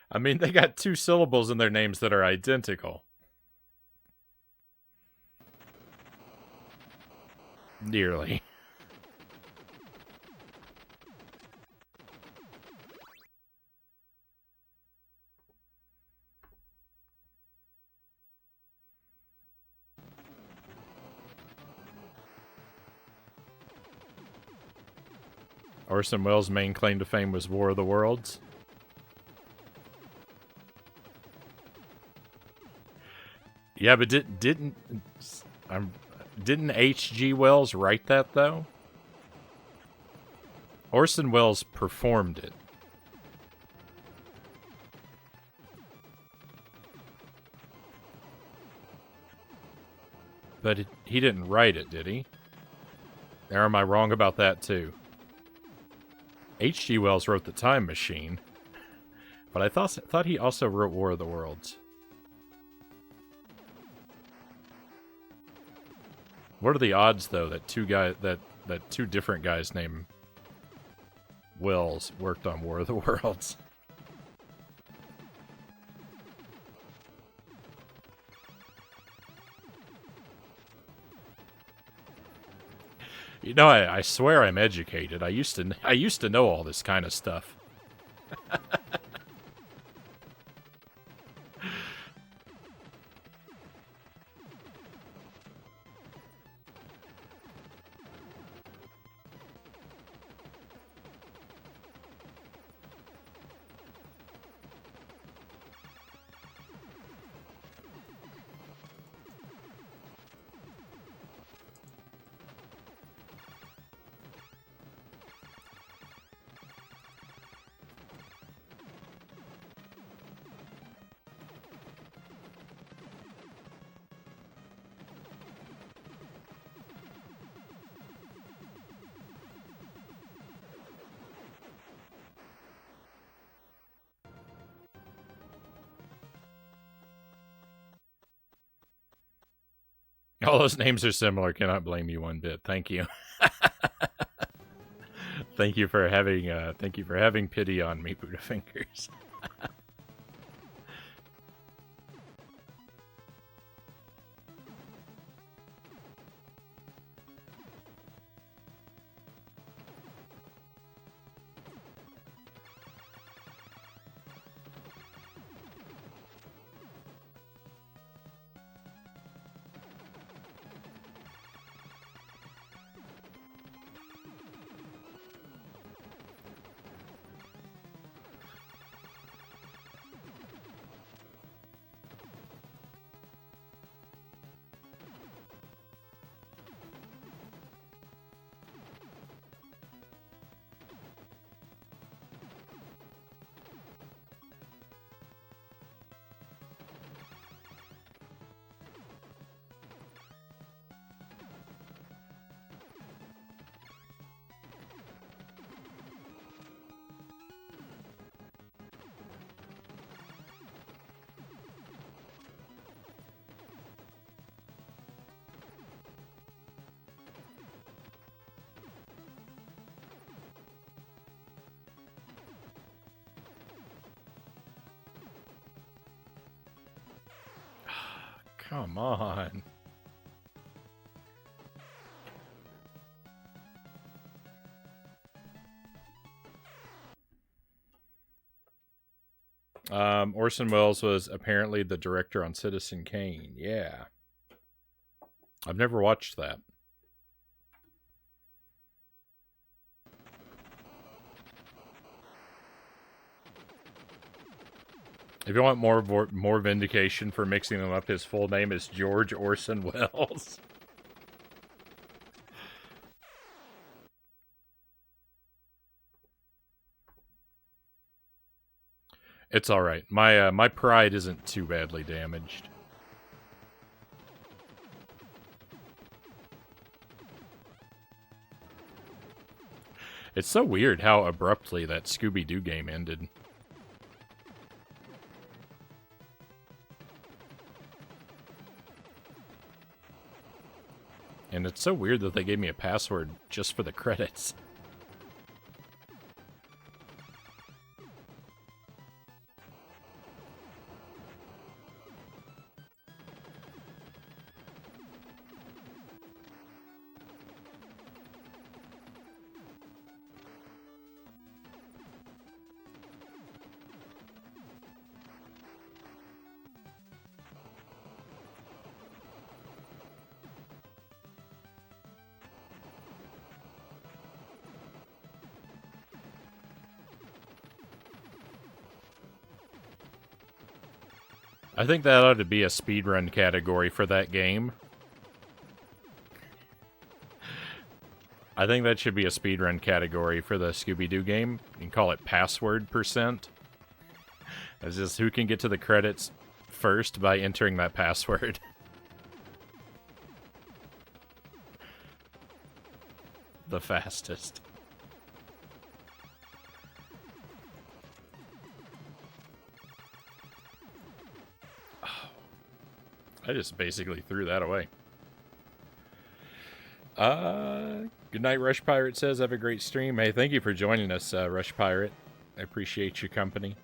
I mean, they got two syllables in their names that are identical. Nearly. Orson Welles' main claim to fame was War of the Worlds. Yeah, but didn't H.G. Wells write that though? Orson Welles performed it. But he didn't write it, did he? Or am I wrong about that too? H.G. Wells wrote The Time Machine, but I thought he also wrote War of the Worlds. What are the odds, though, that two different guys named Wells worked on War of the Worlds? You know, I swear I'm educated. I used to know all this kind of stuff. All those names are similar. Cannot blame you one bit. Thank you. Thank you for having pity on me, Buddha Fingers. Come on. Orson Welles was apparently the director on Citizen Kane. Yeah. I've never watched that. If you want more vindication for mixing them up, his full name is George Orson Welles. It's all right. My pride isn't too badly damaged. It's so weird how abruptly that Scooby-Doo game ended. And it's so weird that they gave me a password just for the credits. I think that ought to be a speedrun category for that game. I think that should be a speedrun category for the Scooby-Doo game. You can call it password %. It's just who can get to the credits first by entering that password. The fastest. I just basically threw that away. Good night, Rush Pirate says. Have a great stream. Hey, thank you for joining us, Rush Pirate. I appreciate your company.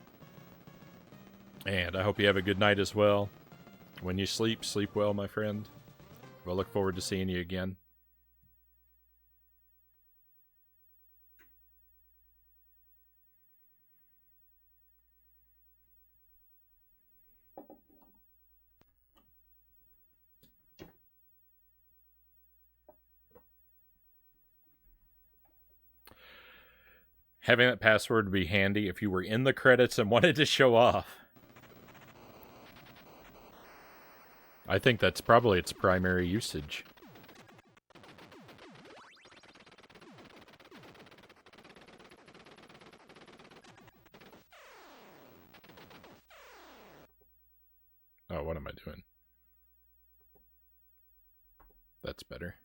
And I hope you have a good night as well. When you sleep, sleep well, my friend. We'll look forward to seeing you again. Having that password would be handy if you were in the credits and wanted to show off. I think that's probably its primary usage. Oh, what am I doing? That's better.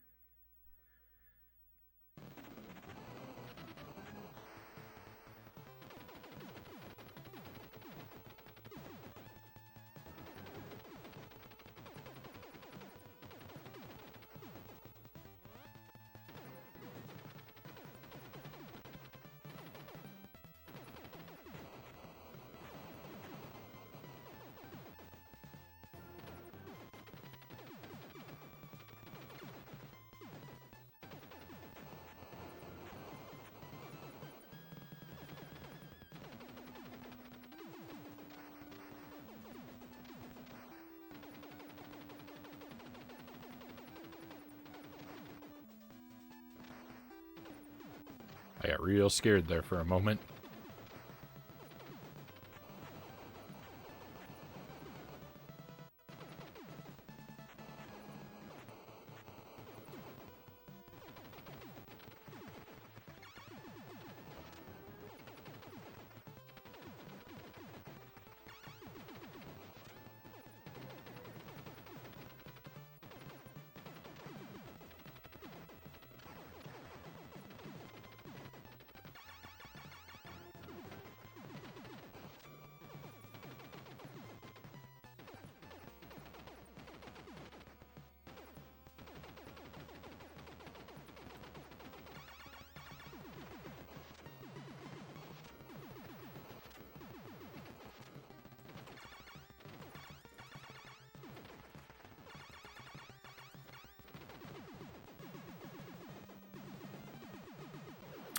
I got real scared there for a moment.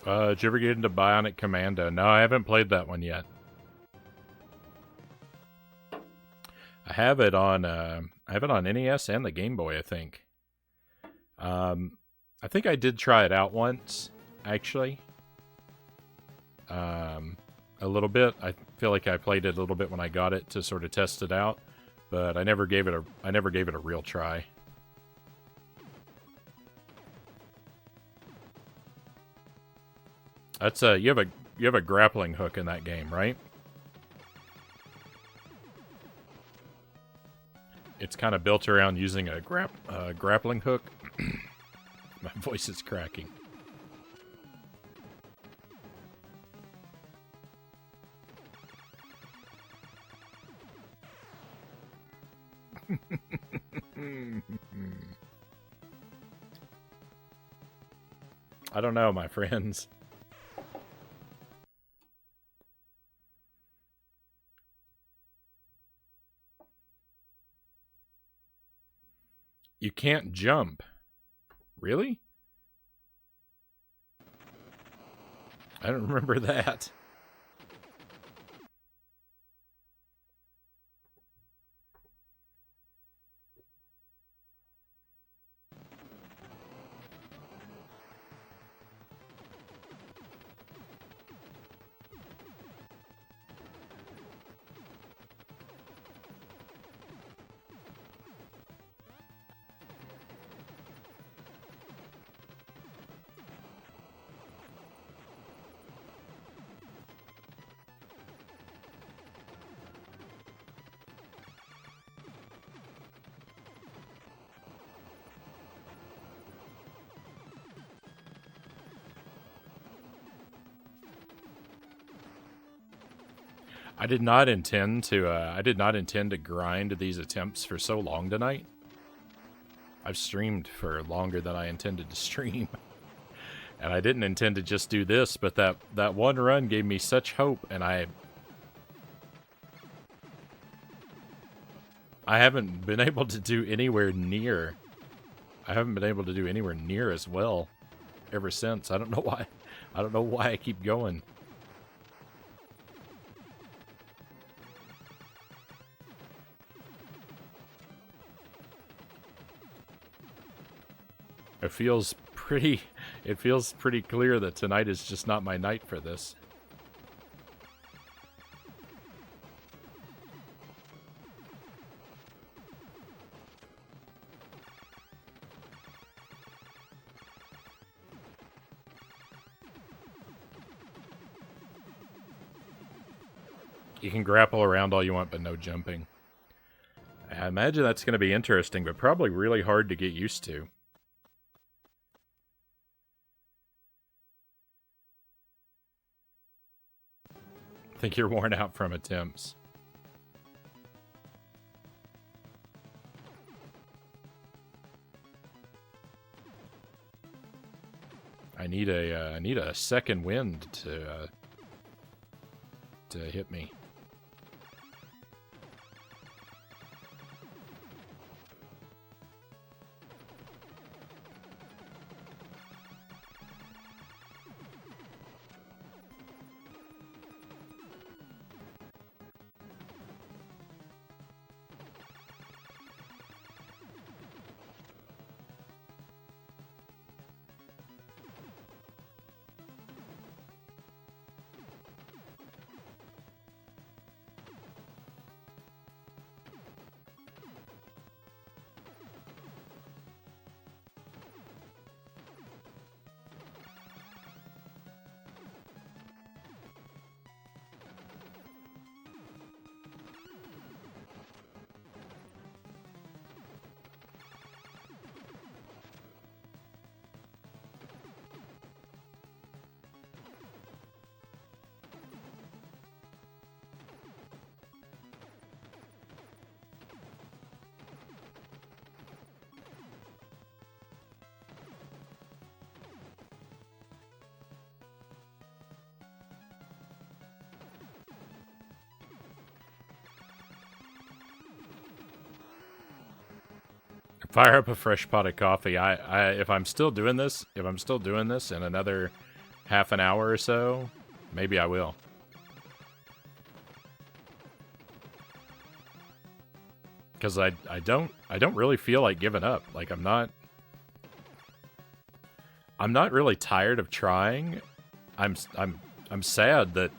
Did you ever get into Bionic Commando? No, I haven't played that one yet. I have it on NES and the Game Boy, I think. I think I did try it out once, actually. A little bit. I feel like I played it a little bit when I got it to sort of test it out, but I never gave it a real try. That's you have a grappling hook in that game, right? It's kind of built around using a grappling hook. My voice is cracking. I don't know, my friends. You can't jump. Really? I don't remember that. I did not intend to grind these attempts for so long tonight. I've streamed for longer than I intended to stream. And I didn't intend to just do this, but that one run gave me such hope, and I haven't been able to do anywhere near. I haven't been able to do anywhere near as well ever since. I don't know why. I don't know why I keep going. It feels pretty clear that tonight is just not my night for this. You can grapple around all you want, but no jumping. I imagine that's going to be interesting, but probably really hard to get used to. I think you're worn out from attempts. I need a second wind to hit me. Fire up a fresh pot of coffee. If I'm still doing this in another half an hour or so, maybe I will. Because I don't really feel like giving up. Like I'm not really tired of trying. I'm sad that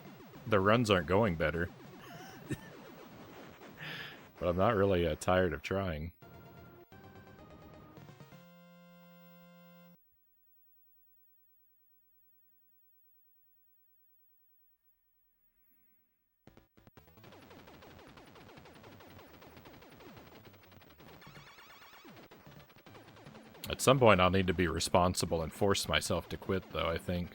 the runs aren't going better. But I'm not really tired of trying. At some point, I'll need to be responsible and force myself to quit, though, I think.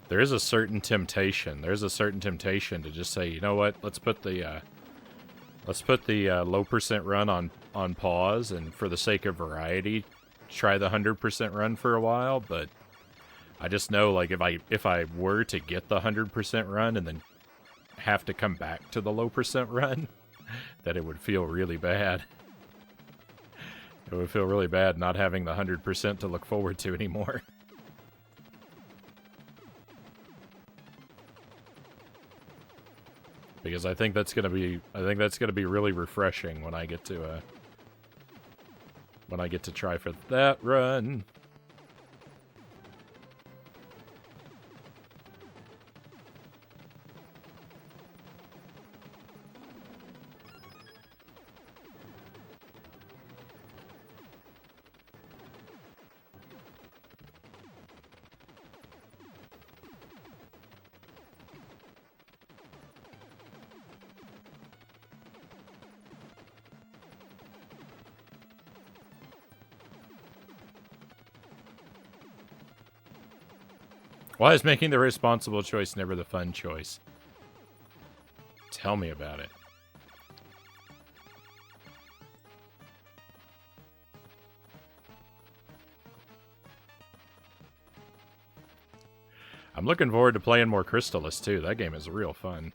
There is a certain temptation. There's a certain temptation to just say, you know what? Let's put the low percent run on pause, and for the sake of variety, try the 100% run for a while. But I just know, like, if I were to get the 100% run and then have to come back to the low percent run, that it would feel really bad. It would feel really bad not having the 100% to look forward to anymore. Because I think that's gonna be really refreshing when I get to try for that run. Why is making the responsible choice never the fun choice? Tell me about it. I'm looking forward to playing more Crystalis, too. That game is real fun.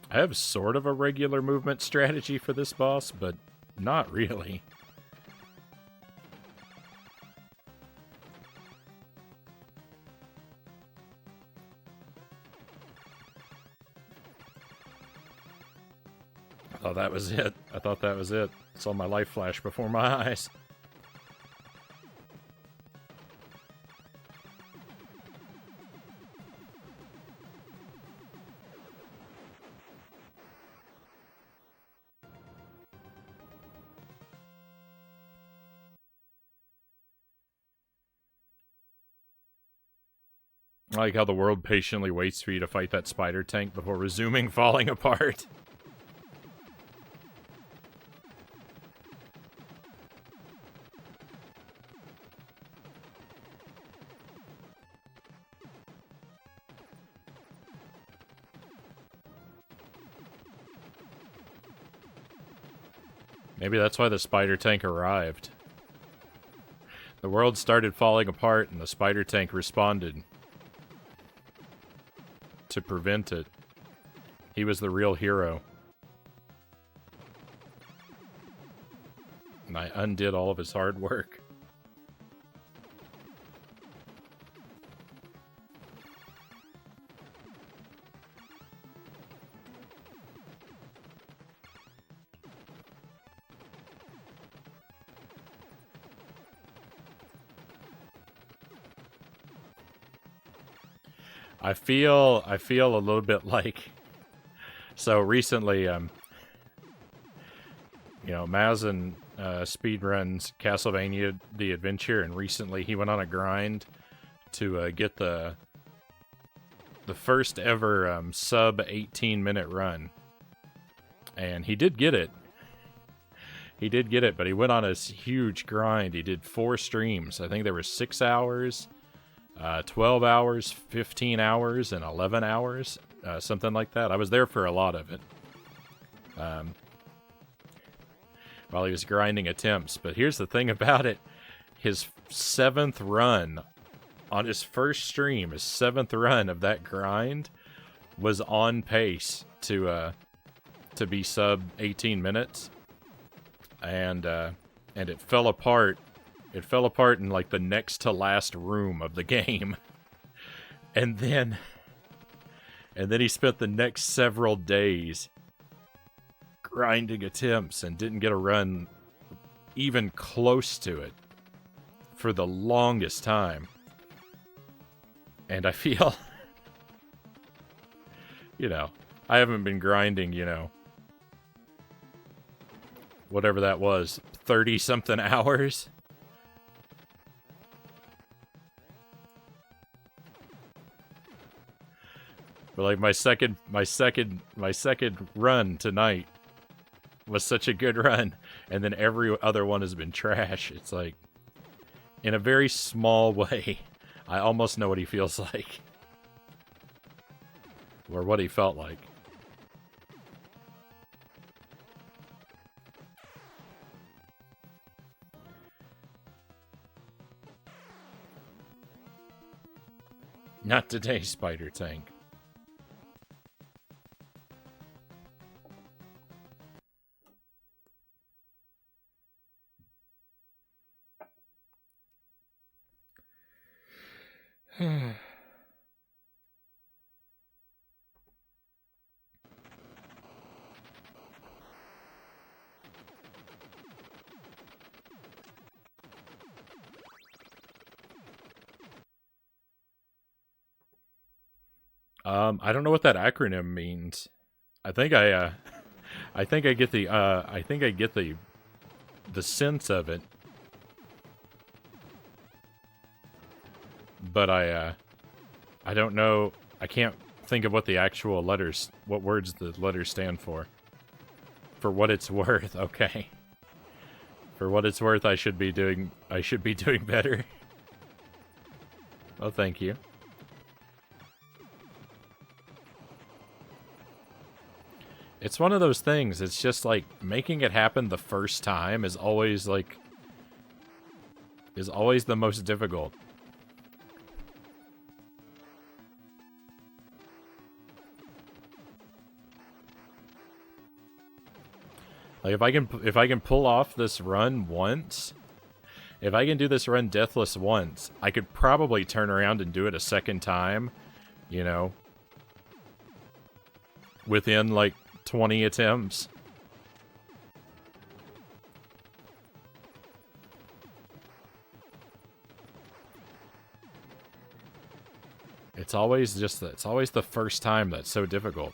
I have sort of a regular movement strategy for this boss, but not really. I thought that was it. I thought that was it. Saw my life flash before my eyes. I like how the world patiently waits for you to fight that spider tank before resuming falling apart. Maybe that's why the spider tank arrived. The world started falling apart and the spider tank responded to prevent it. He was the real hero. And I undid all of his hard work. I feel a little bit like, so recently, you know, Mazen speedruns Castlevania The Adventure, and recently he went on a grind to get the first ever sub 18-minute run, and he did get it. He did get it, but he went on a huge grind. He did 4 streams. I think there were 6 hours. 12 hours, 15 hours, and 11 hours, something like that. I was there for a lot of it, while he was grinding attempts. But here's the thing about it. His 7th run, on his first stream, his 7th run of that grind, was on pace to be sub 18 minutes. And it fell apart. It fell apart in, like, the next to last room of the game. And then he spent the next several days grinding attempts and didn't get a run even close to it for the longest time. And I feel, you know, I haven't been grinding, you know, whatever that was, 30-something hours. But like my second run tonight was such a good run, and then every other one has been trash. It's like, in a very small way, I almost know what he feels like. Or what he felt like. Not today, Spider Tank. I don't know what that acronym means. I think I get the sense of it. But I don't know. I can't think of what the actual letters, what words the letters stand for. For what it's worth, okay. For what it's worth, I should be doing better. Oh, thank you. It's one of those things. It's just like making it happen the first time is always the most difficult. Like if I can pull off this run once, if I can do this run deathless once, I could probably turn around and do it a second time, you know, within like 20 attempts. It's always the first time that's so difficult.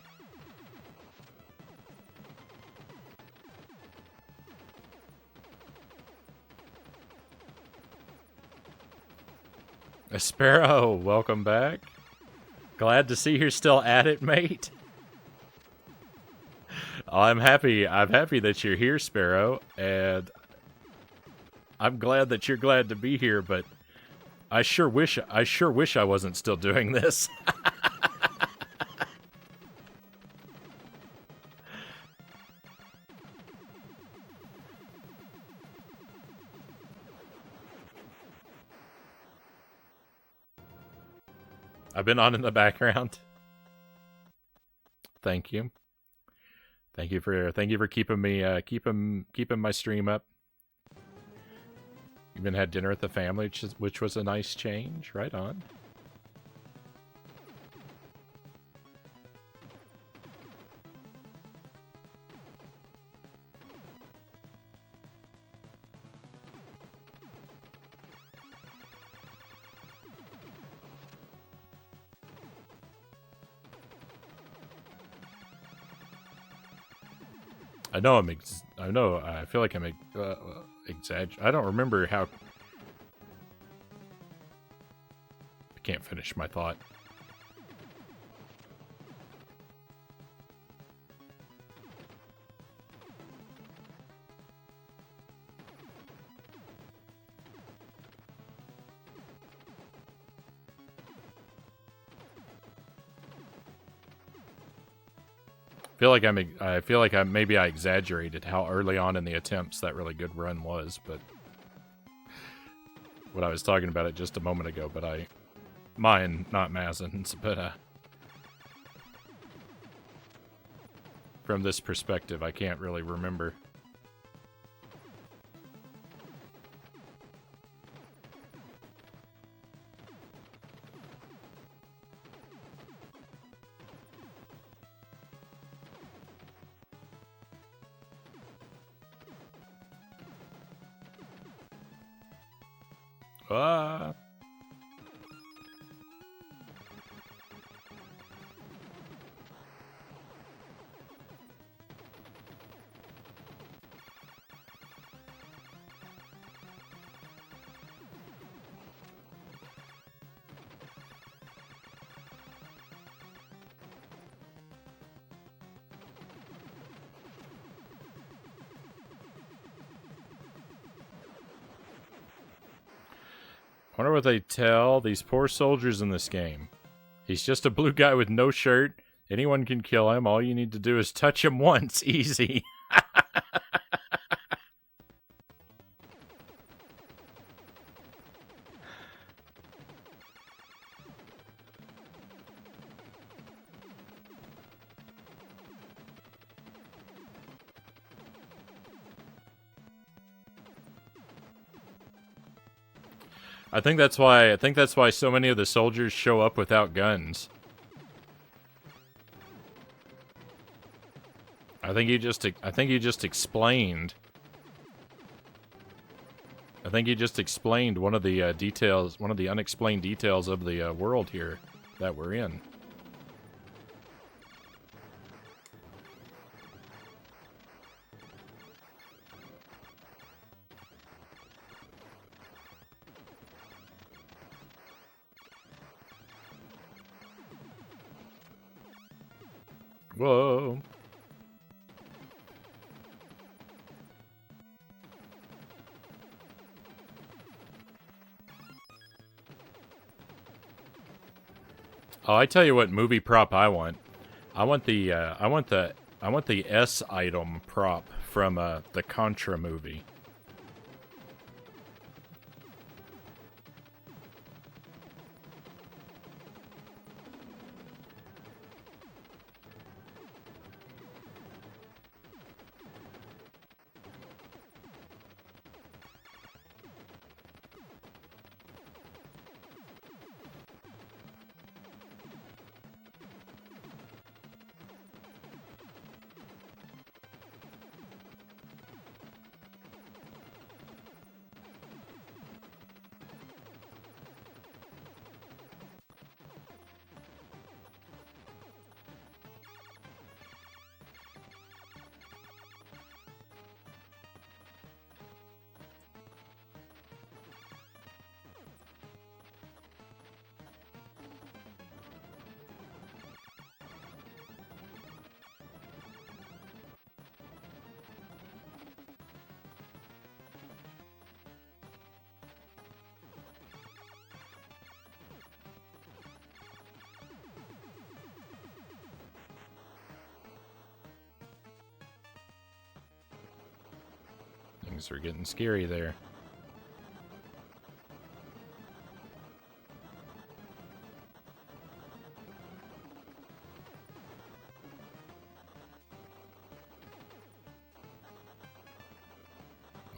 Sparrow, welcome back. Glad to see you're still at it, mate. I'm happy that you're here, Sparrow, and I'm glad that you're glad to be here, but I sure wish I wasn't still doing this. I've been on in the background. Thank you. Thank you for keeping me keeping my stream up. Even had dinner with the family, which was a nice change. Right on. I know I feel like I'm exaggerating. I don't remember how. I can't finish my thought. I feel like maybe I exaggerated how early on in the attempts that really good run was, but what I was talking about it just a moment ago, but mine, not Mazin's, but from this perspective, I can't really remember. I wonder what they tell these poor soldiers in this game. He's just a blue guy with no shirt. Anyone can kill him. All you need to do is touch him once. Easy. I think that's why so many of the soldiers show up without guns. I think you just explained one of the details, one of the unexplained details of the world here that we're in. Whoa. Oh, I tell you what movie prop I want. I want the S item prop from the Contra movie. Things are getting scary there.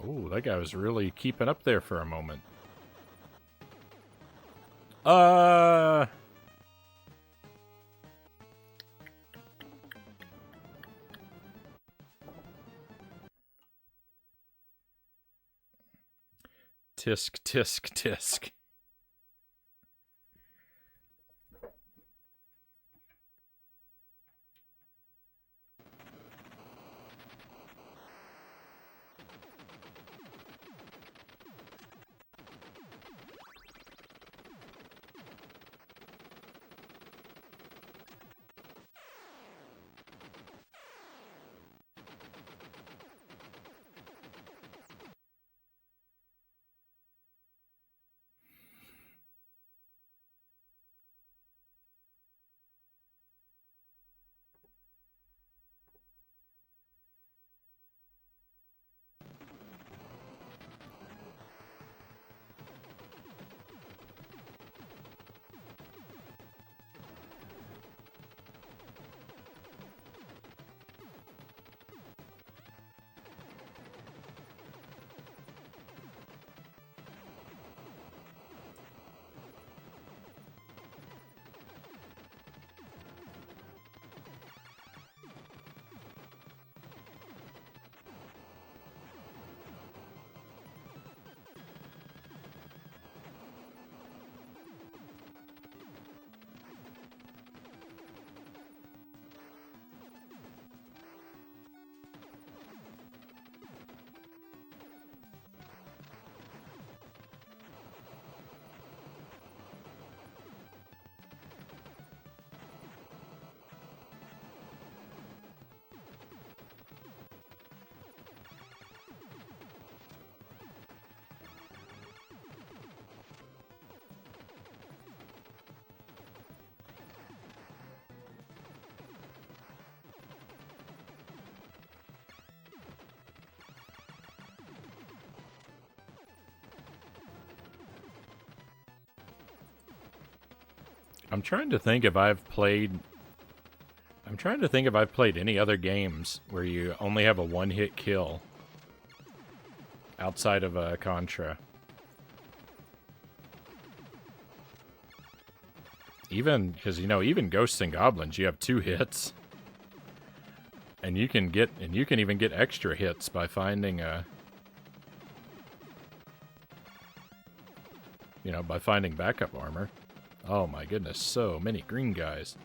Ooh, that guy was really keeping up there for a moment. Tisk, tisk, tisk. I'm trying to think if I've played any other games where you only have a one-hit kill outside of Contra. Even because even Ghosts and Goblins, you have 2 hits, and you can even get extra hits by finding by finding backup armor. Oh my goodness, so many green guys.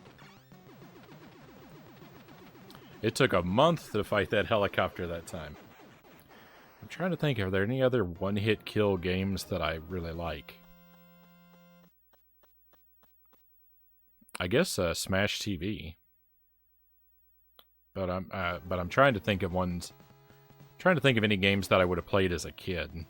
It took a month to fight that helicopter that time. I'm trying to think, are there any other one-hit kill games that I really like? I guess Smash TV. But I'm trying to think of ones. Trying to think of any games that I would have played as a kid.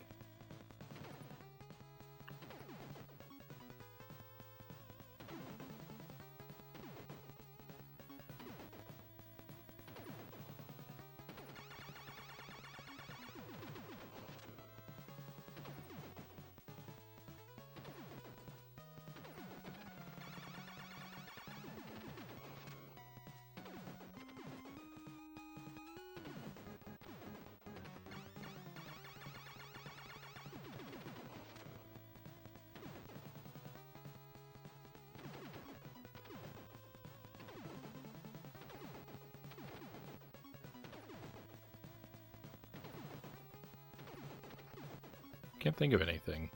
Can't think of anything.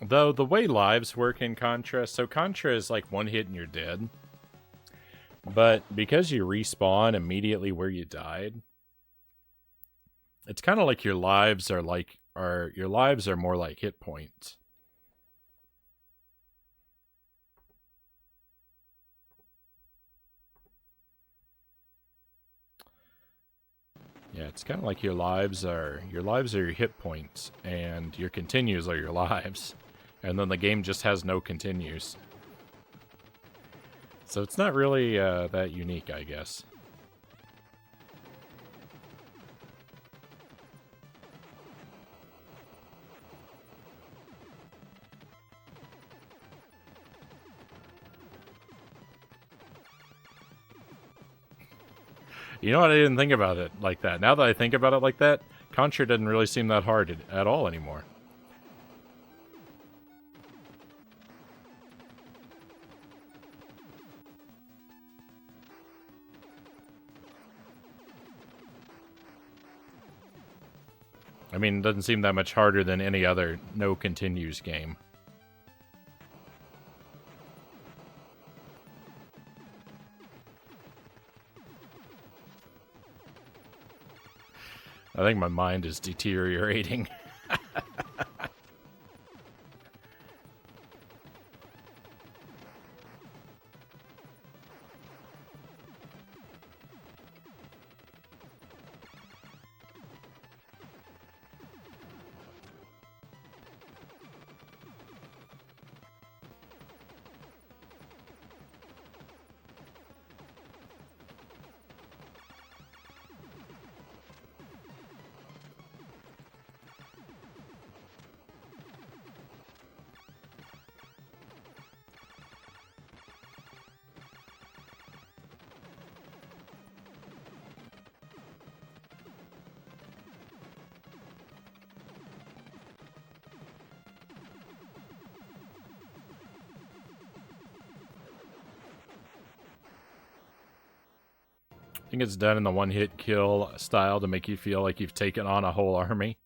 Though, the way lives work in Contra, so Contra is like one hit and you're dead. But because you respawn immediately where you died, it's kind of like your lives are more like hit points. Yeah, it's kind of like your lives are your hit points, and your continues are your lives, and then the game just has no continues. So it's not really that unique, I guess. You know what? I didn't think about it like that. Now that I think about it like that, Contra doesn't really seem that hard at all anymore. I mean, it doesn't seem that much harder than any other no continues game. I think my mind is deteriorating. I think it's done in the one-hit kill style to make you feel like you've taken on a whole army.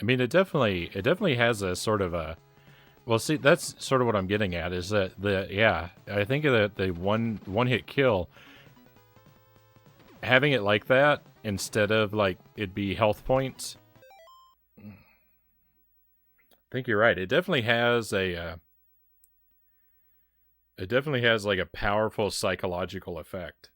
I mean, it definitely has a sort of a... Well, see, that's sort of what I'm getting at, is that I think that the one-hit kill, having it like that, instead of, like, it be health points, I think you're right. It definitely has a... It definitely has, like, a powerful psychological effect.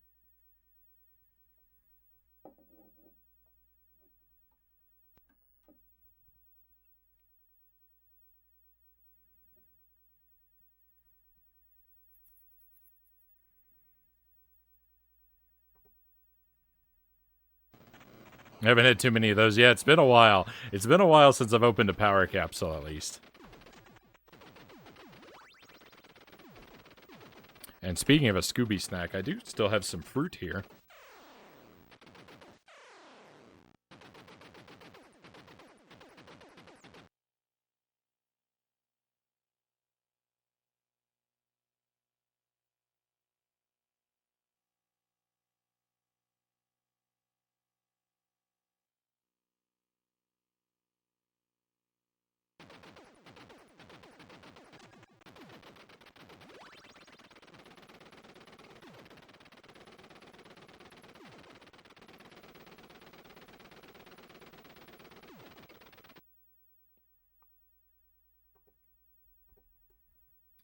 I haven't had too many of those yet. It's been a while. It's been a while since I've opened a power capsule, at least. And speaking of a Scooby snack, I do still have some fruit here.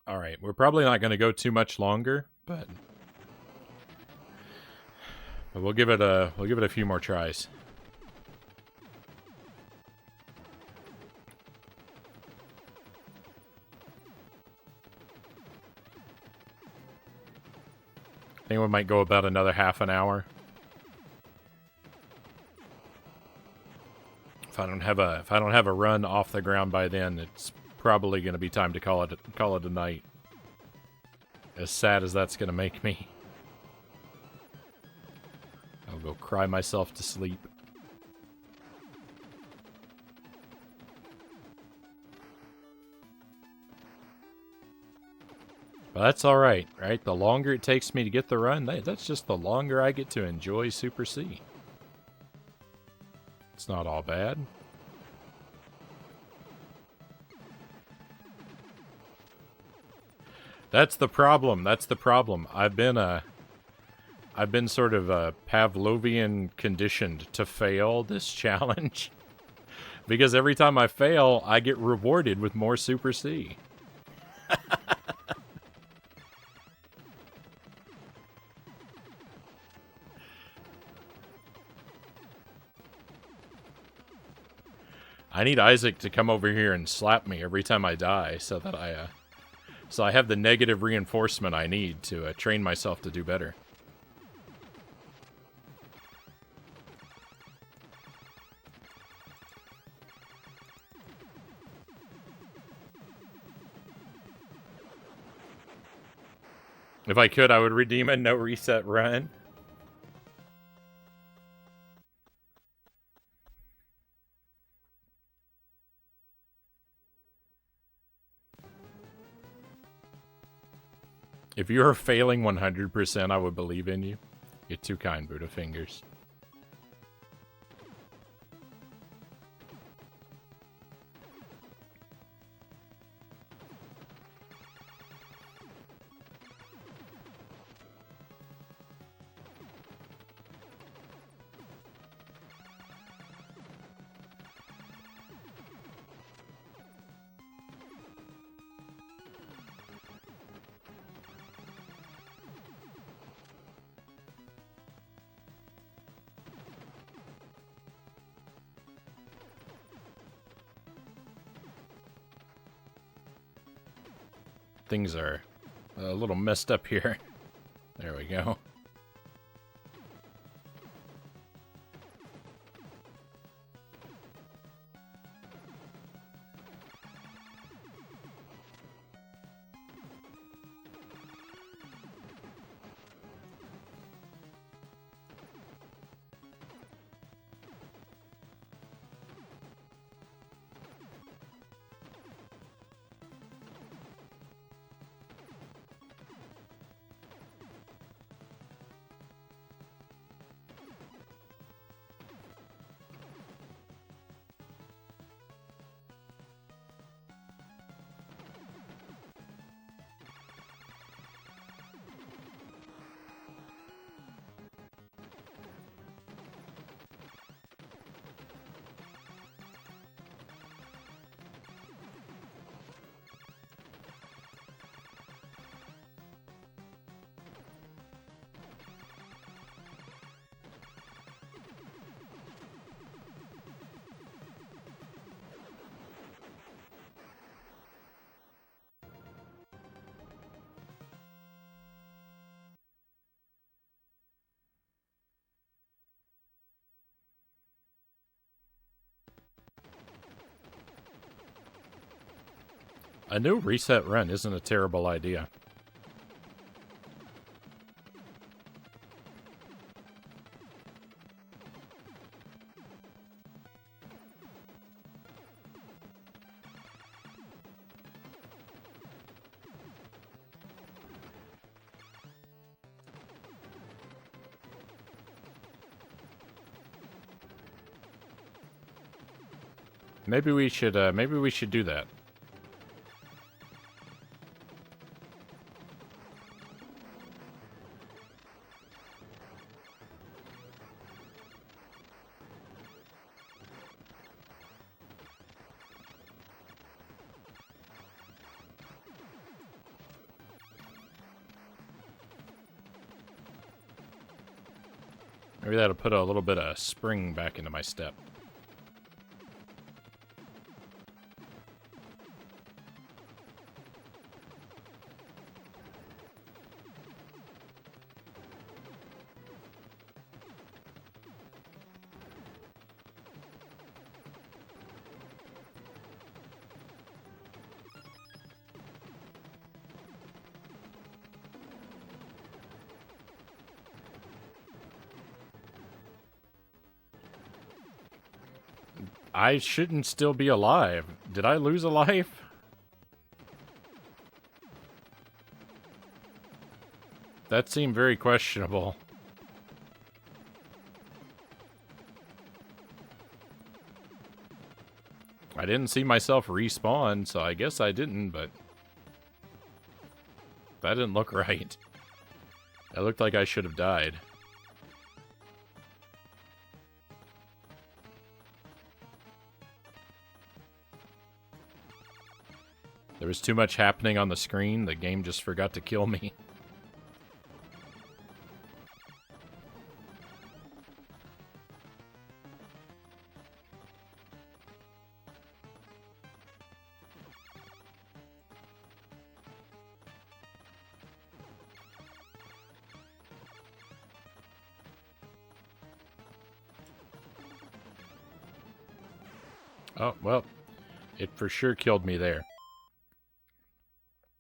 All right, we're probably not going to go too much longer, but we'll give it a few more tries. I think we might go about another half an hour. If I don't have a run off the ground by then, it's probably going to be time to call it a night. As sad as that's going to make me. I'll go cry myself to sleep. But that's alright, right? The longer it takes me to get the run, that's just the longer I get to enjoy Super C. It's not all bad. That's the problem. That's the problem. I've been sort of Pavlovian conditioned to fail this challenge. Because every time I fail, I get rewarded with more Super C. I need Isaac to come over here and slap me every time I die, so that so I have the negative reinforcement I need to train myself to do better. If I could, I would redeem a no reset run. If you are failing 100%, I would believe in you. You're too kind, Buddha Fingers. Things are a little messed up here. There we go. A new reset run isn't a terrible idea. Maybe we should do that. Maybe that'll put a little bit of spring back into my step. I shouldn't still be alive. Did I lose a life? That seemed very questionable. I didn't see myself respawn, so I guess I didn't, but that didn't look right. It looked like I should have died. There was too much happening on the screen, the game just forgot to kill me. Oh, well, it for sure killed me there.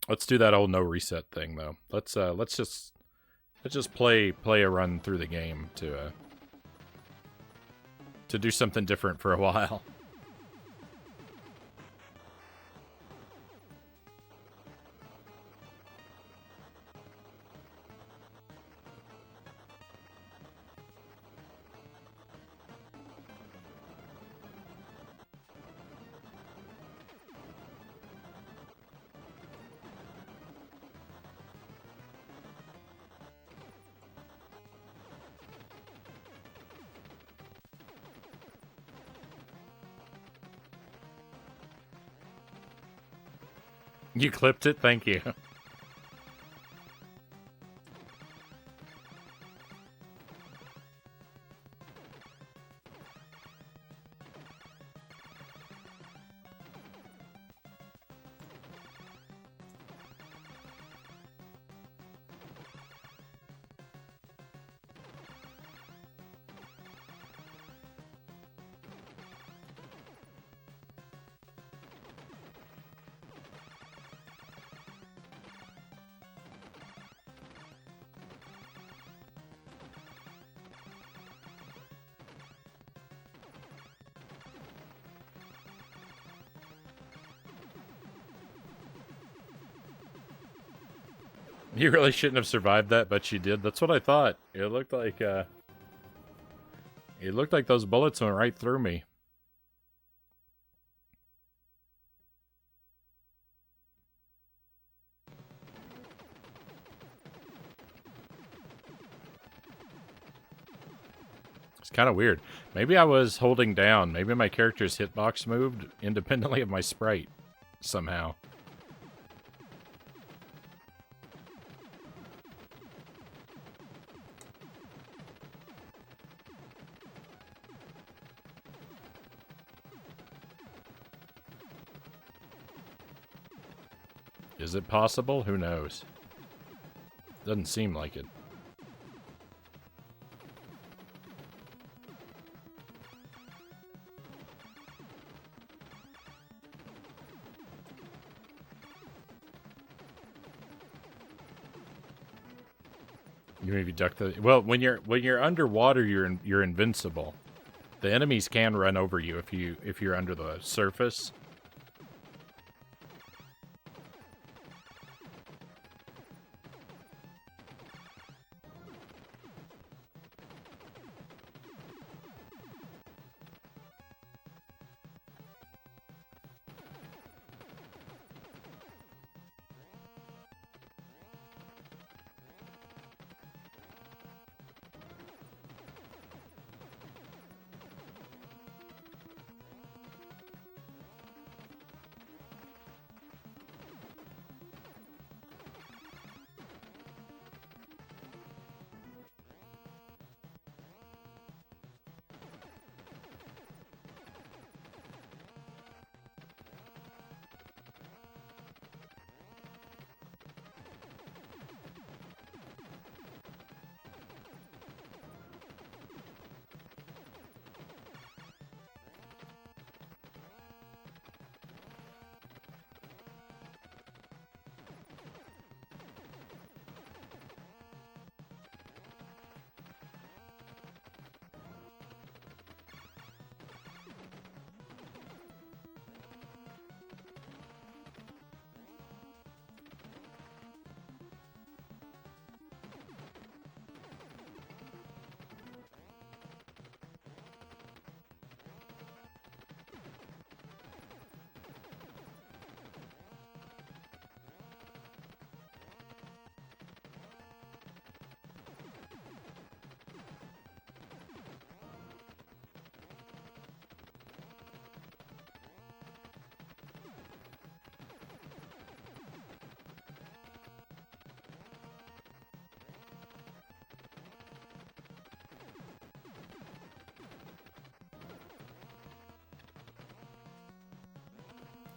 Let's do that old no reset thing though. Let's just play a run through the game to do something different for a while. You clipped it? Thank you. You really shouldn't have survived that, but you did. That's what I thought. It looked like those bullets went right through me. It's kind of weird. Maybe I was holding down. Maybe my character's hitbox moved independently of my sprite somehow. Is it possible? Who knows? Doesn't seem like it. You maybe duck the... Well, when you're underwater, you're invincible. The enemies can run over you if you're under the surface.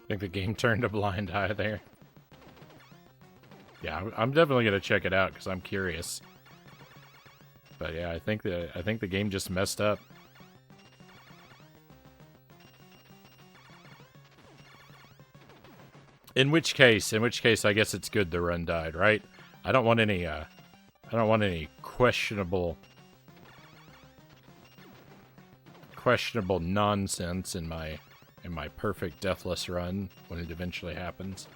I think the game turned a blind eye there. Yeah, I'm definitely gonna check it out because I'm curious. But yeah, I think the game just messed up. In which case, I guess it's good the run died, right? I don't want any, questionable nonsense in my perfect deathless run when it eventually happens.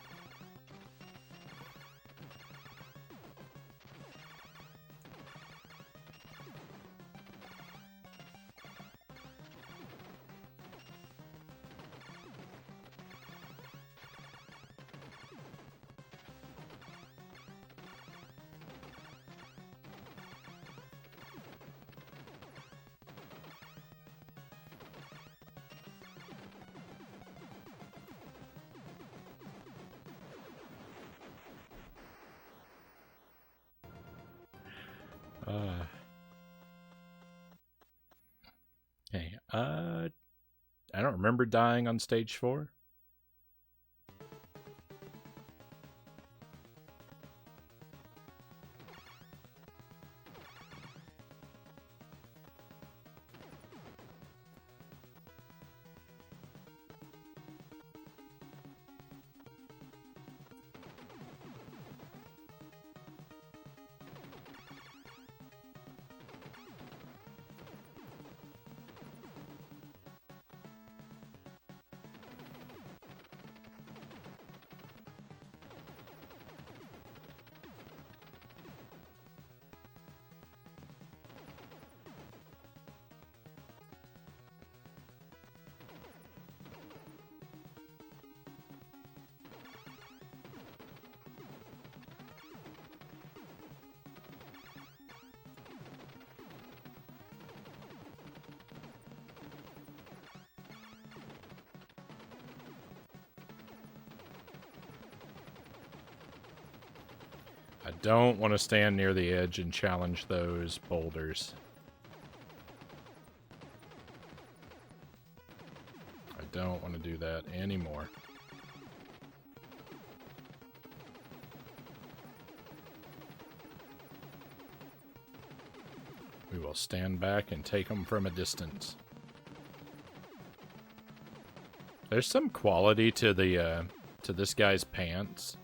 Okay, I don't remember dying on stage 4. I don't want to stand near the edge and challenge those boulders. I don't want to do that anymore. We will stand back and take them from a distance. There's some quality to the to this guy's pants.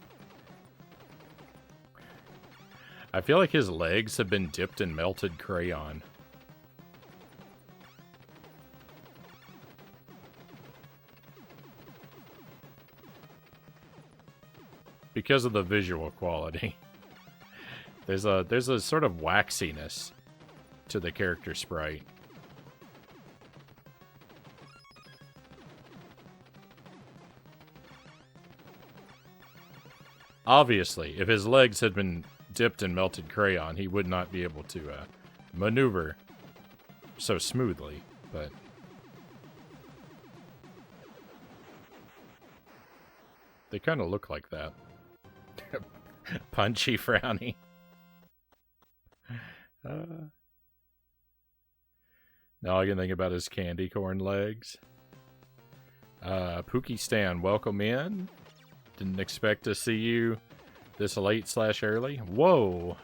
I feel like his legs have been dipped in melted crayon. Because of the visual quality. There's a sort of waxiness to the character sprite. Obviously, if his legs had been dipped in melted crayon, he would not be able to maneuver so smoothly, but they kind of look like that. Punchy Frownie. Now I can think about his candy corn legs. Pookie Stan, welcome in. Didn't expect to see you this late/early. Whoa.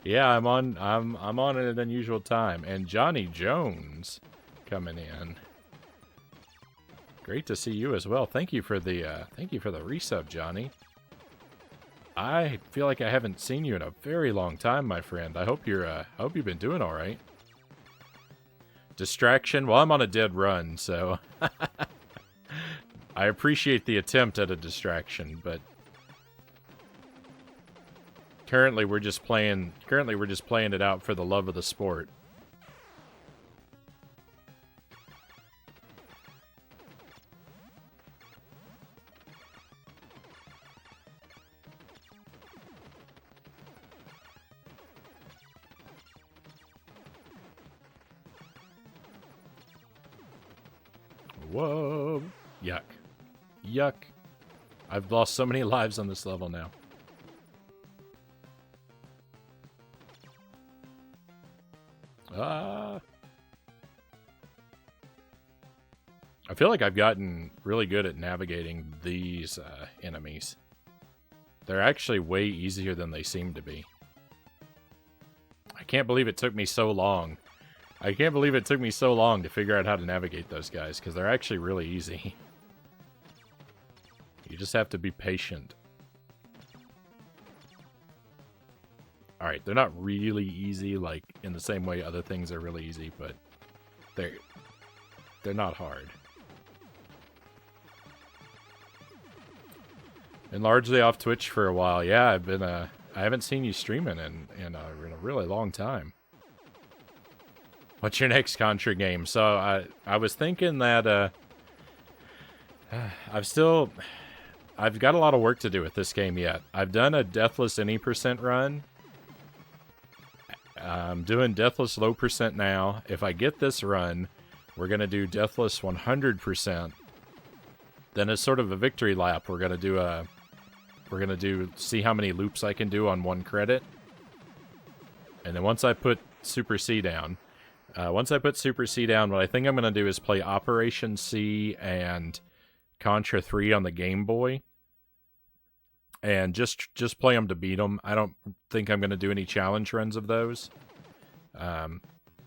Yeah, I'm on at an unusual time. And Johnny Jones coming in. Great to see you as well. Thank you for the resub, Johnny. I feel like I haven't seen you in a very long time, my friend. I hope you've been doing all right. Distraction? Well, I'm on a dead run, so I appreciate the attempt at a distraction, but currently we're just playing it out for the love of the sport. Whoa. Yuck. Yuck. I've lost so many lives on this level now. I feel like I've gotten really good at navigating these enemies. They're actually way easier than they seem to be. I can't believe it took me so long. I can't believe it took me so long to figure out how to navigate those guys, because they're actually really easy. You just have to be patient. Alright, they're not really easy, like, in the same way other things are really easy, but they're not hard. Been largely off Twitch for a while. Yeah, I've been, I haven't seen you streaming in a really long time. What's your next Contra game? So, I was thinking that, I've got a lot of work to do with this game yet. I've done a Deathless any percent run. I'm doing Deathless low percent now. If I get this run, we're going to do Deathless 100%. Then as sort of a victory lap, we're going to see how many loops I can do on one credit. And then once I put Super C down, what I think I'm going to do is play Operation C and Contra 3 on the Game Boy. And just play them to beat them. I don't think I'm going to do any challenge runs of those. I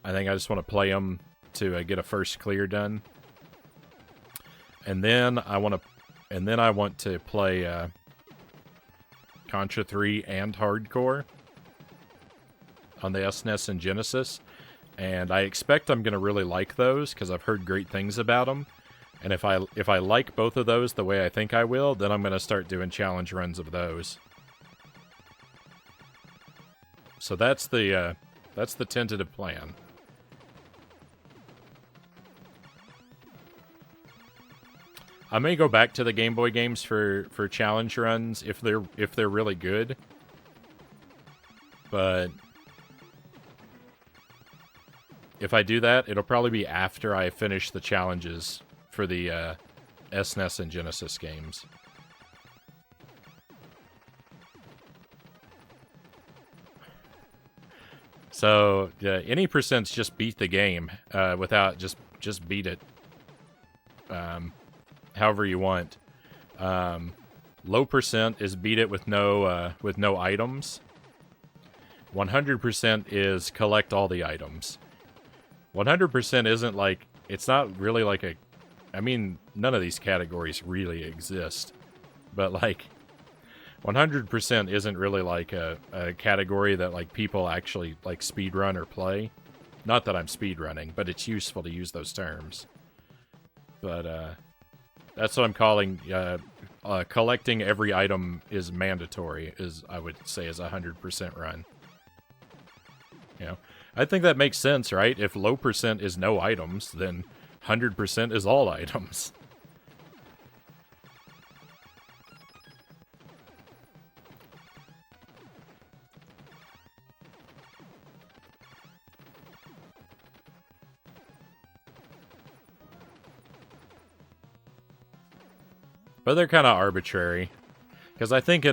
think I just want to play them to get a first clear done. And then I want to play Contra 3 and Hardcore on the SNES and Genesis. And I expect I'm going to really like those because I've heard great things about them. And if I like both of those the way I think I will, then I'm going to start doing challenge runs of those. So that's the tentative plan. I may go back to the Game Boy games for challenge runs if they're really good. But if I do that, it'll probably be after I finish the challenges for the SNES and Genesis games. So any percents just beat the game without just beat it however you want. Low percent is beat it with no items. 100% is collect all the items. 100% isn't like, it's not really like a, I mean, none of these categories really exist, but like 100% isn't really like a category that like people actually like speedrun or play. Not that I'm speedrunning, but it's useful to use those terms. But that's what I'm calling collecting every item is mandatory, is I would say is a 100% run. You know, I think that makes sense, right? If low percent is no items, then 100% is all items. But they're kind of arbitrary, because I think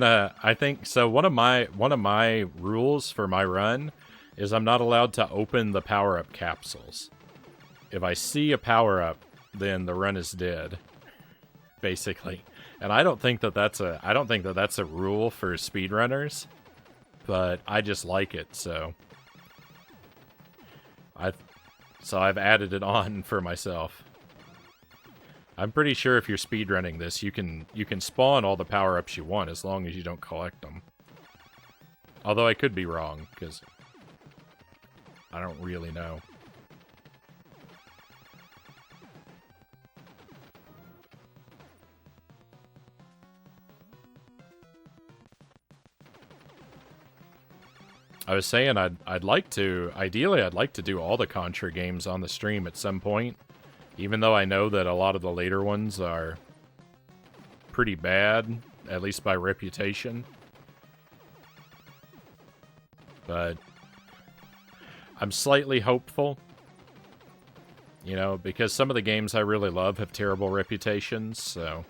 so. One of my rules for my run is I'm not allowed to open the power-up capsules. If I see a power-up, then the run is dead, basically. And I don't think that that's a rule for speedrunners, but I just like it, so I've added it on for myself. I'm pretty sure if you're speedrunning this, you can spawn all the power-ups you want as long as you don't collect them. Although I could be wrong, because I don't really know. I was saying ideally I'd like to do all the Contra games on the stream at some point. Even though I know that a lot of the later ones are pretty bad, at least by reputation. But I'm slightly hopeful. You know, because some of the games I really love have terrible reputations, so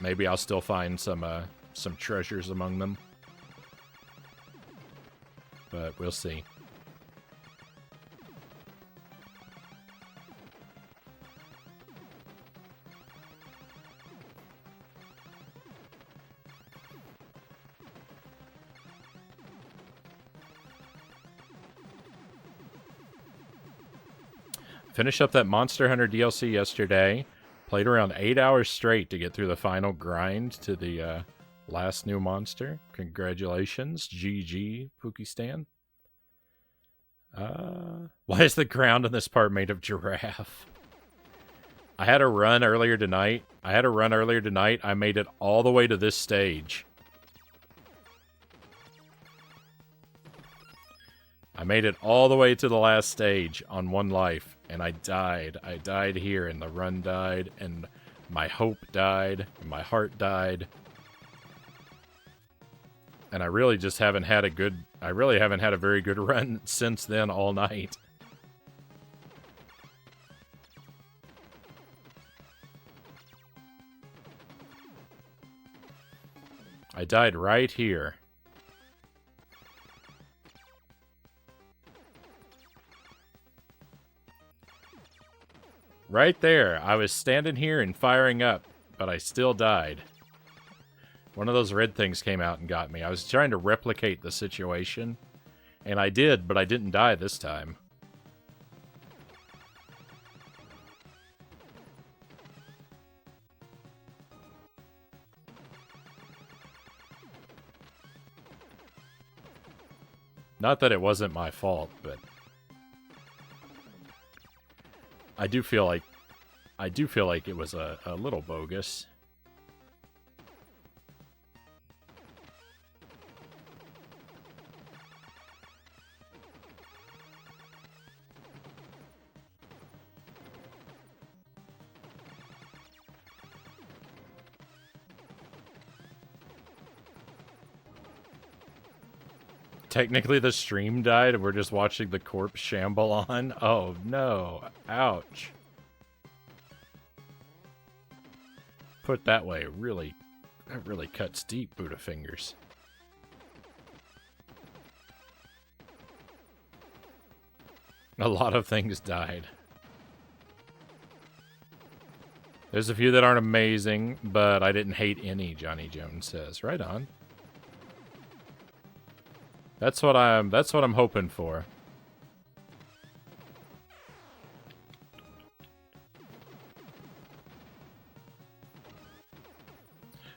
maybe I'll still find some treasures among them. But we'll see. Finished up that Monster Hunter DLC yesterday. Played around 8 hours straight to get through the final grind to the last new monster. Congratulations, GG, Pookiestan. Why is the ground on this part made of giraffe? I had a run earlier tonight. I made it all the way to this stage. I made it all the way to the last stage on 1 life, and I died. I died here, and the run died, and my hope died, and my heart died. And I really just haven't had a very good run since then all night. I died right here. Right there. I was standing here and firing up, but I still died. One of those red things came out and got me. I was trying to replicate the situation, and I did, but I didn't die this time. Not that it wasn't my fault, but I do feel like it was a little bogus. Technically, the stream died, and we're just watching the corpse shamble on. Oh, no. Ouch. Put that way, that really cuts deep, Buddha fingers. A lot of things died. There's a few that aren't amazing, but I didn't hate any, Johnny Jones says. Right on. That's what I'm hoping for.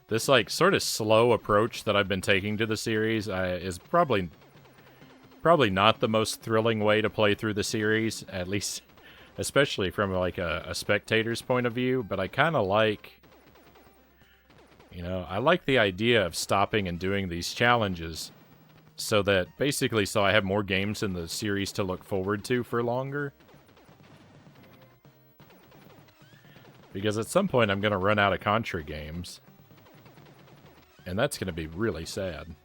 This like sort of slow approach that I've been taking to the series is probably not the most thrilling way to play through the series, at least especially from like a spectator's point of view, but I kind of like, you know, I like the idea of stopping and doing these challenges. So that, basically, so I have more games in the series to look forward to for longer. Because at some point I'm going to run out of Contra games. And that's going to be really sad.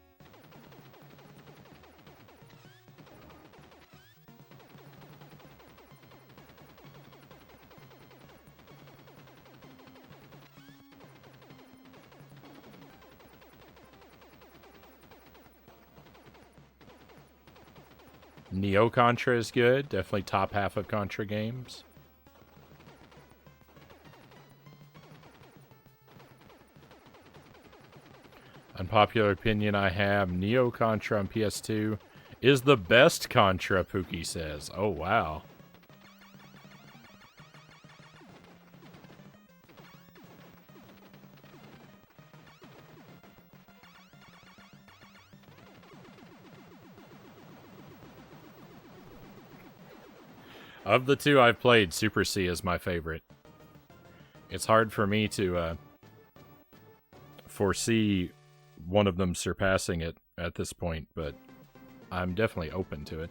Neo Contra is good. Definitely top half of Contra games. Unpopular opinion I have, Neo Contra on PS2 is the best Contra, Pookie says. Oh, wow. Of the two I've played, Super C is my favorite. It's hard for me to foresee one of them surpassing it at this point, but I'm definitely open to it.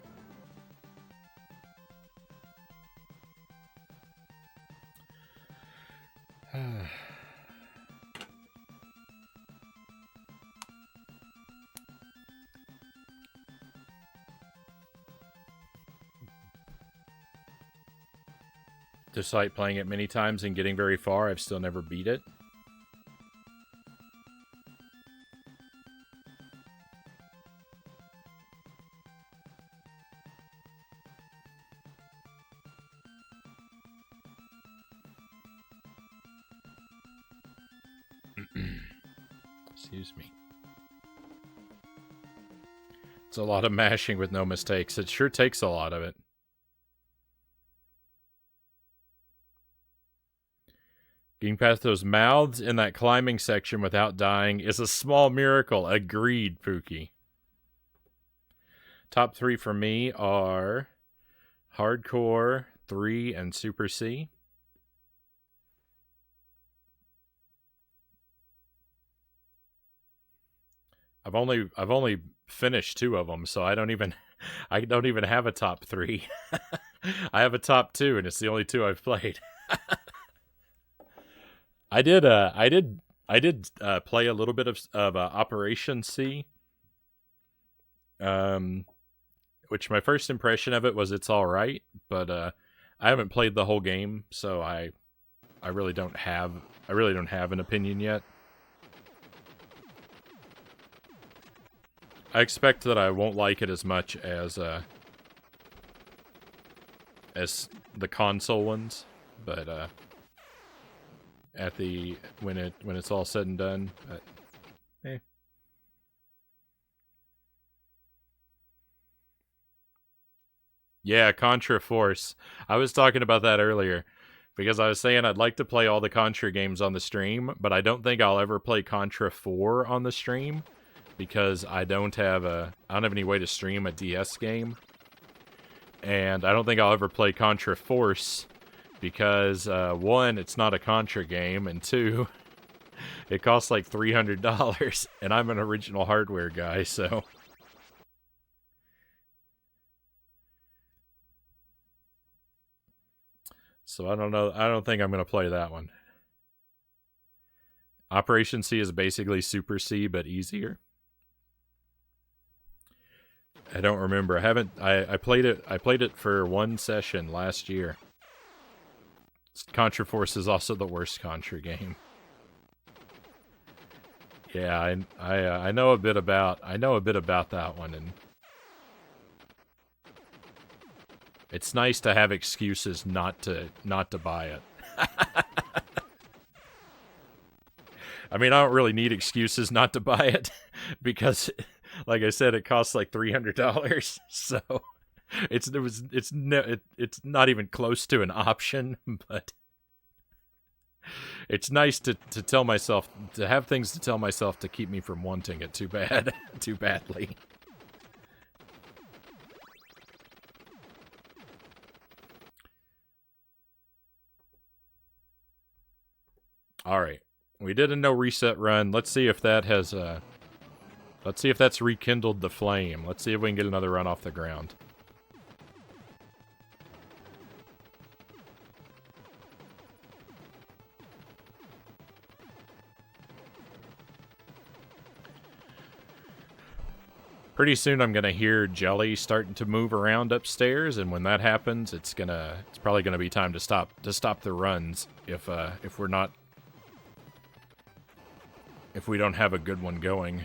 Despite playing it many times and getting very far, I've still never beat it. Excuse me. It's a lot of mashing with no mistakes. It sure takes a lot of it. Getting past those mouths in that climbing section without dying is a small miracle. Agreed, Pookie. Top 3 for me are Hardcore, 3, and Super C. I've only finished 2 of them, so I don't even have a top 3. I have a top 2, and it's the only 2 I've played. I did play a little bit of Operation C. Which my first impression of it was it's all right, but I haven't played the whole game, so I really don't have an opinion yet. I expect that I won't like it as much as the console ones, but when it's all said and done, but eh. Yeah, Contra Force. I was talking about that earlier because I was saying I'd like to play all the Contra games on the stream, but I don't think I'll ever play Contra 4 on the stream because I don't have any way to stream a DS game. And I don't think I'll ever play Contra Force because 1, it's not a Contra game, and 2, it costs like $300 and I'm an original hardware guy, so I don't know. I don't think I'm going to play that one. Operation C is basically Super C, but easier. I don't remember. I played it for 1 session last year. Contra Force is also the worst Contra game. Yeah, I know a bit about that one, and it's nice to have excuses not to buy it. I mean, I don't really need excuses not to buy it because, like I said, it costs like $300. So it's not even close to an option. But it's nice to tell myself, to have things to tell myself to keep me from wanting it too badly. All right. We did a no reset run. Let's see if that has let's see if that's rekindled the flame. Let's see if we can get another run off the ground. Pretty soon I'm gonna hear Jelly starting to move around upstairs, and when that happens, it's probably gonna be time to stop the runs if we don't have a good one going.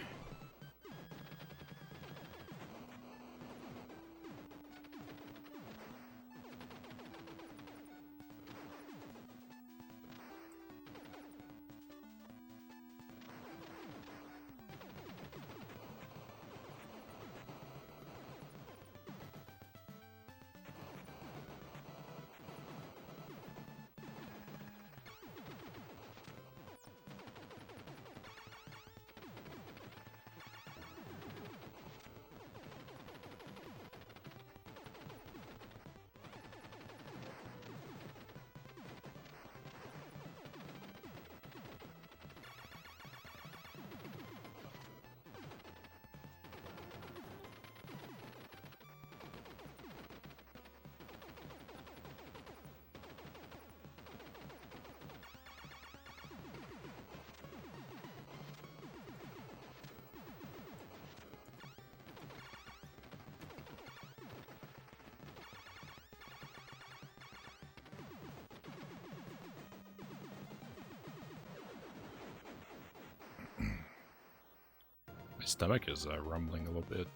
My stomach is rumbling a little bit.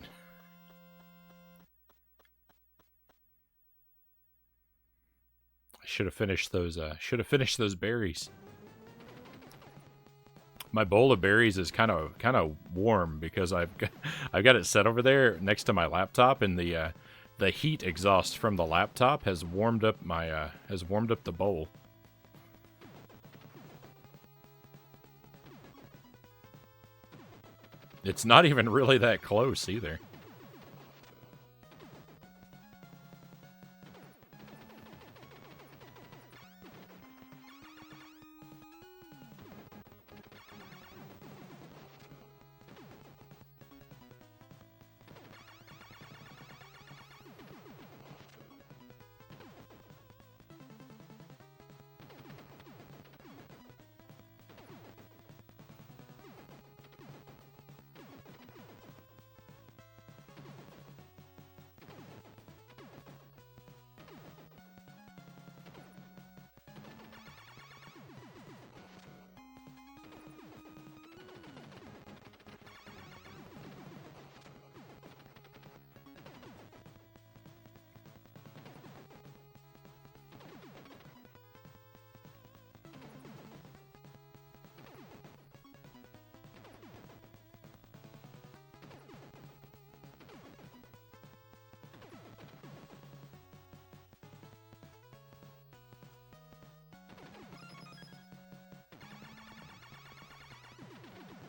I should have finished those. Berries. My bowl of berries is kind of warm because I've got it set over there next to my laptop, and the heat exhaust from the laptop has warmed up the bowl. It's not even really that close either.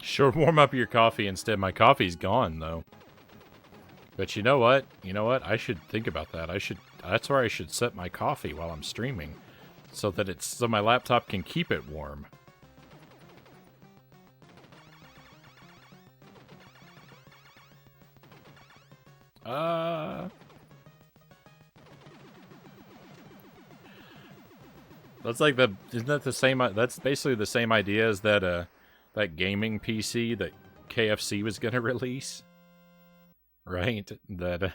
Sure, warm up your coffee instead. My coffee's gone, though. But you know what? You know what? I should think about that. That's where I should set my coffee while I'm streaming. So that so my laptop can keep it warm. That's like isn't that the same, that's basically the same idea as that gaming PC that KFC was gonna release? Right? That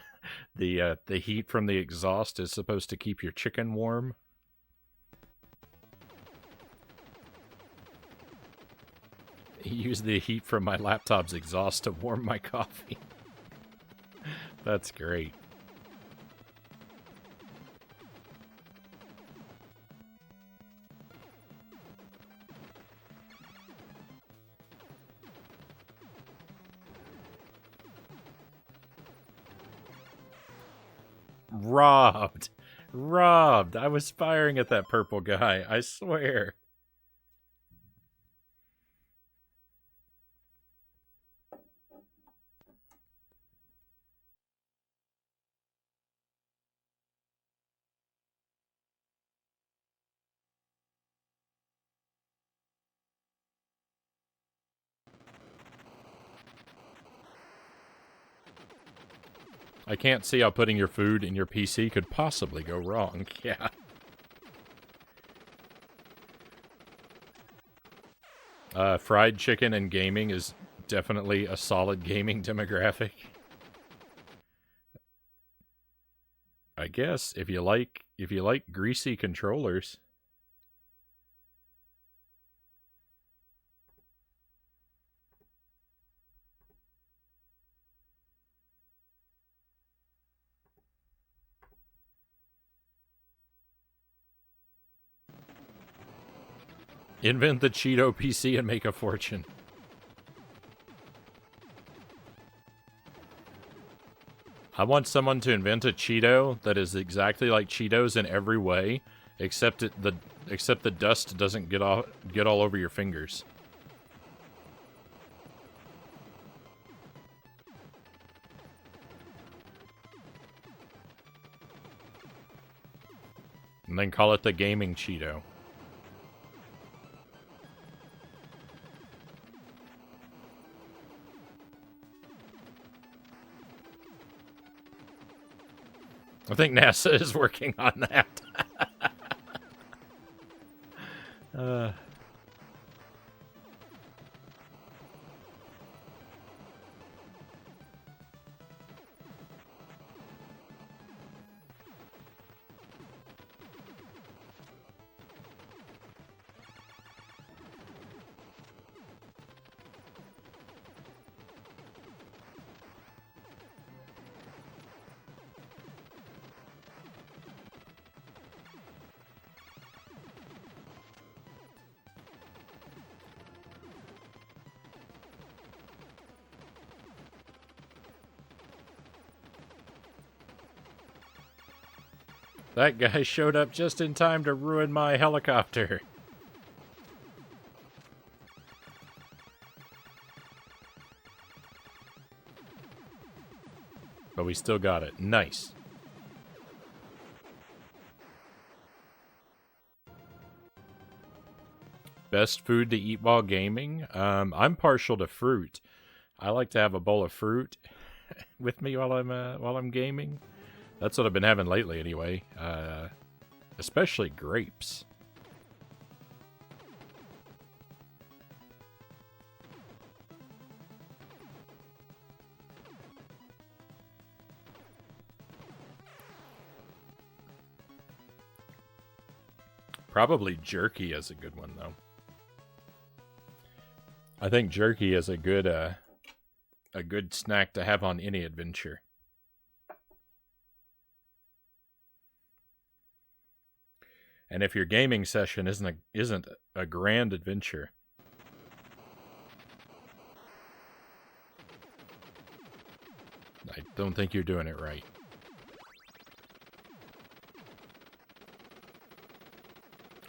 the heat from the exhaust is supposed to keep your chicken warm. Use the heat from my laptop's exhaust to warm my coffee. That's great. Robbed. Robbed. I was firing at that purple guy, I swear. I can't see how putting your food in your PC could possibly go wrong. Yeah. Fried chicken and gaming is definitely a solid gaming demographic. I guess if you like greasy controllers. Invent the Cheeto PC and make a fortune. I want someone to invent a Cheeto that is exactly like Cheetos in every way, except the dust doesn't get all over your fingers. And then call it the gaming Cheeto. I think NASA is working on that. That guy showed up just in time to ruin my helicopter. But we still got it. Nice. Best food to eat while gaming? I'm partial to fruit. I like to have a bowl of fruit with me while I'm gaming. That's what I've been having lately, anyway. Especially grapes. Probably jerky is a good one, though. I think jerky is a good snack to have on any adventure. And if your gaming session isn't a grand adventure, I don't think you're doing it right.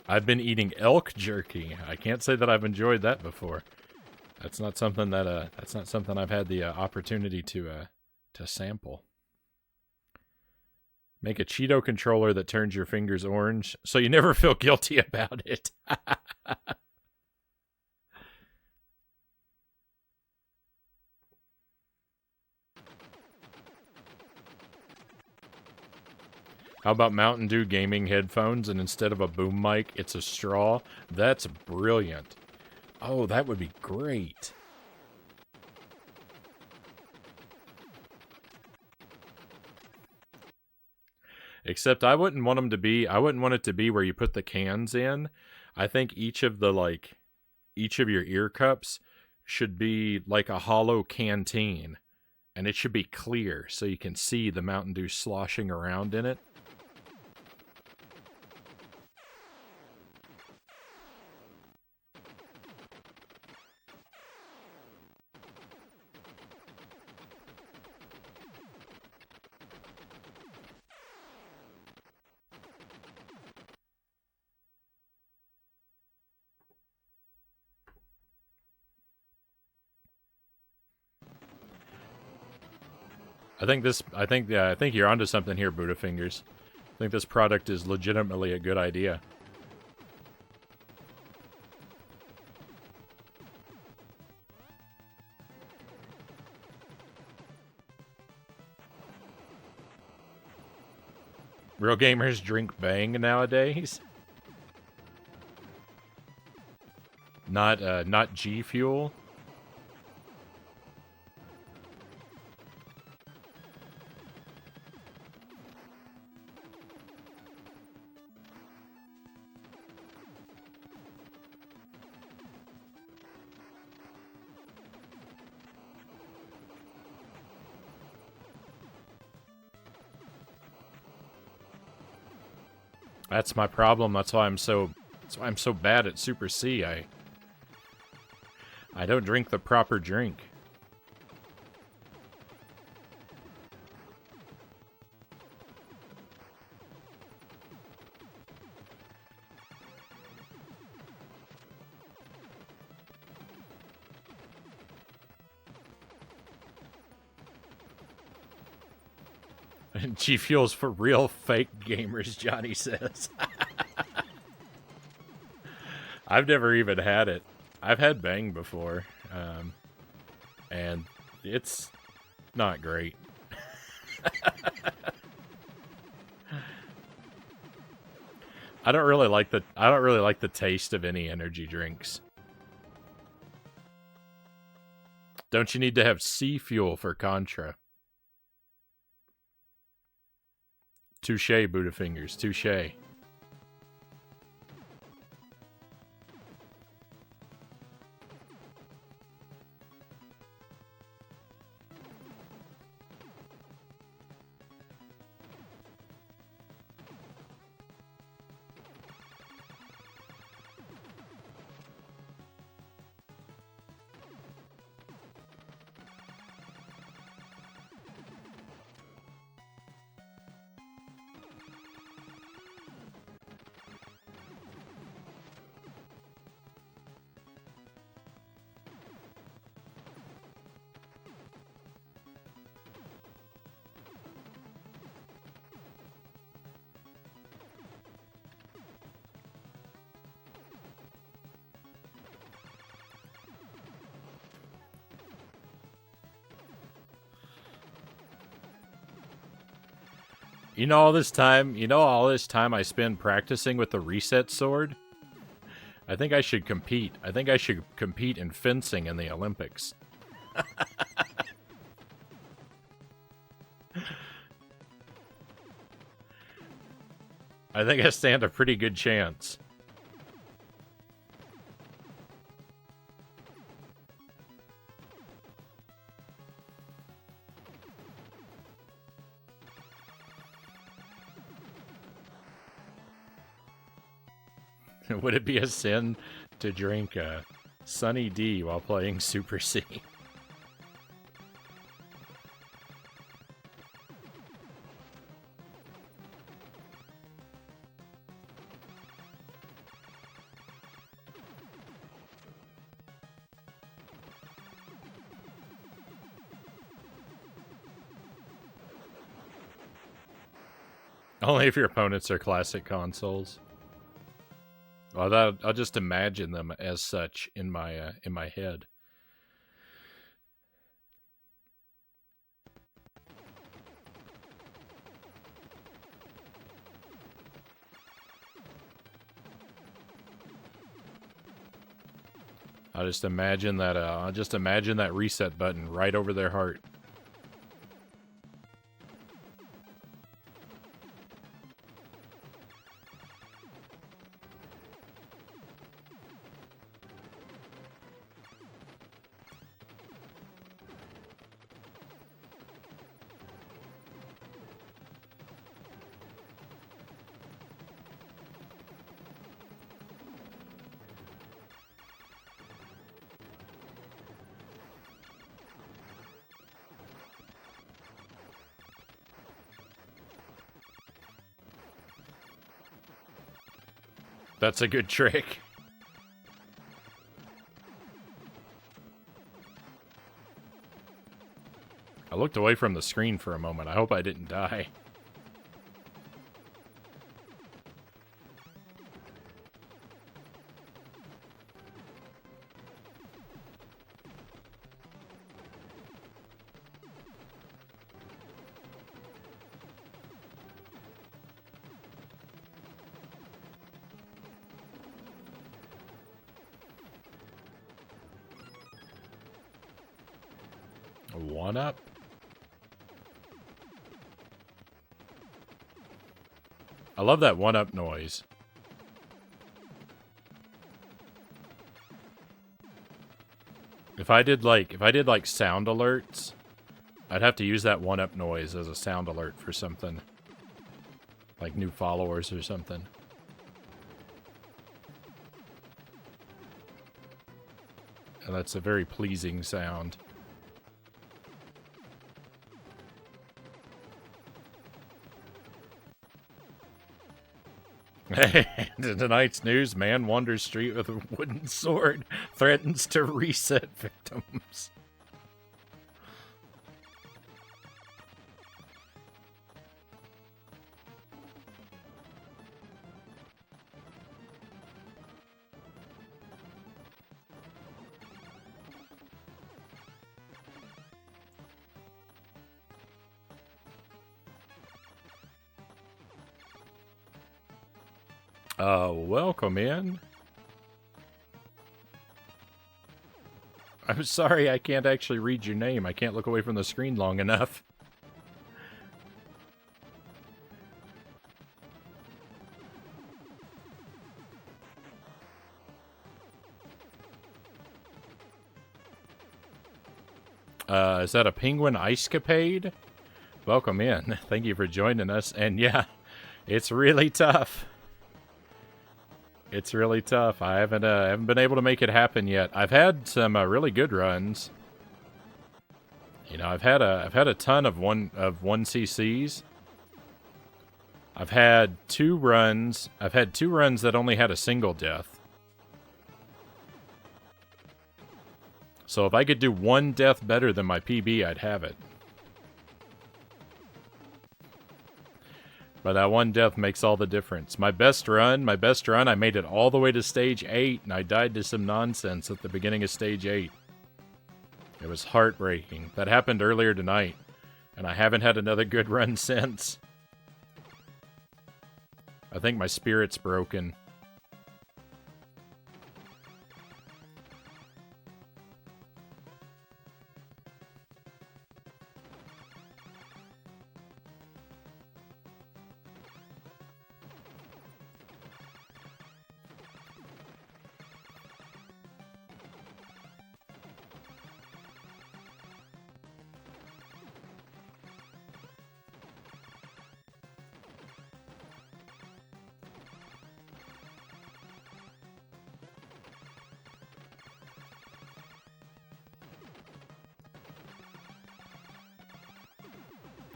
I've been eating elk jerky. I can't say that I've enjoyed that before. That's not something that I've had the opportunity to sample. Make a Cheeto controller that turns your fingers orange so you never feel guilty about it. How about Mountain Dew gaming headphones and instead of a boom mic, it's a straw? That's brilliant. Oh, that would be great. Except I wouldn't want it to be where you put the cans in. I think each of your ear cups should be like a hollow canteen. And it should be clear so you can see the Mountain Dew sloshing around in it. I think you're onto something here, Buddha Fingers. I think this product is legitimately a good idea. Real gamers drink Bang nowadays. Not G Fuel. That's my problem. That's why I'm so bad at Super C. I don't drink the proper drink. G Fuel's for real fake gamers, Johnny says. I've never even had it. I've had Bang before, and it's not great. I don't really like the taste of any energy drinks. Don't you need to have Sea Fuel for Contra? Touché, Buddha Fingers. Touché. You know all this time I spend practicing with the reset sword? I think I should compete. I think I should compete in fencing in the Olympics. I think I stand a pretty good chance. Would it be a sin to drink Sunny D while playing Super C? Only if your opponents are classic consoles. Well, I'll just imagine them as such in my head. I'll just imagine that reset button right over their heart. That's a good trick. I looked away from the screen for a moment. I hope I didn't die. One up. I love that one up noise. If I did like sound alerts, I'd have to use that one up noise as a sound alert for something. Like new followers or something. And that's a very pleasing sound. In tonight's news, man wanders street with a wooden sword, threatens to reset victims. Welcome in. I'm sorry I can't actually read your name. I can't look away from the screen long enough. Is that a penguin ice capade? Welcome in. Thank you for joining us. And yeah, it's really tough. It's really tough. I haven't been able to make it happen yet. I've had some really good runs. You know, I've had a ton of one CCs. I've had two runs that only had a single death. So if I could do one death better than my PB, I'd have it. But that one death makes all the difference. My best run, I made it all the way to stage 8, and I died to some nonsense at the beginning of stage 8. It was heartbreaking. That happened earlier tonight, and I haven't had another good run since. I think my spirit's broken.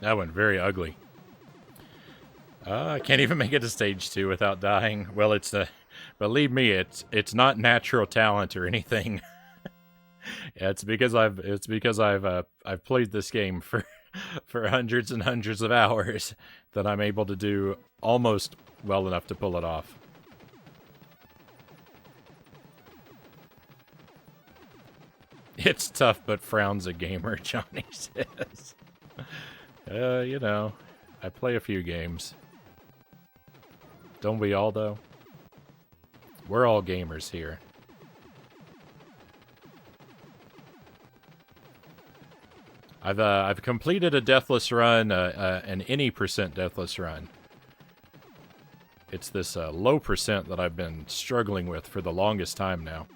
That went very ugly. I can't even make it to stage 2 without dying. Well, believe me, it's not natural talent or anything. Yeah, it's because I've played this game for for hundreds and hundreds of hours that I'm able to do almost well enough to pull it off. It's tough, but Frown's a gamer, Johnny says. You know, I play a few games. Don't we all, though? We're all gamers here. I've completed a deathless run, an any percent deathless run. It's this low percent that I've been struggling with for the longest time now.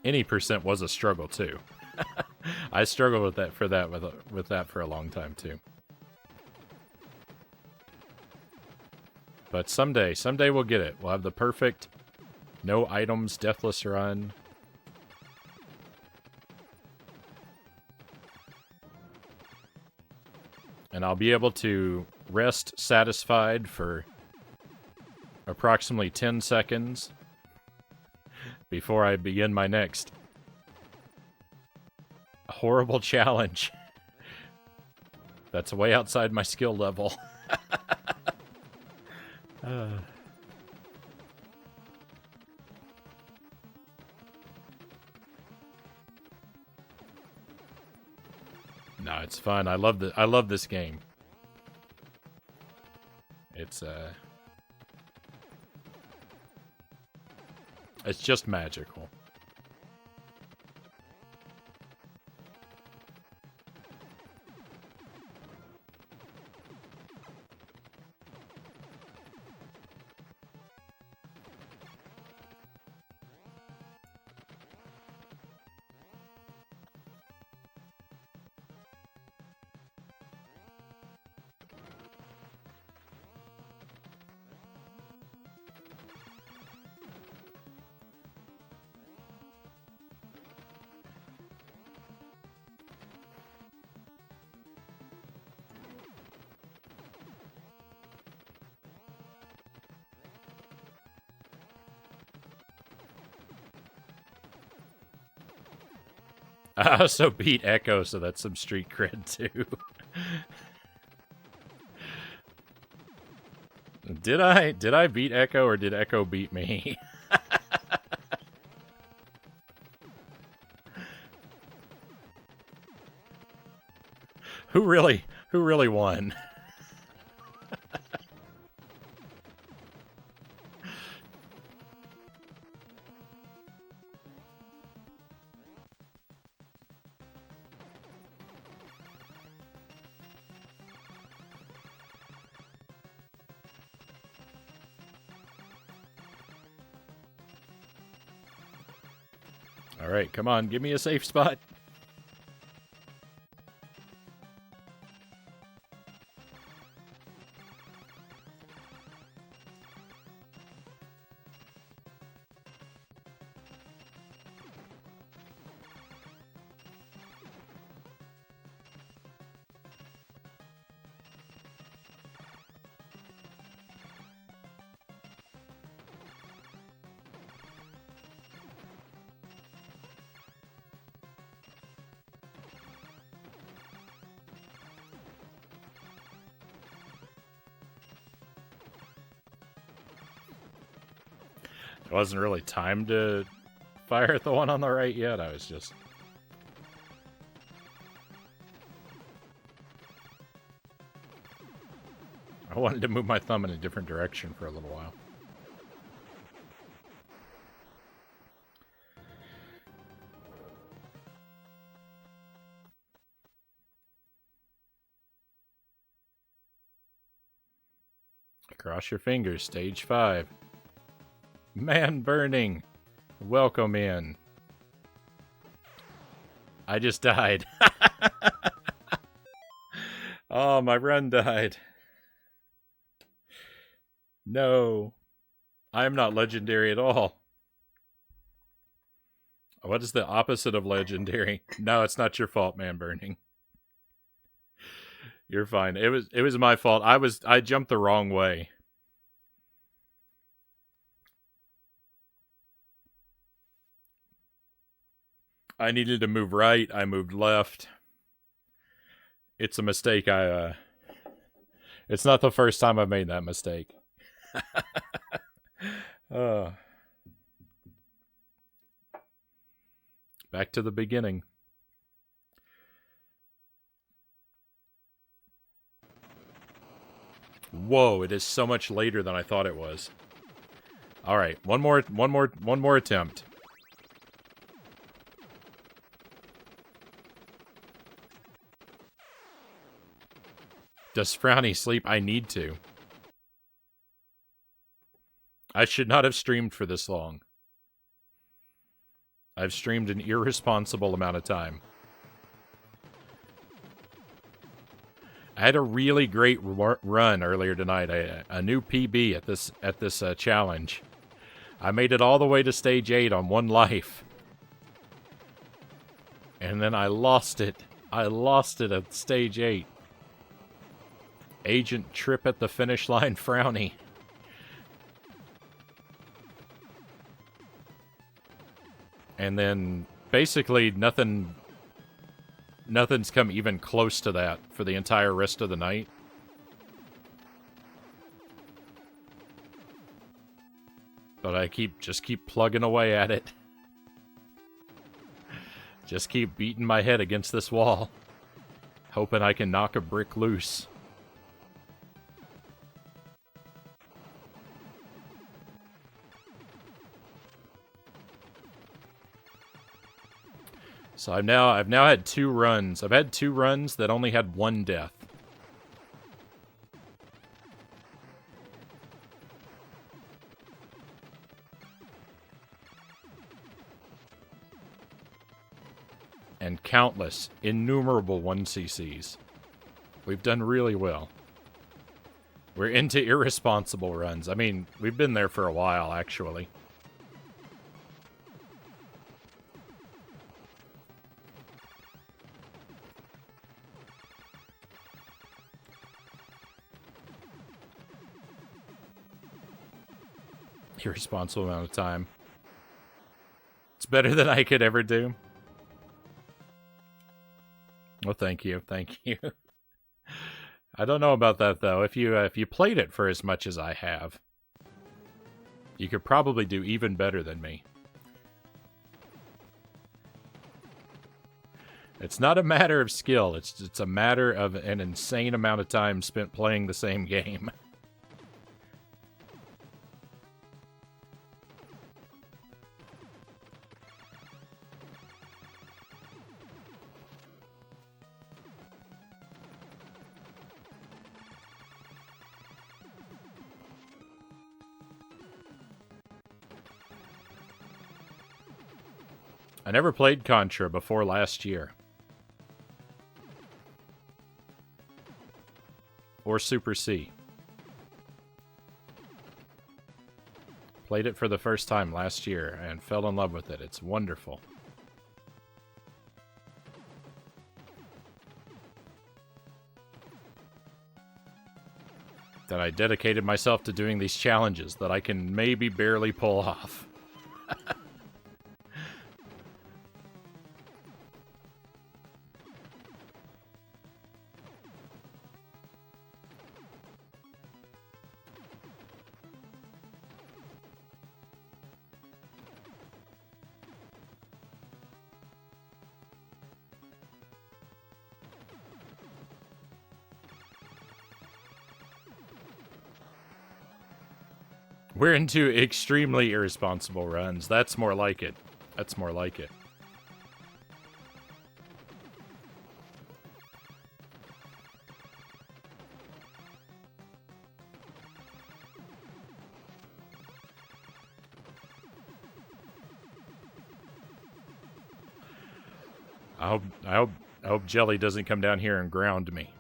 Any percent was a struggle too. I struggled with that for a long time too. But someday we'll get it. We'll have the perfect, no items, deathless run. And I'll be able to rest satisfied for approximately 10 seconds before I begin my next horrible challenge. That's way outside my skill level. No, it's fun. I love this game. It's just magical. I also beat Echo, so that's some street cred too. Did I beat Echo, or did Echo beat me? Who really won? All right, come on, give me a safe spot. It wasn't really time to fire at the one on the right yet. I was just wanted to move my thumb in a different direction for a little while. Cross your fingers, stage 5. Man burning. Welcome in. I just died. Oh, my run died. No. I am not legendary at all. What is the opposite of legendary? No, it's not your fault, man burning. You're fine. It was my fault. I jumped the wrong way. I needed to move right. I moved left. It's a mistake. It's not the first time I've made that mistake. Back to the beginning. Whoa, it is so much later than I thought it was. All right, one more attempt. Does Frownie sleep? I need to. I should not have streamed for this long. I've streamed an irresponsible amount of time. I had a really great run earlier tonight. A new PB at this challenge. I made it all the way to stage 8 on 1 life. And then I lost it. I lost it at stage 8. Agent trip at the finish line, Frownie. And then basically nothing's come even close to that for the entire rest of the night. But I just keep plugging away at it. Just keep beating my head against this wall, hoping I can knock a brick loose. So I've now had 2 runs. I've had 2 runs that only had 1 death. And countless, innumerable 1CCs. We've done really well. We're into irresponsible runs. I mean, we've been there for a while, actually. Irresponsible amount of time. It's better than I could ever do. Well, thank you. Thank you. I don't know about that, though. If you played it for as much as I have, you could probably do even better than me. It's not a matter of skill. It's a matter of an insane amount of time spent playing the same game. I never played Contra before last year. Or Super C. Played it for the first time last year and fell in love with it. It's wonderful. Then I dedicated myself to doing these challenges that I can maybe barely pull off. We're into extremely irresponsible runs. That's more like it. That's more like it. I hope Jelly doesn't come down here and ground me.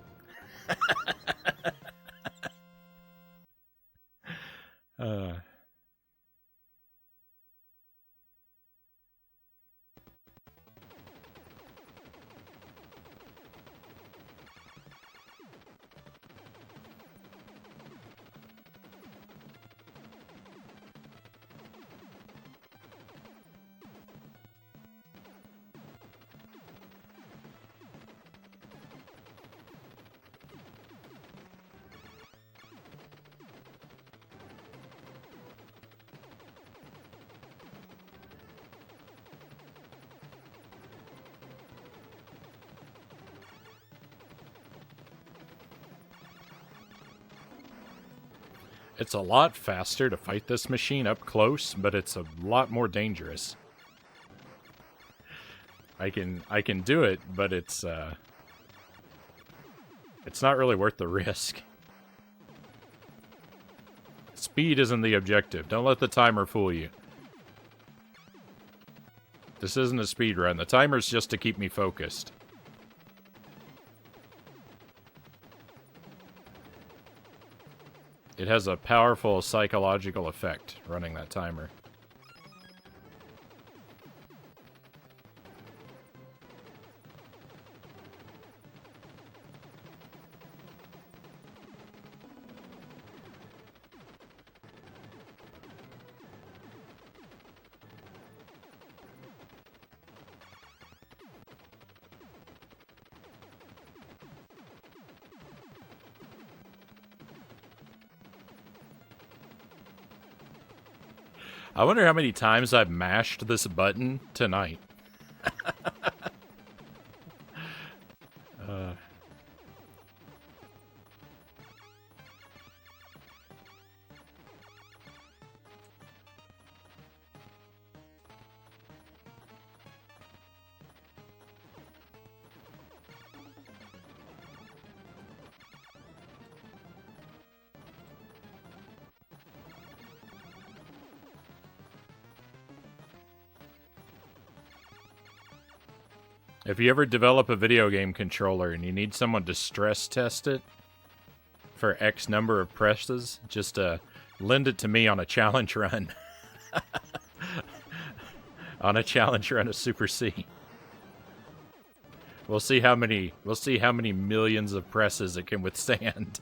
It's a lot faster to fight this machine up close, but it's a lot more dangerous. I can do it, but it's not really worth the risk. Speed isn't the objective. Don't let the timer fool you. This isn't a speed run. The timer's just to keep me focused. It has a powerful psychological effect, running that timer. I wonder how many times I've mashed this button tonight. If you ever develop a video game controller and you need someone to stress test it for X number of presses, just lend it to me on a challenge run. On a challenge run of Super C. We'll see how many millions of presses it can withstand.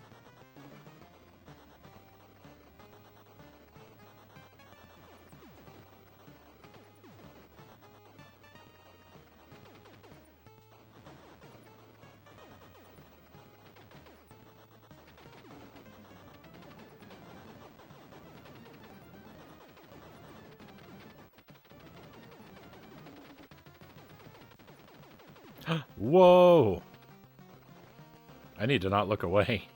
Whoa! I need to not look away.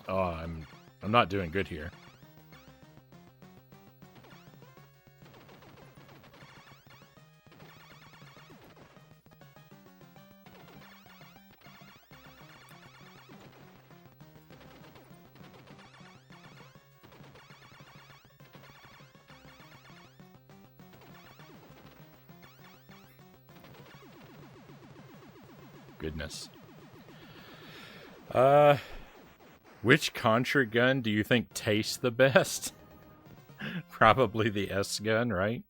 Oh, I'm not doing good here. Goodness. Which Contra gun do you think tastes the best? Probably the S gun, right?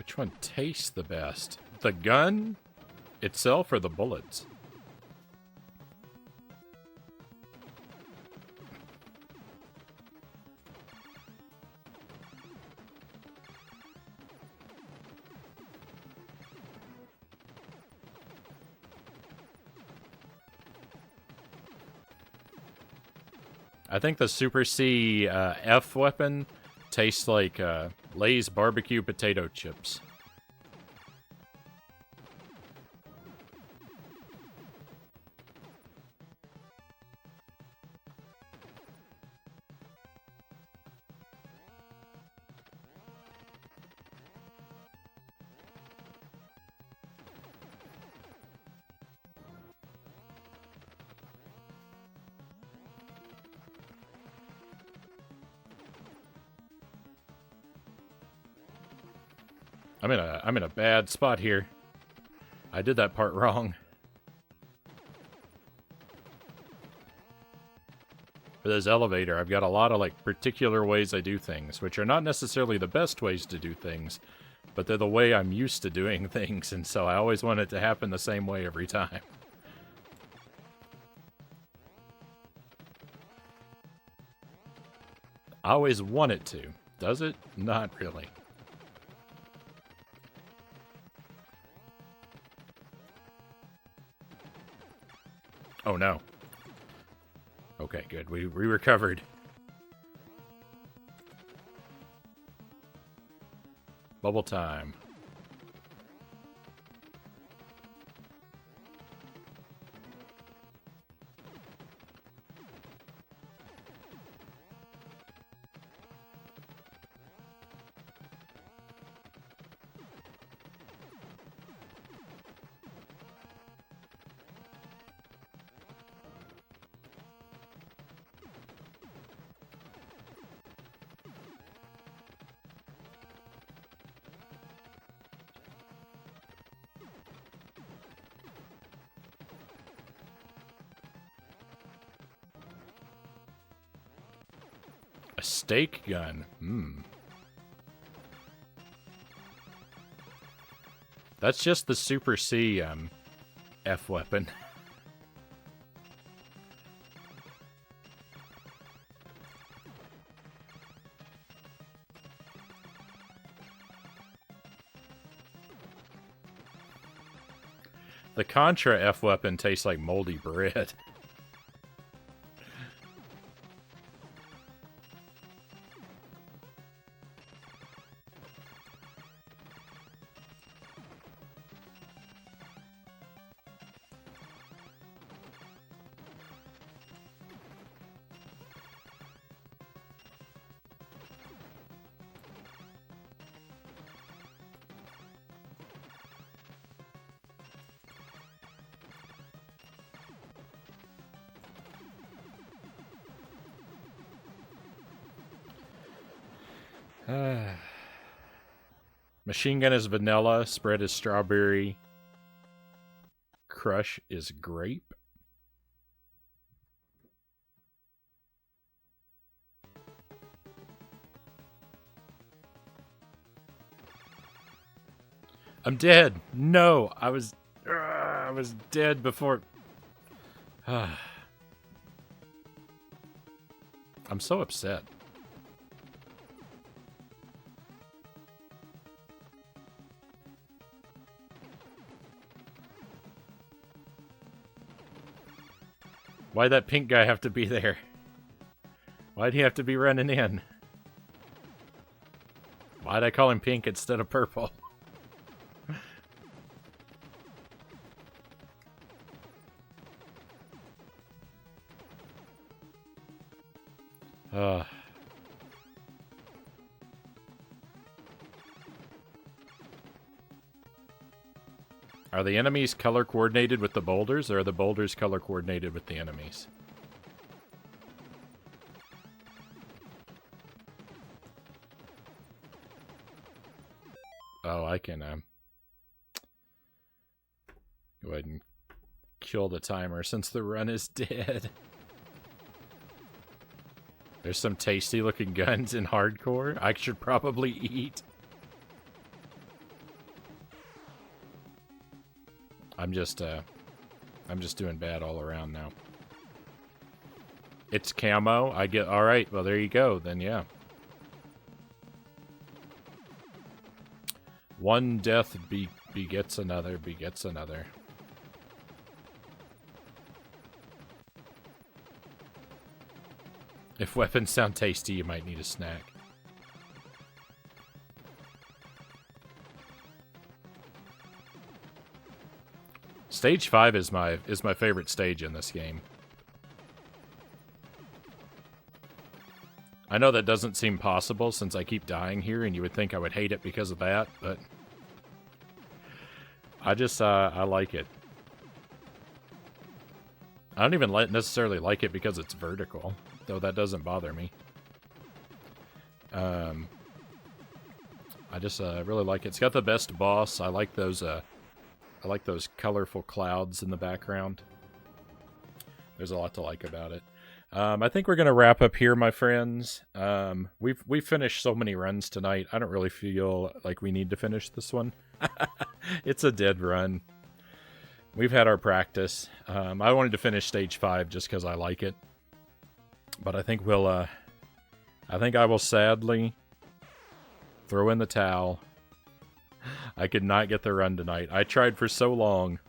Which one tastes the best? The gun itself or the bullets? I think the Super C F weapon tastes like Lay's barbecue potato chips. I'm in a bad spot here. I did that part wrong. For this elevator, I've got a lot of like particular ways I do things, which are not necessarily the best ways to do things, but they're the way I'm used to doing things, and so I always want it to happen the same way every time. I always want it to. Does it? Not really. Oh no. Okay, good. We recovered. Bubble time. A stake gun. That's just the Super C F weapon. The Contra F weapon tastes like moldy bread. Machine gun is vanilla, spread is strawberry, crush is grape. I'm dead. No, I was dead before. I'm so upset. Why'd that pink guy have to be there? Why'd he have to be running in? Why'd I call him pink instead of purple? Are the enemies color coordinated with the boulders, or are the boulders color coordinated with the enemies? Oh, I can go ahead and kill the timer since the run is dead. There's some tasty looking guns in hardcore I should probably eat. I'm just doing bad all around now. It's camo. I get all right. Well, there you go. Then yeah. One death begets another, begets another. If weapons sound tasty, you might need a snack. Stage 5 is my favorite stage in this game. I know that doesn't seem possible since I keep dying here, and you would think I would hate it because of that, but I just I like it. I don't even necessarily like it because it's vertical, though that doesn't bother me. I just really like it. It's got the best boss. I like those colorful clouds in the background. There's a lot to like about it. I think we're gonna wrap up here, my friends. We've finished so many runs tonight. I don't really feel like we need to finish this one. It's a dead run. We've had our practice. I wanted to finish stage 5 just because I like it, but I think we'll. I think I will sadly throw in the towel. I could not get the run tonight. I tried for so long,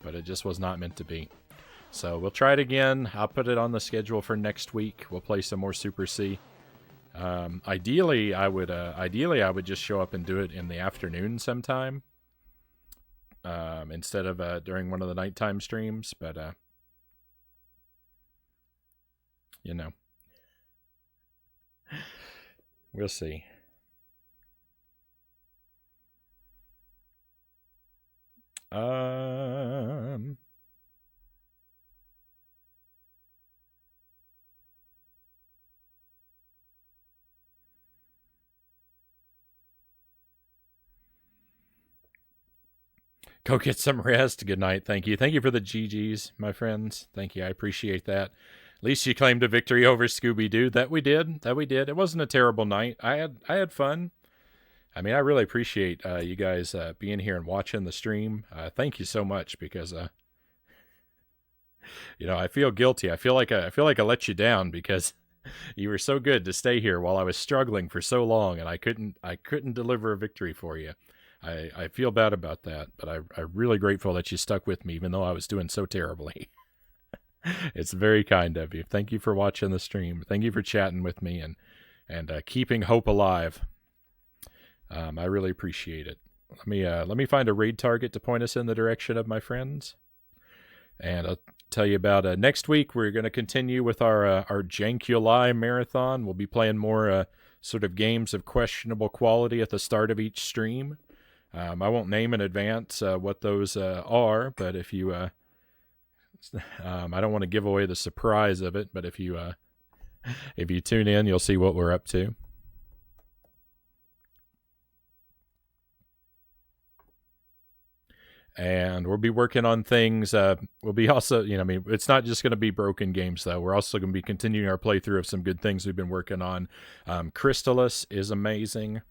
but it just was not meant to be. So we'll try it again. I'll put it on the schedule for next week. We'll play some more Super C. Ideally, I would just show up and do it in the afternoon sometime, instead of during one of the nighttime streams. But you know, we'll see. Go get some rest. Good night. Thank you. Thank you for the GGs, my friends. Thank you. I appreciate that. At least you claimed a victory over Scooby-Doo. That we did. That we did. It wasn't a terrible night. I had fun. I mean, I really appreciate you guys being here and watching the stream. Thank you so much because I feel guilty. I feel like I let you down because you were so good to stay here while I was struggling for so long, and I couldn't deliver a victory for you. I feel bad about that, but I'm really grateful that you stuck with me, even though I was doing so terribly. It's very kind of you. Thank you for watching the stream. Thank you for chatting with me and keeping hope alive. I really appreciate it. Let me find a raid target to point us in the direction of my friends, and I'll tell you about next week. We're going to continue with our Jankulai marathon. We'll be playing more sort of games of questionable quality at the start of each stream. I won't name in advance what those are, but if you, I don't want to give away the surprise of it, but if you tune in, you'll see what we're up to. And we'll be working on things. We'll be also, it's not just going to be broken games, though. We're also going to be continuing our playthrough of some good things we've been working on. Crystallis is amazing.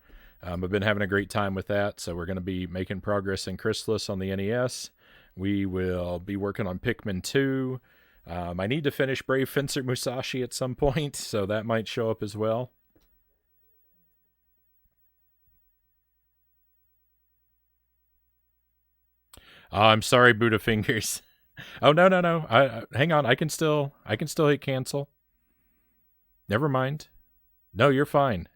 I've been having a great time with that, so we're going to be making progress in Crystallis on the NES. We will be working on Pikmin 2. I need to finish Brave Fencer Musashi at some point, so that might show up as well. Oh, I'm sorry, Buddha Fingers. Oh, no. Hang on. I can still hit cancel. Never mind. No, you're fine.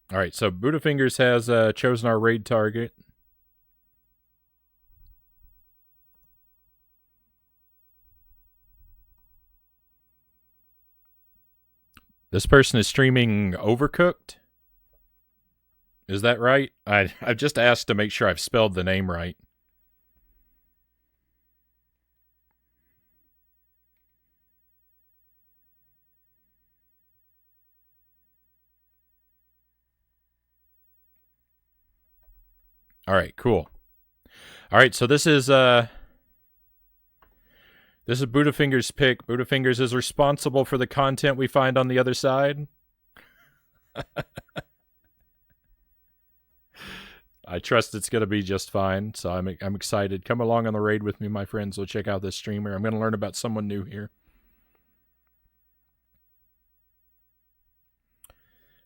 All right, so Buddha Fingers has chosen our raid target. This person is streaming Overcooked. Is that right? I've just asked to make sure I've spelled the name right. All right, cool. All right, so this is This is Buddhafinger's pick. Buddhafingers is responsible for the content we find on the other side. I trust it's going to be just fine, so I'm excited. Come along on the raid with me, my friends. We'll check out this streamer. I'm going to learn about someone new here.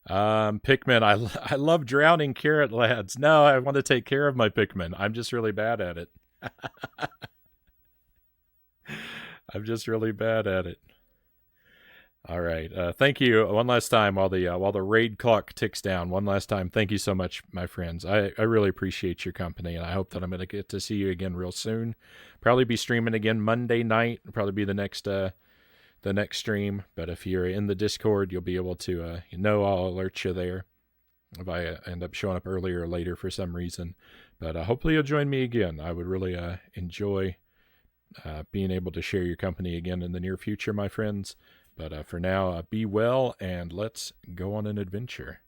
Pikmin. I love drowning carrot lads. No, I want to take care of my Pikmin. I'm just really bad at it. I'm just really bad at it. All right. Thank you one last time while the raid clock ticks down. One last time. Thank you so much, my friends. I really appreciate your company, and I hope that I'm going to get to see you again real soon. Probably be streaming again Monday night. It'll probably be the next stream. But if you're in the Discord, you'll be able to I'll alert you there if I end up showing up earlier or later for some reason. But hopefully you'll join me again. I would really enjoy being able to share your company again in the near future, my friends. But for now, be well, and let's go on an adventure.